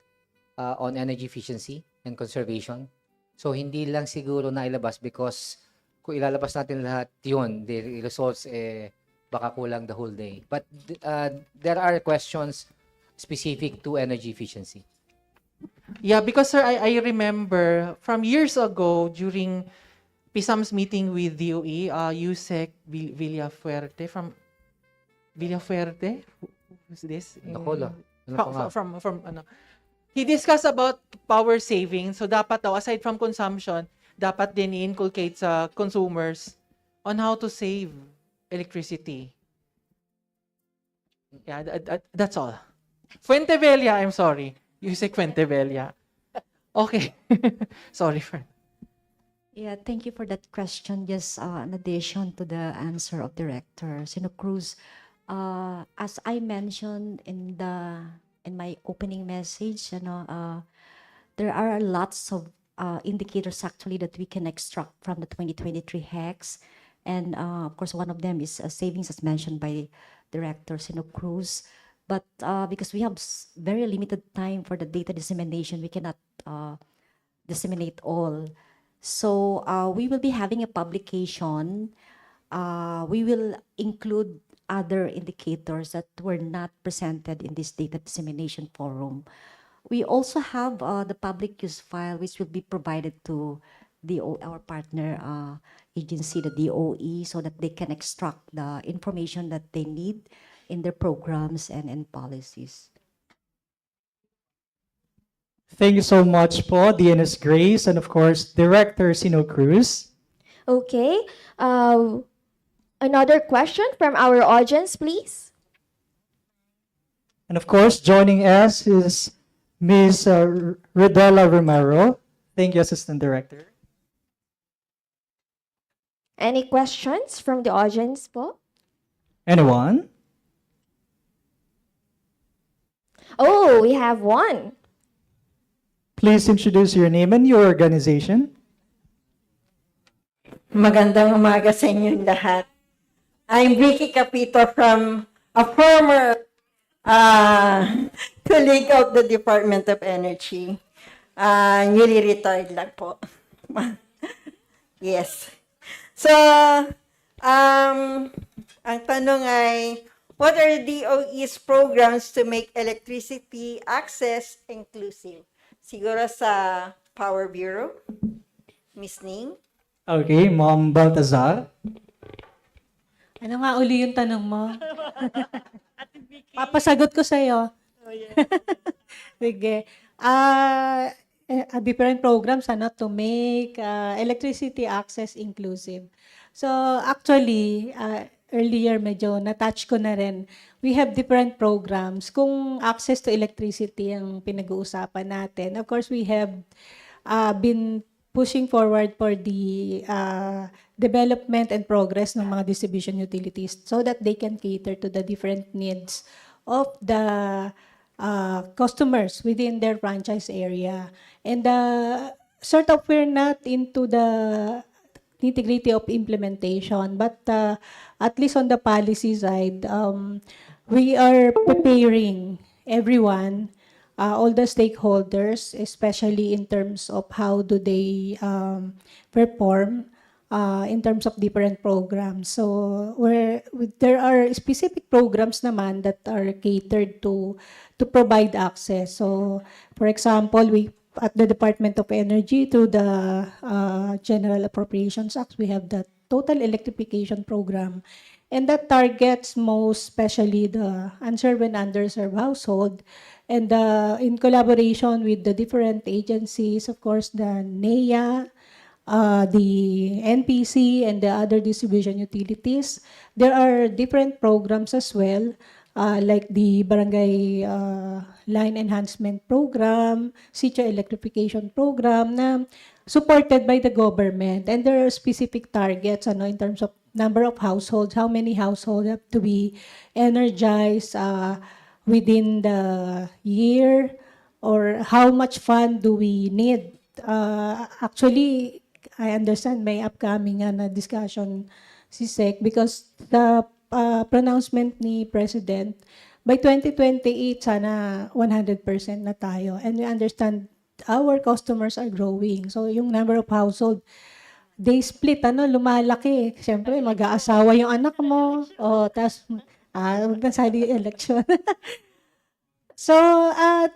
on energy efficiency and conservation. So hindi lang siguro nailabas because kung ilalabas natin lahat yun, the results baka kulang the whole day. But there are questions specific to energy efficiency. Yeah, because sir, I remember from years ago during PISAM's meeting with DOE, Yusek Villafuerte from Villafuerte, who's this? Nakola. From he discussed about power saving. So dapat daw, aside from consumption, dapat din i-inculcate sa consumers on how to save electricity. Yeah, that's all. Fuentevilla, I'm sorry. You say Fuentevilla. Okay. Sorry for... Yeah, thank you for that question. Just in addition to the answer of Director Sino Cruz, as I mentioned in my opening message, there are lots of indicators actually that we can extract from the 2023 HECS. And of course, one of them is savings, as mentioned by Director Sino Cruz. But because we have very limited time for the data dissemination, we cannot disseminate all. So we will be having a publication. We will include other indicators that were not presented in this data dissemination forum. We also have the public use file, which will be provided to our partner agency, the DOE, so that they can extract the information that they need in their programs and policies. Thank you so much po, DNS Grace, and of course, Director Sino Cruz. Okay. Another question from our audience, please. And of course, joining us is Ms. Rodela Romero. Thank you, Assistant Director. Any questions from the audience po? Anyone? Oh, we have one. Please introduce your name and your organization. Magandang umaga sa inyong lahat. I'm Vicky Capito from a former colleague of the Department of Energy. Newly retired lang po. Yes. So, ang tanong ay, what are the DOE's programs to make electricity access inclusive? Siguro sa Power Bureau, Miss Ning. Okay, Ma'am Baltazar. Ano nga uli yung tanong mo? Papasagot ko sa'yo. Sige. Different programs to make electricity access inclusive. So actually, earlier medyo na-touch ko na rin. We have different programs. Kung access to electricity ang pinag-uusapan natin, of course, we have been pushing forward for the development and progress ng mga distribution utilities so that they can cater to the different needs of the customers within their franchise area. And sort of we're not into the nitty-gritty of implementation, but at least on the policy side, we are preparing everyone, all the stakeholders, especially in terms of how do they perform in terms of different programs. So there are specific programs naman that are catered to provide access. So for example, we at the Department of Energy through the General Appropriations Act, we have the Total Electrification Program. And that targets most especially the unserved and underserved household. And in collaboration with the different agencies, of course, the NEA, the NPC, and the other distribution utilities, there are different programs as well, like the Barangay Line Enhancement Program, Sitio Electrification Program, na supported by the government. And there are specific targets in terms of number of households, how many households have to be energized within the year, or how much fund do we need. Actually, I understand may upcoming na discussion si SEC because the pronouncement ni President, by 2028, sana 100% na tayo. And we understand our customers are growing. So yung number of household, they split, lumalaki. Siyempre, mag-aasawa yung anak mo. Tapos, wag na sa election. So,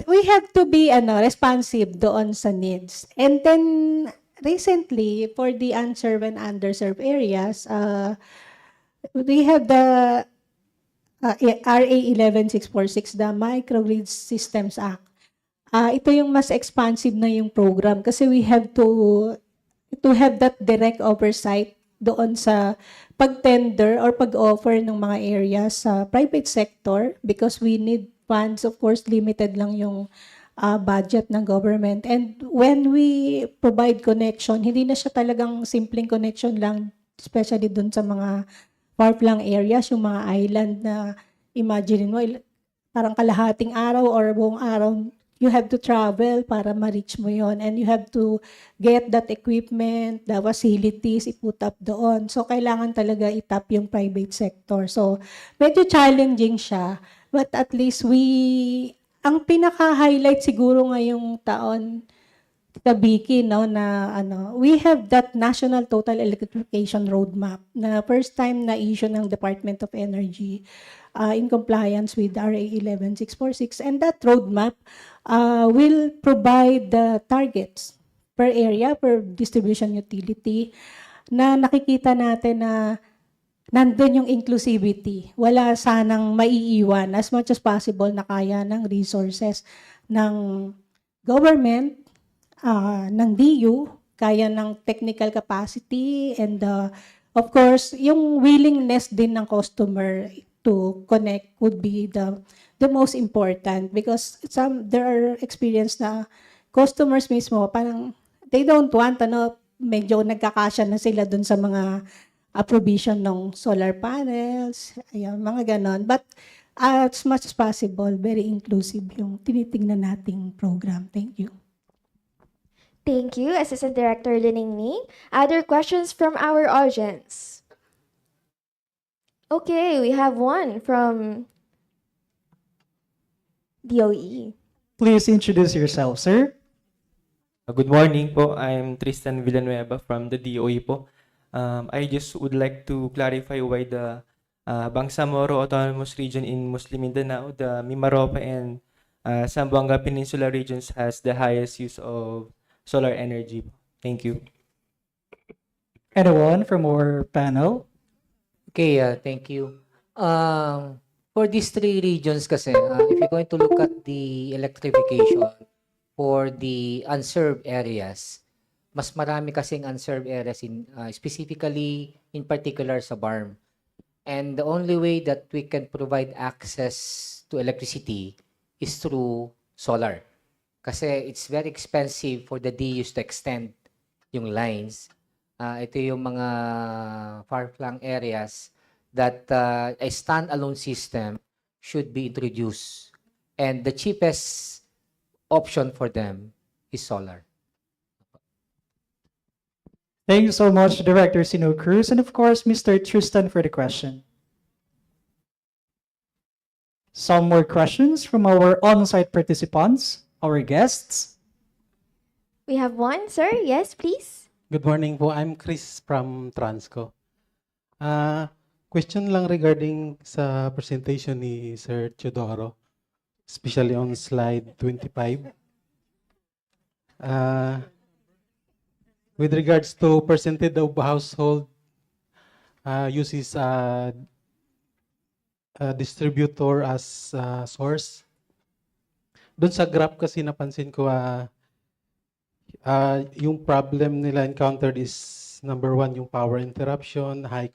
we have to be responsive doon sa needs. And then, recently, for the unserved and underserved areas, we have the RA 11646, the Microgrid Systems Act. Ito yung mas expansive na yung program kasi we have to to have that direct oversight doon sa pag-tender or pag-offer ng mga areas sa private sector because we need funds. Of course, limited lang yung budget ng government. And when we provide connection, hindi na siya talagang simpleng connection lang, especially dun sa mga far-flung areas, yung mga island na imagine mo, parang kalahating araw or buong araw, you have to travel para ma-reach mo yon, and you have to get that equipment, the facilities, i-put up doon. So, kailangan talaga itap yung private sector. So, medyo challenging siya. But at least ang pinaka-highlight siguro ngayong taon, Tita Vicky, no, na we have that National Total Electrification Roadmap na first time na issue ng Department of Energy in compliance with RA 11646. And that roadmap will provide the targets per area, per distribution utility, na nakikita natin na nandun yung inclusivity. Wala sanang maiiwan as much as possible na kaya ng resources ng government, ng DU, kaya ng technical capacity, and of course, yung willingness din ng customer to connect would be the most important because there are experience na customers mismo parang they don't want medyo nagkakasya na sila dun sa mga provision ng solar panels, ayan, mga ganon. But as much as possible, very inclusive yung tinitingnan nating program. Thank you. Thank you, Assistant Director Liningning. Other questions from our audience? Okay, we have one from DOE. Please introduce yourself, sir. Good morning po. I'm Tristan Villanueva from the DOE po. I just would like to clarify why the Bangsamoro Autonomous Region in Muslim Mindanao, the Mimaropa and Zamboanga Peninsula regions has the highest use of solar energy. Thank you. Anyone from our panel? Okay, thank you. For these three regions kasi, if you're going to look at the electrification for the unserved areas, mas marami kasing unserved areas specifically in particular sa BARM. And the only way that we can provide access to electricity is through solar. Kasi it's very expensive for the DUs to extend yung lines. Ito yung mga far-flung areas that a standalone system should be introduced. And the cheapest option for them is solar. Thank you so much, Director Sino Cruz, and of course, Mr. Tristan for the question. Some more questions from our on-site participants, our guests. We have one, sir. Yes, please. Good morning po. I'm Chris from Transco. Question lang regarding sa presentation ni Sir Teodoro, especially on slide 25. With regards to percentage of household uses a distributor as source. Doon sa graph kasi napansin ko yung problem nila encountered is number one, yung power interruption, high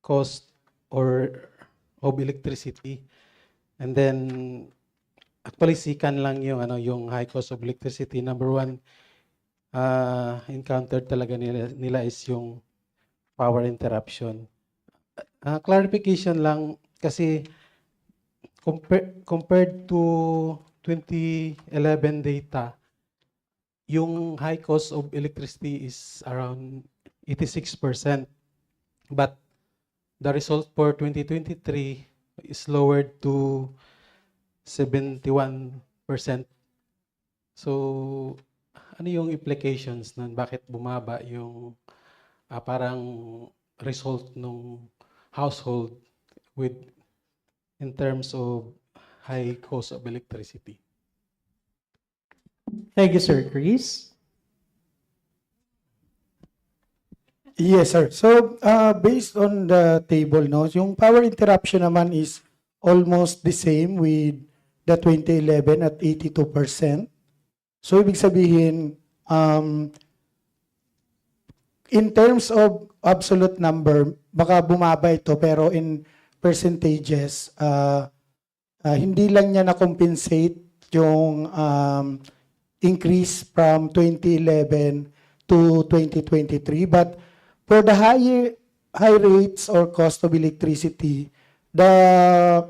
cost of electricity. And then actually sikan lang yung high cost of electricity. Number one encountered talaga nila is yung power interruption. Clarification lang kasi compared to 2011 data, yung high cost of electricity is around 86%. But the result for 2023 is lowered to 71%. So, ano yung implications nun? Bakit bumaba yung parang result ng household in terms of high cost of electricity? Thank you, Sir Chris. Yes, sir. So, based on the table, no, yung power interruption naman is almost the same with the 2011 at 82%. So, ibig sabihin, in terms of absolute number, baka bumaba ito, pero in percentages, hindi lang niya na-compensate yung increase from 2011 to 2023. But for the high rates or cost of electricity, the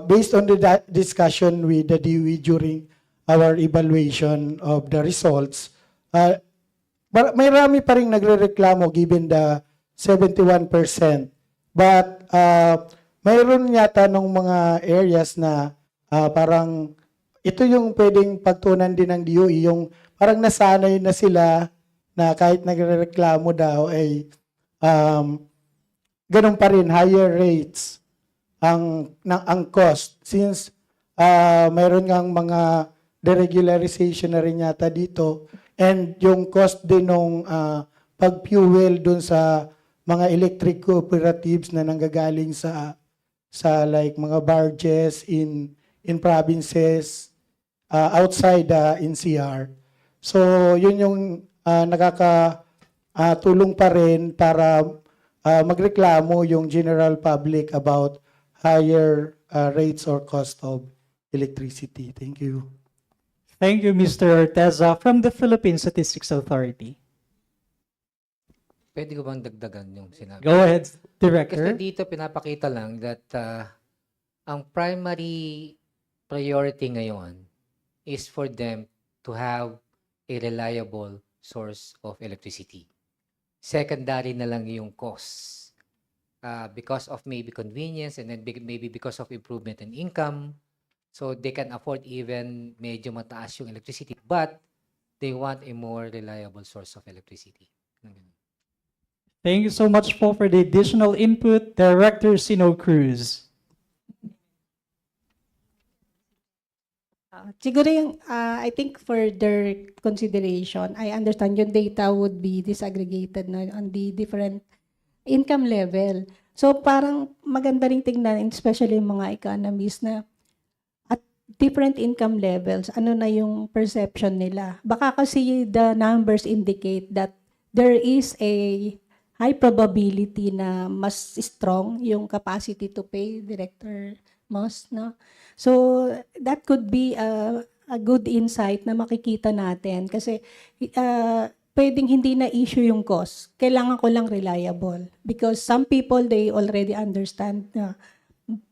based on the discussion with the DOE during our evaluation of the results, may rami pa rin nagrereklamo given the 71%. But mayroon yata ng mga areas na parang ito yung pwedeng pagtunan din ng DOE, yung parang nasanay na sila na kahit nagrereklamo daw ay ganun pa rin, higher rates ang cost. Since mayroon ngang mga deregularization na rin yata dito, and yung cost din ng pag-fuel dun sa mga electric cooperatives na nanggagaling sa like mga barges in provinces outside the NCR. So yun yung nakakatulong pa rin para magreklamo yung general public about higher rates or cost of electricity. Thank you. Thank you, Mr. Orteza from the Philippine Statistics Authority. Pwede ko bang dagdagan yung sinabi? Go ahead, Director. Kasi dito pinapakita lang that ang primary priority ngayon is for them to have a reliable source of electricity. Secondary na lang yung costs. Because of maybe convenience and then maybe because of improvement in income. So they can afford even medyo mataas yung electricity, but they want a more reliable source of electricity. Thank you so much for the additional input, Director Sino Cruz. Siguro yung, I think for their consideration, I understand yung data would be disaggregated no, on the different income level. So parang maganda rin tingnan, especially yung mga economists na at different income levels, ano na yung perception nila. Baka kasi the numbers indicate that there is a high probability na mas strong yung capacity to pay, Director Moss, no? So that could be a good insight na makikita natin kasi pwedeng hindi na issue yung cost. Kailangan ko lang reliable because some people, they already understand na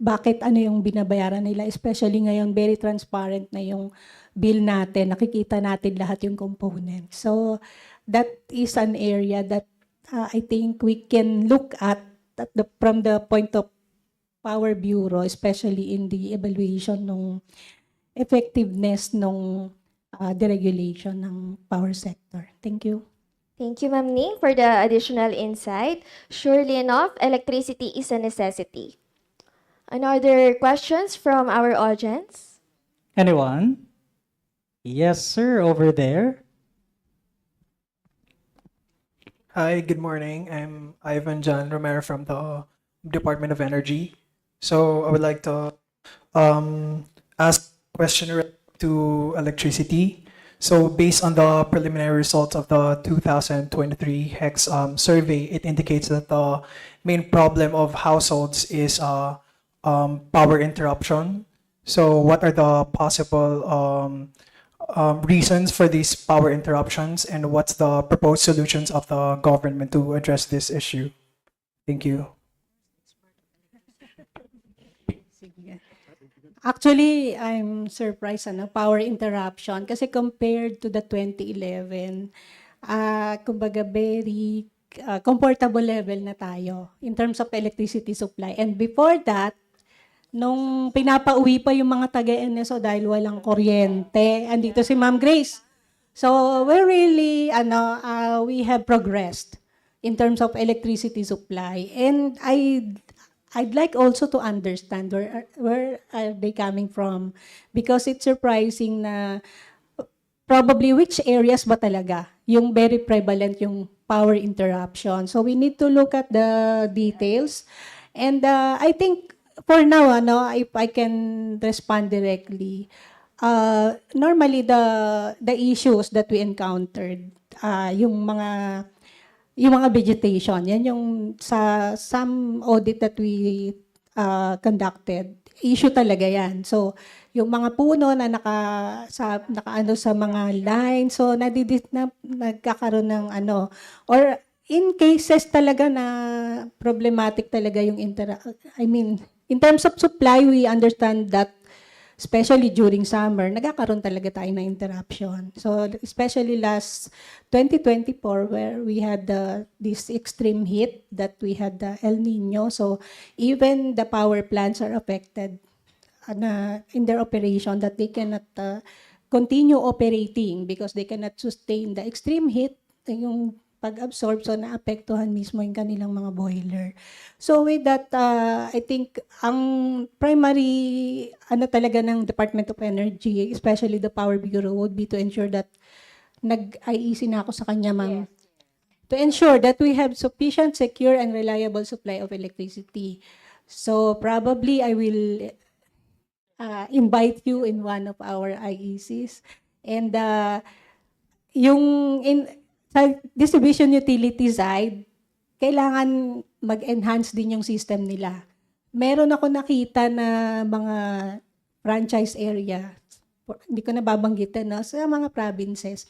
bakit ano yung binabayaran nila, especially ngayon very transparent na yung bill natin, nakikita natin lahat yung components. So that is an area that I think we can look at from the point of Power Bureau, especially in the evaluation ng effectiveness ng deregulation ng power sector. Thank you. Thank you, Ma'am Ning, for the additional insight. Surely enough, electricity is a necessity. Another questions from our audience? Anyone? Yes, sir, over there. Hi, good morning. I'm Ivan John Romero from the Department of Energy. So I would like to ask a question to electricity. So based on the preliminary results of the 2023 HECS survey, it indicates that the main problem of households is power interruption. So what are the possible reasons for these power interruptions, and what's the proposed solutions of the government to address this issue? Thank you. Actually, I'm surprised power interruption kasi compared to the 2011, kumbaga very comfortable level na tayo in terms of electricity supply. And before that, nung pinapauwi pa yung mga taga-NSO dahil walang kuryente, andito si Ma'am Grace. So we're really, we have progressed in terms of electricity supply. And I'd like also to understand where are they coming from, because it's surprising na probably which areas ba talaga yung very prevalent yung power interruption. So we need to look at the details. And I think for now, if I can respond directly, normally the issues that we encountered, yung mga yung mga vegetation. Yan yung sa some audit that we conducted. Issue talaga yan. So, yung mga puno na nakaano sa mga line, so nagkakaroon ng ano, or in cases talaga na problematic talaga yung in terms of supply, we understand that especially during summer, nagkakaroon talaga tayo ng interruption. So, especially last 2024 where we had this extreme heat that we had the El Nino. So, even the power plants are affected in their operation, that they cannot continue operating because they cannot sustain the extreme heat, yung pag-absorb, so naapektuhan mismo yung kanilang mga boiler. So with that, I think ang primary talaga ng Department of Energy, especially the Power Bureau, would be to ensure that nag-IEC na ako sa kanya, ma'am. To ensure that we have sufficient, secure, and reliable supply of electricity. So probably I will invite you in one of our IECs. And sa distribution utility side, kailangan mag-enhance din yung system nila. Meron ako nakita na mga franchise area, hindi ko na babanggitin, no? Sa mga provinces,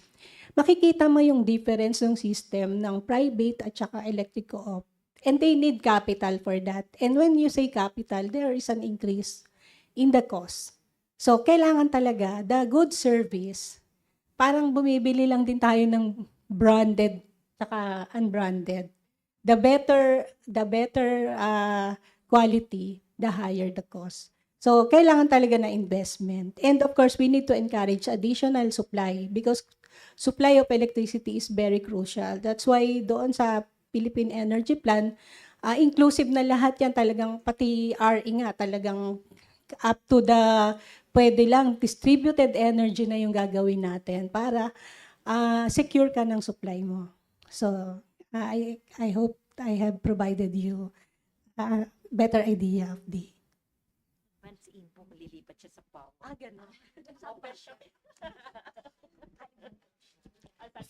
makikita mo yung difference ng system ng private at saka electric co-op. And they need capital for that. And when you say capital, there is an increase in the cost. So, kailangan talaga, the good service, parang bumibili lang din tayo ng branded saka unbranded. The better quality, the higher the cost. So, kailangan talaga na investment. And of course, we need to encourage additional supply because supply of electricity is very crucial. That's why doon sa Philippine Energy Plan, inclusive na lahat yan talagang, pati RE nga, talagang up to the pwede lang distributed energy na yung gagawin natin para secure ka ng supply mo. So, I hope I have provided you a better idea of the... Once in po, malilipat siya sa power. Ganun.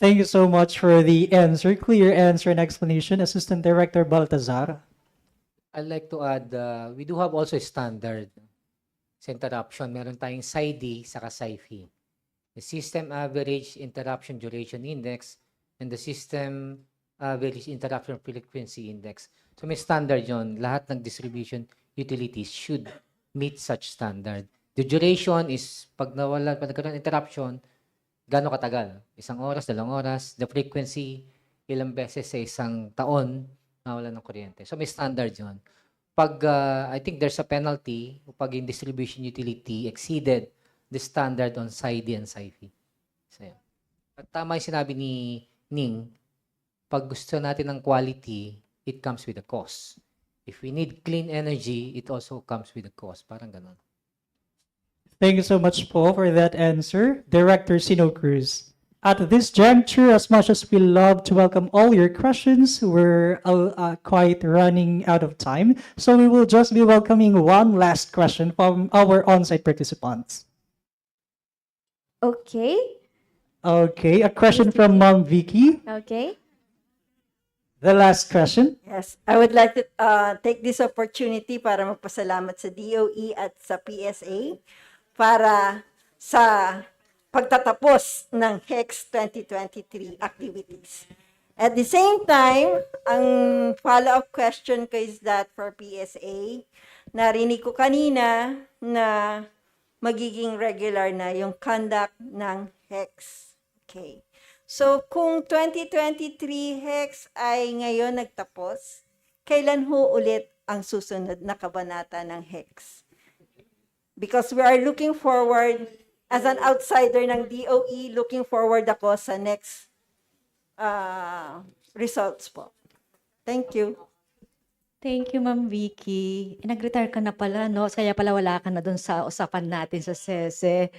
Thank you so much for the answer, clear answer and explanation, Assistant Director Baltazar. I'd like to add, we do have also a standard sa interruption. Meron tayong SID saka SIFI. The System Average Interruption Duration Index and the System Average Interruption Frequency Index. So may standard yon. Lahat ng distribution utilities should meet such standard. The duration is pag nagkaroon ng interruption, gaano katagal? 1 oras, 2 oras. The frequency, ilang beses sa isang taon nawala ng kuryente. So may standard yon. Pag I think there's a penalty pag yung distribution utility exceeded the standard on SID and SIFI. So, yeah. At tama yung sinabi ni Ning, pag gusto natin ng quality, it comes with a cost. If we need clean energy, it also comes with a cost. Parang ganun. Thank you so much, Paul, for that answer. Director Sino Cruz. At this juncture, as much as we love to welcome all your questions, we're quite running out of time. So we will just be welcoming one last question from our on-site participants. Okay. Okay, a question from Ma'am Vicky. Okay. The last question. Yes, I would like to take this opportunity para magpasalamat sa DOE at sa PSA para sa pagtatapos ng HECS 2023 activities. At the same time, ang follow-up question ko is that for PSA, narinig ko kanina na magiging regular na yung conduct ng HECS. Okay. So, kung 2023 HECS ay ngayon nagtapos, kailan ho ulit ang susunod na kabanata ng HECS? Because we are looking forward, as an outsider ng DOE, looking forward ako sa next results po. Thank you. Thank you, Ma'am Vicky. Nag-retire ka na pala, no? Kaya pala wala ka na dun sa usapan natin sa SESE.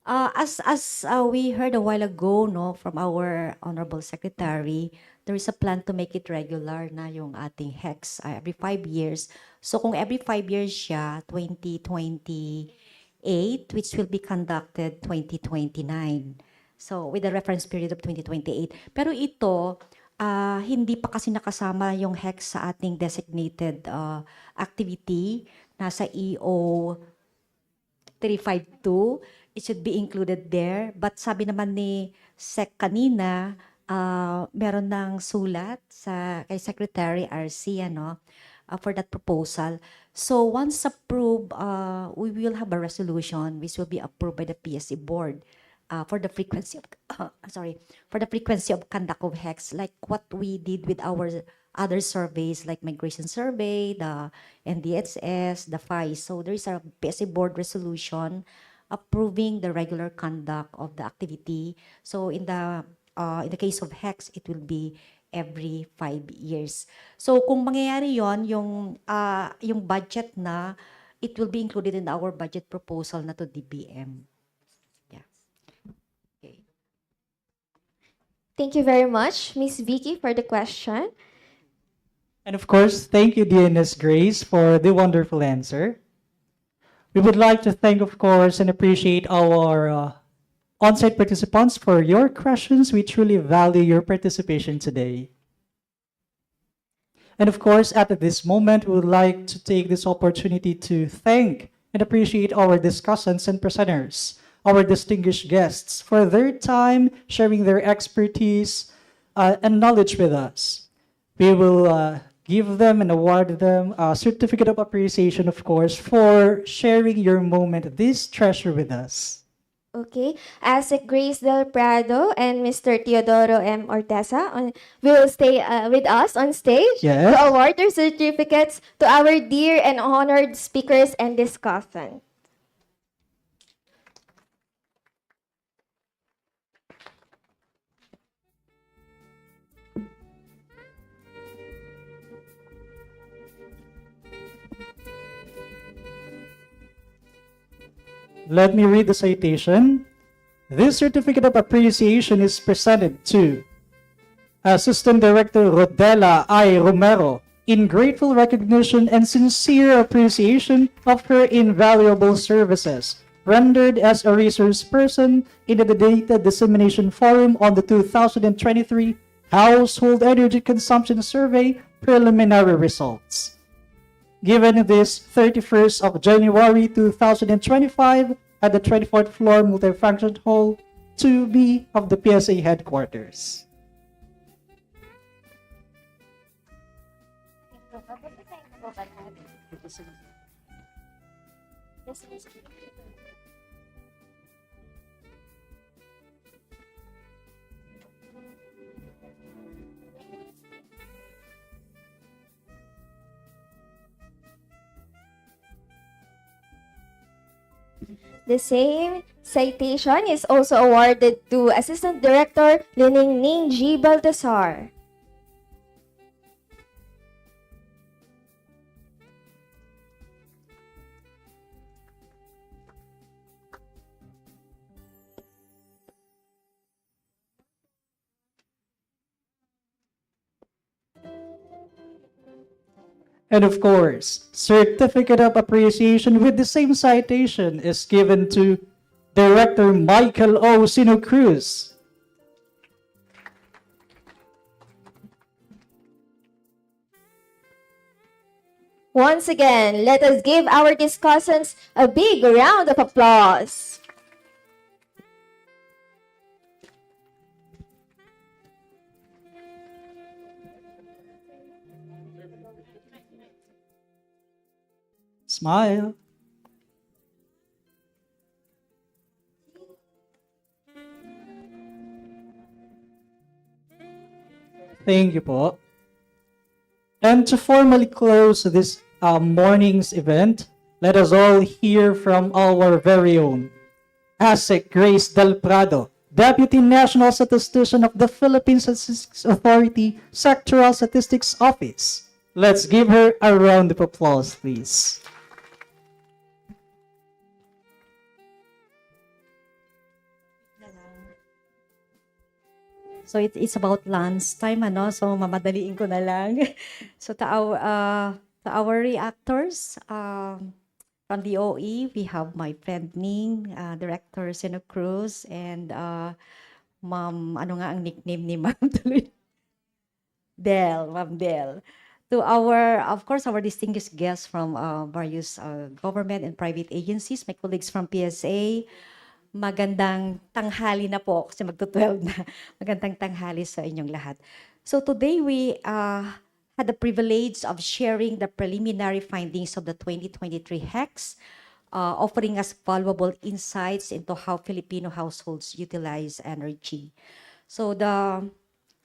As we heard a while ago, no, from our Honorable Secretary, there is a plan to make it regular na yung ating HECS every 5 years. So kung every 5 years siya, 2028, which will be conducted 2029. So with a reference period of 2028. Pero ito, hindi pa kasi nakasama yung HECS sa ating designated activity. Nasa EO 352, it should be included there. But sabi naman ni SEC kanina, meron ng sulat kay Secretary RC for that proposal. So once approved, we will have a resolution which will be approved by the PSC board for the frequency of for the frequency of conduct of HECS, like what we did with our other surveys like migration survey, the NDHS, the FICE. So there is a PSA board resolution approving the regular conduct of the activity. So in the case of HECS, it will be every 5 years. So kung mangyayari yon, yung budget it will be included in our budget proposal na to DBM. Yeah. Okay. Thank you very much, Miss Vicky, for the question. And of course, thank you, DNS Grace, for the wonderful answer. We would like to thank, of course, and appreciate our on-site participants for your questions. We truly value your participation today. And of course, at this moment, we would like to take this opportunity to thank and appreciate our discussants and presenters, our distinguished guests, for their time sharing their expertise and knowledge with us. We will give them and award them a certificate of appreciation, of course, for sharing your moment, this treasure with us. Okay, ASEC Grace Del Prado and Mr. Teodoro M. Ortesa will stay with us on stage Yes. to award their certificates to our dear and honored speakers and discussants. Let me read the citation. This certificate of appreciation is presented to Assistant Director Rodela I. Romero in grateful recognition and sincere appreciation of her invaluable services rendered as a resource person in the Data Dissemination Forum on the 2023 Household Energy Consumption Survey preliminary results. Given this 31st of January 2025 at the 24th floor multifunction hall 2B of the PSA headquarters. The same citation is also awarded to Assistant Director Lining Ning G. Baltasar. And of course, certificate of appreciation with the same citation is given to Director Michael O. Sino Cruz. Once again, let us give our discussants a big round of applause. Smile. Thank you po. And to formally close this morning's event, let us all hear from our very own ASEC Grace Del Prado, Deputy National Statistician of the Philippine Statistics Authority Sectoral Statistics Office. Let's give her a round of applause, please. So it's about lunch time, so mamadaliin ko na lang. So to our reactors from the OE, we have my friend Ning, Director Sino Cruz, and Ma'am, ano nga ang nickname ni Ma'am? Del, Ma'am Del. To our, of course, our distinguished guests from various government and private agencies, my colleagues from PSA, magandang tanghali na po kasi magto-12 na. Magandang tanghali sa inyong lahat. So today we had the privilege of sharing the preliminary findings of the 2023 HECS, offering us valuable insights into how Filipino households utilize energy. So the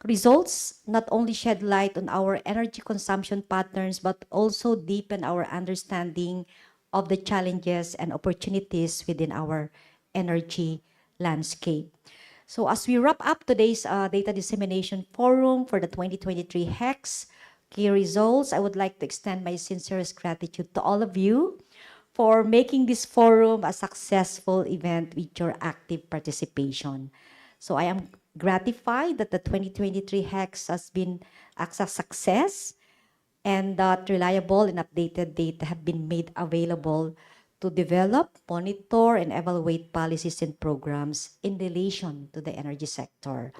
results not only shed light on our energy consumption patterns, but also deepen our understanding of the challenges and opportunities within our energy landscape. So as we wrap up today's Data Dissemination Forum for the 2023 HECS key results, I would like to extend my sincerest gratitude to all of you for making this forum a successful event with your active participation. So I am gratified that the 2023 HECS has been a success and that reliable and updated data have been made available to develop, monitor, and evaluate policies and programs in relation to the energy sector.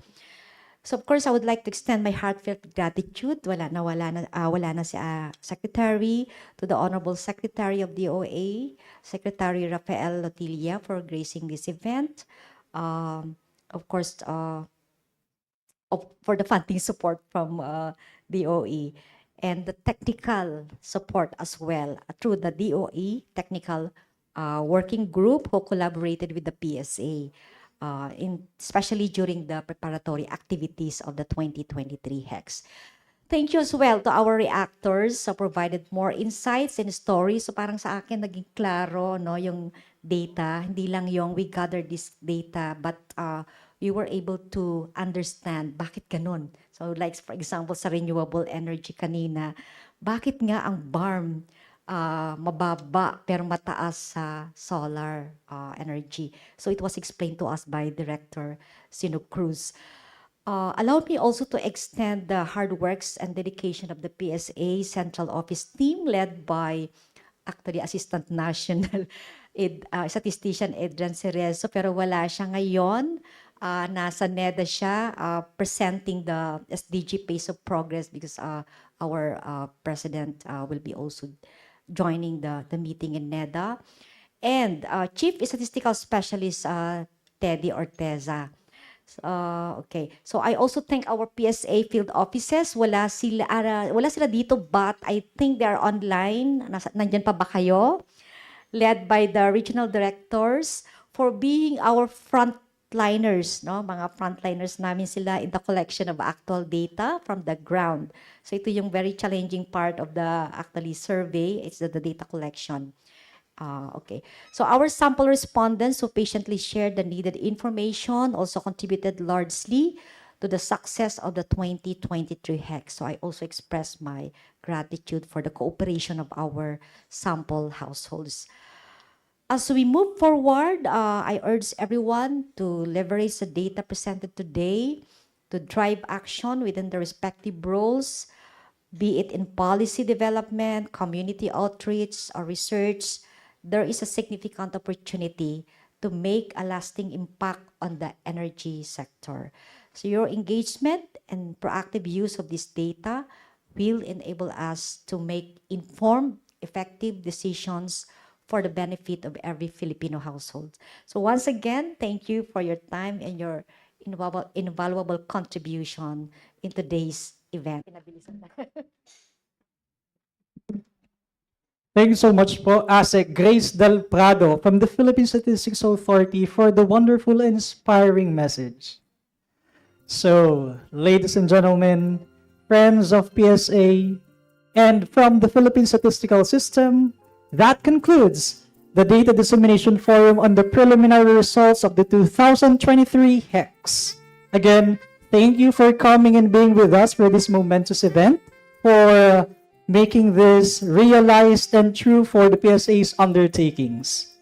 So of course, I would like to extend my heartfelt gratitude, wala na si Secretary, to the Honorable Secretary of DOA, Secretary Rafael Lotilla for gracing this event. Of course, for the funding support from DOE and the technical support as well through the DOE technical working group who collaborated with the PSA, especially during the preparatory activities of the 2023 HECS. Thank you as well to our reactors who provided more insights and stories. So parang sa akin naging klaro no, yung data. Hindi lang yung we gathered this data, but we were able to understand bakit ganun. So like for example sa renewable energy kanina, bakit nga ang BARM mababa pero mataas sa solar energy. So it was explained to us by Director Sino Cruz. Allow me also to extend the hard works and dedication of the PSA Central Office team led by actually Assistant National Statistician Adrian Cerezo, pero wala siya ngayon. Nasa NEDA siya presenting the SDG pace of progress because our President will be also joining the meeting in NEDA. And Chief Statistical Specialist Teddy Orteza. Okay. So I also thank our PSA field offices. Wala sila dito, but I think they are online. Nandyan pa ba kayo? Led by the regional directors for being our frontliners, no? Mga frontliners namin sila in the collection of actual data from the ground. So ito yung very challenging part of the actually survey. It's the data collection. Okay. So our sample respondents who patiently shared the needed information also contributed largely to the success of the 2023 HECS. So I also express my gratitude for the cooperation of our sample households. As we move forward, I urge everyone to leverage the data presented today to drive action within their respective roles, be it in policy development, community outreach, or research. There is a significant opportunity to make a lasting impact on the energy sector. So your engagement and proactive use of this data will enable us to make informed, effective decisions for the benefit of every Filipino household. So once again, thank you for your time and your invaluable contribution in today's event. Thank you so much po, ASEC Grace Del Prado from the Philippine Statistics Authority for the wonderful and inspiring message. So, ladies and gentlemen, friends of PSA, and from the Philippine Statistical System, that concludes the Data Dissemination Forum on the preliminary results of the 2023 HECS. Again, thank you for coming and being with us for this momentous event, for making this realized and true for the PSA's undertakings.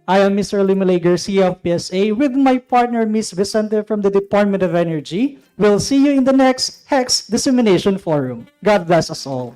I am Mr. Limulay Garcia of PSA with my partner Ms. Vicente from the Department of Energy. We'll see you in the next HECS Dissemination Forum. God bless us all.